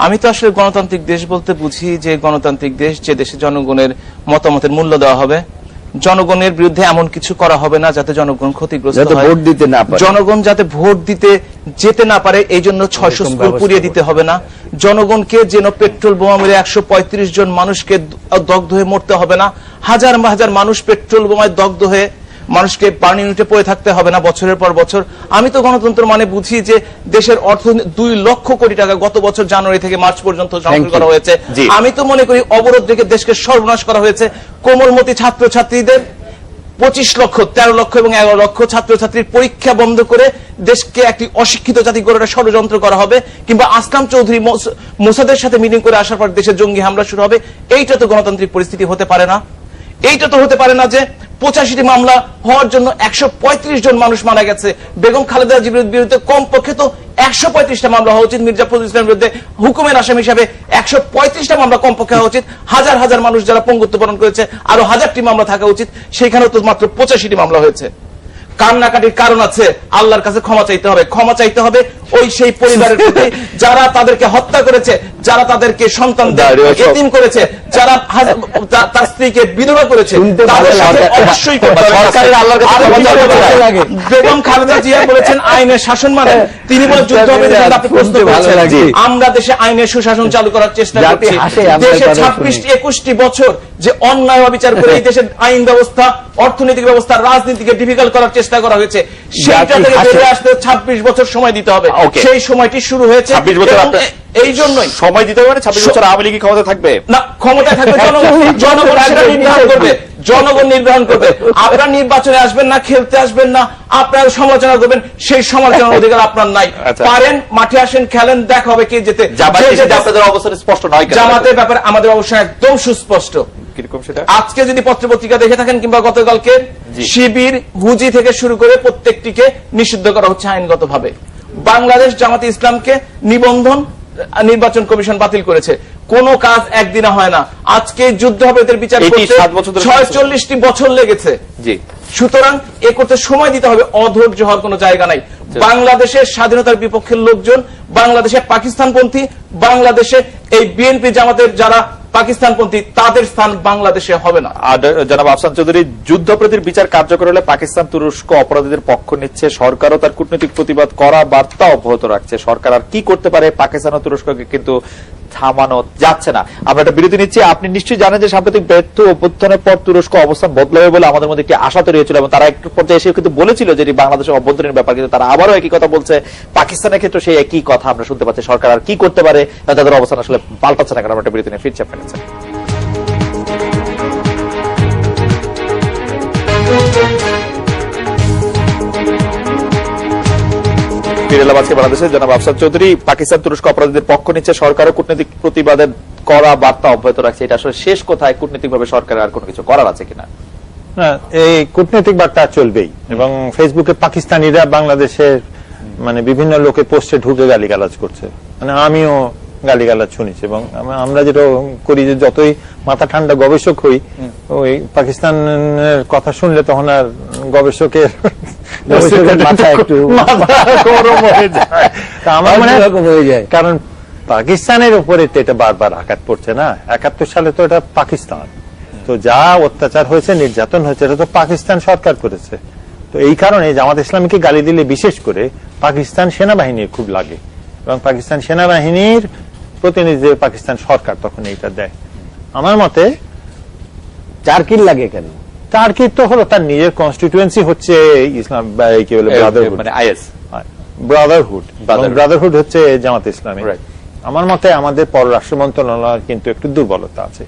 আমি তো আসলে গণতান্ত্রিক দেশ বলতে বুঝি যে গণতান্ত্রিক দেশ যে দেশে জনগণের মতামতের মূল্য দেওয়া হবে, জনগণের বিরুদ্ধে এমন কিছু করা হবে না যাতে জনগণ ক্ষতিগ্রস্ত হয়, ভোট দিতে না পারে, জনগণ যাতে ভোট দিতে যেতে না পারে এই জন্য 600 স্কুল পুড়িয়ে দিতে হবে না, জনগণকে যেন পেট্রোল বোমা মেরে 135 জন মানুষকে দগ্ধ হয়ে মরতে হবে না, হাজার হাজার মানুষ পেট্রোল বোমায় দগ্ধ হয়ে মানুষকে পানি ইউনিটে পড়ে থাকতে হবে না বছরের পর বছর। আমি তো গণতন্ত্র মানে বুঝি যে দেশের অর্থনীতি 2 লক্ষ কোটি টাকা গত বছর জানুয়ারি থেকে মার্চ পর্যন্ত সংগ্রহ করা হয়েছে। আমি তো মনে করি অবরোধ রেখে দেশকে সর্বনাশ করা হয়েছে। কোমলমতি ছাত্রছাত্রীদের 25 লক্ষ 13 লক্ষ এবং 11 লক্ষ ছাত্রছাত্রীর পরীক্ষা বন্ধ করে দেশকে একটি অশিক্ষিত জাতি গড়ে ষড়যন্ত্র করা হবে, কিংবা আসলাম চৌধুরী মোসাদের সাথে মিটিং করে আসার পর দেশে জঙ্গি হামলা শুরু হবে। এইটা তো গণতান্ত্রিক পরিস্থিতি হতে পারে না। এইটা তো হতে পারে না যে 85টি মামলা হওয়ার জন্য 135 জন মানুষ মারা গেছে। বেগম খালেদা জিয়ার বিরুদ্ধে কমপক্ষে তো 135টা মামলা হওয়া উচিত। মির্জা ফখরুল ইসলামের বিরুদ্ধে হুকুমের আসামি হিসাবে 135টা মামলা কমপক্ষে হওয়া উচিত। হাজার হাজার মানুষ যারা পঙ্গুত্ব বরণ করেছে আরো 1000টি মামলা থাকা উচিত। সেখানেও তো মাত্র 85টি মামলা হয়েছে। কান্নাকাটির কারণ আছে, আল্লাহর কাছে ক্ষমা চাইতে হবে। ক্ষমা চাইতে হবে ওই সেই পরিবারের প্রতি যারা তাদেরকে হত্যা করেছে, যারা তাদেরকে সন্তানদের এতিম করেছে, যারা তার স্ত্রীকে বিধবা করেছে, তাদের সাথে অবশ্যই বেগম খালেদা জিয়া বলেছেন আইনের শাসন মানে, তিনি বলে যুদ্ধ হবে। আপনি প্রশ্ন করেছেন, আমরা দেশে আইনের সুশাসন চালু করার চেষ্টা করছি। দেশে 26-21টি বছর যে অন্যায় অবিচার করে এই দেশের আইন ব্যবস্থা, অর্থনৈতিক ব্যবস্থা, রাজনীতিকে ডিফিকাল্ট করার চেষ্টা করা হয়েছে। সেইটা থেকে বেরিয়ে আসতে 26 বছর সময় দিতে হবে। সেই সময়টি শুরু হয়েছে। 26 বছর এই জন্যই সময় দিতে হবে। 26 বছর আওয়ামী লীগ ক্ষমতা থাকবে না, ক্ষমতায় থাকবে জনগণ নির্ধারণ করবে। জনগণ নির্ধারণ করবে। আপনারা নির্বাচনে আসবেন না, খেলতে আসবেন না, আপনারা সমালোচনা করবেন, সেই সমালোচনার অধিকার আপনার নাই। পারেন মাঠে আসেন, খেলেন, দেখা হবে কে যেতে। জামাতের অবস্থান স্পষ্ট নয়। জামাতের ব্যাপারে আমাদের অবস্থান একদম সুস্পষ্ট। কিরকম সেটা? আজকে যদি পত্রপত্রিকা দেখে থাকেন কিংবা গতকালকে, জি। শিবির, হুজি থেকে শুরু করে প্রত্যেকটিকে নিষিদ্ধ করা হচ্ছে আইনগতভাবে। বাংলাদেশ জামাতে ইসলামকে নিবন্ধন নির্বাচন কমিশন বাতিল করেছে। কোন কাজ একদিনে হয় না। আজকে যুদ্ধ হবে এদের বিচার এটি করতে 7 বছর ধরে 46টি বছর লেগেছে। জি। সুতরাং এ করতে সময় দিতে হবে, অধৈর্য হওয়ার কোনো জায়গা নাই। বাংলাদেশের স্বাধীনতার বিপক্ষের লোকজন, বাংলাদেশে পাকিস্তানপন্থী, বাংলাদেশে এই বিএনপি জামাতের যারা পাকিস্তানপন্থী, তাদের স্থান বাংলাদেশে হবে না। আর জনাব আফসান চৌধুরী, যুদ্ধপ্রতির বিচার কার্যকর হলে পাকিস্তান তুরস্ক অপরাধীদের পক্ষ নিচ্ছে, সরকারও তার কূটনৈতিক প্রতিবাদ করা বার্তা অব্যাহত রাখছে। সরকার আর কি করতে পারে? পাকিস্তান ও তুরস্ককে কিন্তু থামানো যাচ্ছে না। আমরা একটা বিরতি নিচ্ছি। আপনি নিশ্চয়ই জানেন যে সাম্প্রতিক ব্যর্থ অভ্যুত্থানের পর তুরস্ক অবস্থান বদলাবে বলে আমাদের মধ্যে একটি আশা তৈরি হয়েছিল এবং তারা একটু পর্যায়ে এসে কিন্তু বলেছিল যে এটি বাংলাদেশের অভ্যন্তরীণ ব্যাপার, কিন্তু তারা আবারও একই কথা বলছে। পাকিস্তানের ক্ষেত্রে সেই একই কথা আমরা শুনতে পাচ্ছি। সরকার আর কি করতে পারে? তাদের অবস্থান আসলে পাল্টাচ্ছে না। কারণ আমরা একটা বিরতি নিয়ে ফিরছি আপনার কাছে। আজকে বাংলাদেশের জনাব আফসার চৌধুরী, পাকিস্তান তুরস্ক অপরাধীদের পক্ষ নিচ্ছে, সরকারও কূটনৈতিক প্রতিবাদের করা বার্তা অব্যাহত রাখছে। এটা আসলে শেষ কোথায়? কূটনৈতিক ভাবে সরকারের আর কোনো কিছু করার আছে কিনা? না, এই কূটনৈতিক বার্তা চলবেই। এবং ফেসবুকে পাকিস্তানিরা বাংলাদেশের মানে বিভিন্ন লোকে পোস্টে ঢুকে গালিগালাজ করছে, মানে আমিও গালিগালাজ শুনেছি। এবং আমরা যেটা করি যে যতই মাথা ঠান্ডা গবেষক হই, ওই পাকিস্তানের কথা শুনলে তখন আর গবেষকের মাথা একটু গরম হয়ে যায়। তা আমার মনে হয় অন্যরকম হয়ে যায়। কারণ পাকিস্তানের উপরে তো এটা বারবার আঘাত পড়ছে না। 71 সালে তো এটা পাকিস্তান, তো যা অত্যাচার হয়েছে, নির্যাতন হয়েছে, এটা তো পাকিস্তান সরকার করেছে। তো এই কারণে জামাত ইসলামীকে গালি দিলে বিশেষ করে পাকিস্তান সেনাবাহিনীর খুব লাগে, এবং পাকিস্তান সেনাবাহিনীর প্রতিনিধি পাকিস্তান সরকার তখন এইটা দেয়। আমার মতে চারকিল লাগে কেন? টার্কি তো হলো তার নিজের কনস্টিটিউয়েন্সি হচ্ছে ইসলাম, কি বলে, ব্রাদারহুড, মানে আইএস ব্রাদারহুড হচ্ছে জামাত ইসলামী। আমার মতে আমাদের পররাষ্ট্র মন্ত্রণালয়ের কিন্তু একটু দুর্বলতা আছে।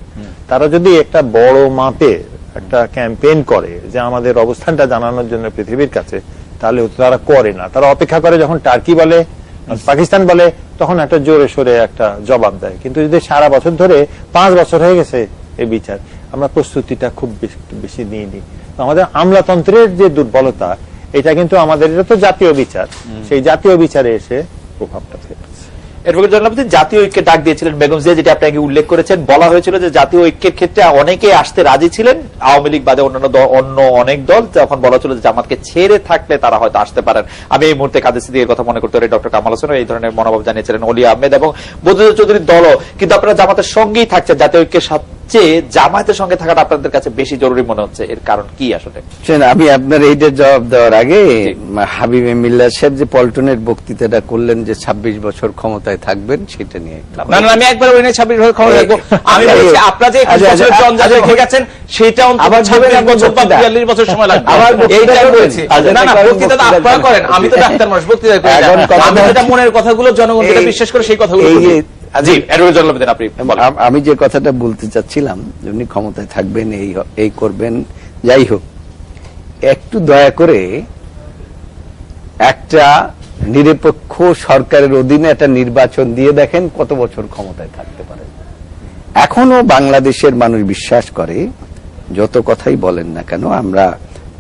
তারা যদি একটা বড় মাপে একটা ক্যাম্পেইন করে যে আমাদের অবস্থানটা জানানোর জন্য পৃথিবীর কাছে, তাহলে তারা করে না। তারা অপেক্ষা করে যখন টার্কি বলে, পাকিস্তান বলে, তখন একটা জোরে সোরে একটা জবাব দেয়। কিন্তু যদি সারা বছর ধরে 5 বছর হয়ে গেছে এই বিচার, আমরা প্রস্তুতিটা খুব বেশি নিইনি। আমাদের আমলাতন্ত্রের যে দুর্বলতা, এটা কিন্তু আমাদের, এটা তো জাতীয় বিচার, সেই জাতীয় বিচারে এসে প্রভাবটা ফেলছে। এরপর জানলাম যে জাতীয় ঐক্যে ডাক দিয়েছিলেন বেগম জিয়া, যেটা আপনাকে উল্লেখ করেছেন। বলা হয়েছিল যে জাতীয় ঐক্যের ক্ষেত্রে অনেকে আসতে রাজি ছিলেন, আওয়ামী লীগ বাদে অন্য অনেক দল। তখন বলা ছিল যে জামাতকে ছেড়ে থাকলে তারা হয়তো আসতে পারেন। আমি এই মুহূর্তে কাদের সিদ্দিকের কথা মনে করতে পারি, ডক্টর কামাল হোসেন এই ধরনের মনোভাব জানিয়েছিলেন, অলি আহমেদ এবং বদরুদ্দোজা চৌধুরীর দলও। কিন্তু আপনারা জামাতের সঙ্গেই থাকছেন, জাতীয় ঐক্যের সাথে জামায়াতের সঙ্গে থাকাটা আপনাদের কাছে বেশি জরুরি মনে হচ্ছে। এর কারণ কি আসলে? আমি আপনার এইটার জবাব দেওয়ার আগে হাবিব মিল্লাত সাহেব যে পল্টনের বক্তৃতাটা করলেন যে 26 বছর ক্ষমতায় থাকবেন, সেটা নিয়ে না, আমি একবার ওই নিয়ে 26 বছর ক্ষমতা থাকবো। আমি বলছি আপনারা যে 21 বছরের জঞ্জাল রেখে গেছেন, সেটা আবার 26 বছর বা 42 বছর সময় লাগবে। আবার এইটাই বলেছি। না, বক্তৃতা তো আপনারা করেন, আমি তো ডাক্তার মানুষ, বক্তৃতা করি না। আমি যেটা মনের কথাগুলো জনগণ যেটা বিশ্বাস করে সেই কথাগুলো বলি। আমি যে কথাটা বলতে চাচ্ছিলাম, উনি ক্ষমতায় থাকবেন, এই করবেন, যাই হোক, একটু দয়া করে একটা নিরপেক্ষ সরকারের অধীনে একটা নির্বাচন দিয়ে দেখেন কত বছর ক্ষমতায় থাকতে পারে। এখনো বাংলাদেশের মানুষ বিশ্বাস করে, যত কথাই বলেন না কেন, আমরা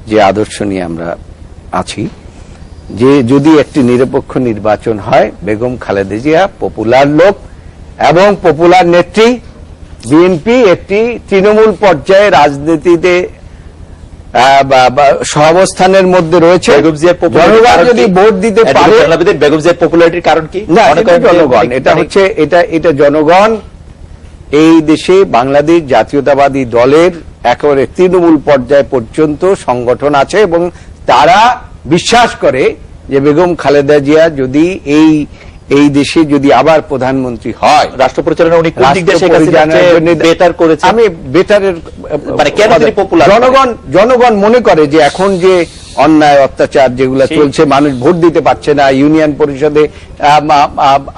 যে আদর্শ নিয়ে আমরা আছি, যে যদি একটি নিরপেক্ষ নির্বাচন হয়, বেগম খালেদা জিয়া পপুলার লোক এবং পপুলার নেত্রী, বিএনপি একটি তৃণমূল পর্যায়ে রাজনীতিতে সহাবস্থানের মধ্যে রয়েছে। জনগণ যদি ভোট দিতে পারে, বেগম জিয়ার পপুলারিটির কারণ কি? না, জনগণ, এটা হচ্ছে এটা জনগণ এই দেশে বাংলাদেশ জাতীয়তাবাদী দলের একেবারে তৃণমূল পর্যায় পর্যন্ত সংগঠন আছে এবং তারা বিশ্বাস করে যে বেগম খালেদা জিয়া যদি এই দেশে যদি আবার প্রধানমন্ত্রী হয়, রাষ্ট্র পরিচালনা উনি কোন দিক দিয়ে বেটার করেছে? আমি বেটারের মানে কেন তিনি পপুলার? জনগণ মনে করে যে এখন যে অন্যায় অত্যাচার যেগুলো চলছে, মানুষ ভোট দিতে পারছে না, ইউনিয়ন পরিষদে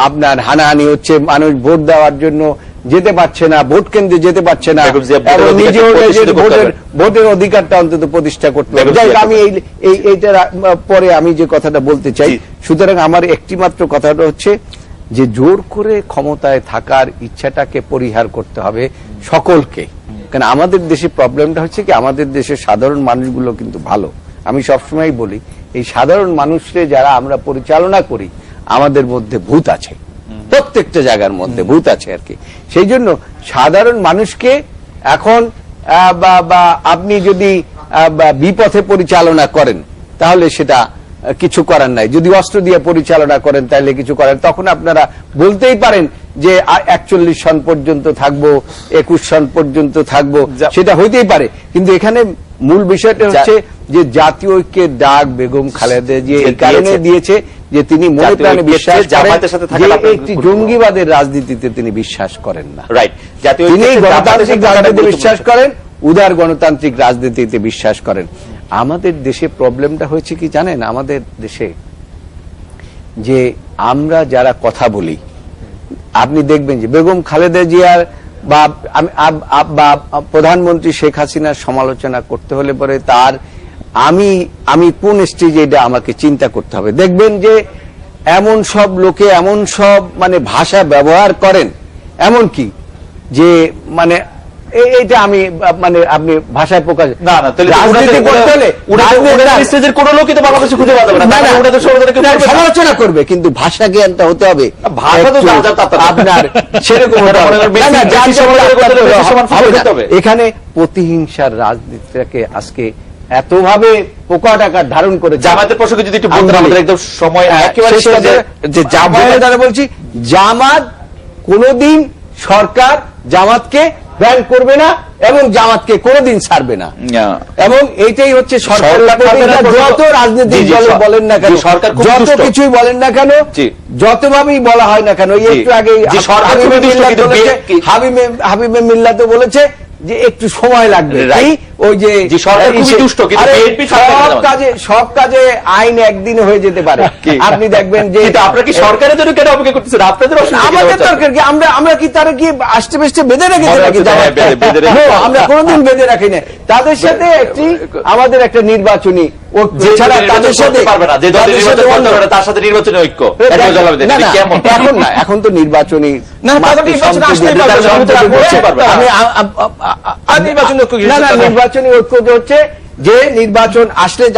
আপনার হানাহানি হচ্ছে, মানুষ ভোট দেওয়ার জন্য যেতে পারছে না, ভোট কেন্দ্রে যেতে পারছে না, নিজের ভোটের অধিকারটা অন্তত প্রতিষ্ঠা করতে হবে। যাই হোক, আমি এইটার পরে আমি যে কথাটা বলতে চাই, সুতরাং আমার একটি মাত্র কথাটা হচ্ছে যে জোর করে ক্ষমতায় থাকার ইচ্ছাটাকে পরিহার করতে হবে সকলকে, কারণ আমাদের দেশে প্রবলেমটা হচ্ছে কি, আমাদের দেশের সাধারণ মানুষগুলো কিন্তু ভালো। আমি সবসময় বলি, এই সাধারণ মানুষরে যারা আমরা পরিচালনা করি, আমাদের মধ্যে ভূত আছে, প্রত্যেকটা জায়গার মধ্যে ভূত আছে আর কি। সেই জন্য সাধারণ মানুষকে এখন বা আপনি যদি বিপথে পরিচালনা করেন তাহলে সেটা কিছু করার নাই, যদি অস্ত্র দিয়ে পরিচালনা করেন তাহলে কিছু করেন। তখন আপনারা বলতেই পারেন যে 41 সন পর্যন্ত থাকবো, 21 সন পর্যন্ত থাকবো, সেটা হইতেই পারে। কিন্তু এখানে মূল বিষয়টা হচ্ছে যে জাতীয় ঐক্যের ডাক বেগম খালেদা জিয়া এই কারণে দিয়েছে যে তিনি মনে প্রাণে বিশ্বাস করেন যে একটি জঙ্গিবাদের রাজনীতিতে তিনি বিশ্বাস করেন না। রাইট, জাতীয় তিনি গণতান্ত্রিক রাজনীতিতে বিশ্বাস করেন, উদার গণতান্ত্রিক রাজনীতিতে বিশ্বাস করেন। আমাদের দেশে প্রবলেমটা হয়েছে কি জানেন, আমাদের দেশে যে আমরা যারা কথা বলি, আপনি দেখবেন যে বেগম খালেদা জিয়ার বা প্রধানমন্ত্রী শেখ হাসিনার সমালোচনা করতে হলে পরে তার আমি কোন স্টেজে এটা আমাকে চিন্তা করতে হবে। দেখবেন যে এমন সব লোকে এমন সব মানে ভাষা ব্যবহার করেন, এমন কি যে মানে এইটা আমি মানে আপনি ভাষায় প্রকাশ না না, তাহলে রাজনীতি করতে হলে স্টেজের কোনো লোকই তো বাংলাদেশে খুঁজে পাওয়া যাবে না, ওটা তো সমালোচনা করবে, কিন্তু ভাষা জ্ঞানটা হতে হবে ভাষা তো আপনার সেরকম এখানে প্রতিহিংসার রাজনীতিটাকে আজকে এতভাবে প্রকট আকার ধারণ করে। জামায়াতের প্রসঙ্গে যদি একটু বলতেন, আমাদের একদম সময় একেবারে যে জামায়াতের দ্বারা বলছি, জামাত কোনদিন সরকার জামাতকে ব্যান করবে না এবং জামাতকে কোনদিন ছাড়বে না, এবং এইটাই হচ্ছে সরকার। যত রাজনৈতিক দল বলেন না কেন, যত কিছুই বলেন না কেন, যতভাবেই বলা হয় না কেন, একটু আগে হাবিবে মিল্লাত বলেছে যে একটু সময় লাগবে, ওই যে সব কাজে আইন একদিনে হয়ে যেতে পারে। আপনি দেখবেন যে আপনারা কি সরকারের জন্য কেন অপেক্ষা করতেছেন? আপনাদের আমাদের দরকার কি? আমরা কি তারা কি আষ্টে পেষ্টে বেঁধে রেখেছি নাকি? আমরা কোনদিন বেঁধে রাখি না। তাদের সাথে একটি আমাদের একটা নির্বাচনী ছাড়া তাদের সাথে পারবে না, যে তার সাথে নির্বাচনী ঐক্য এখন না, এখন তো নির্বাচনী নির্বাচনী ঐক্য হচ্ছে যে নির্বাচন আসলে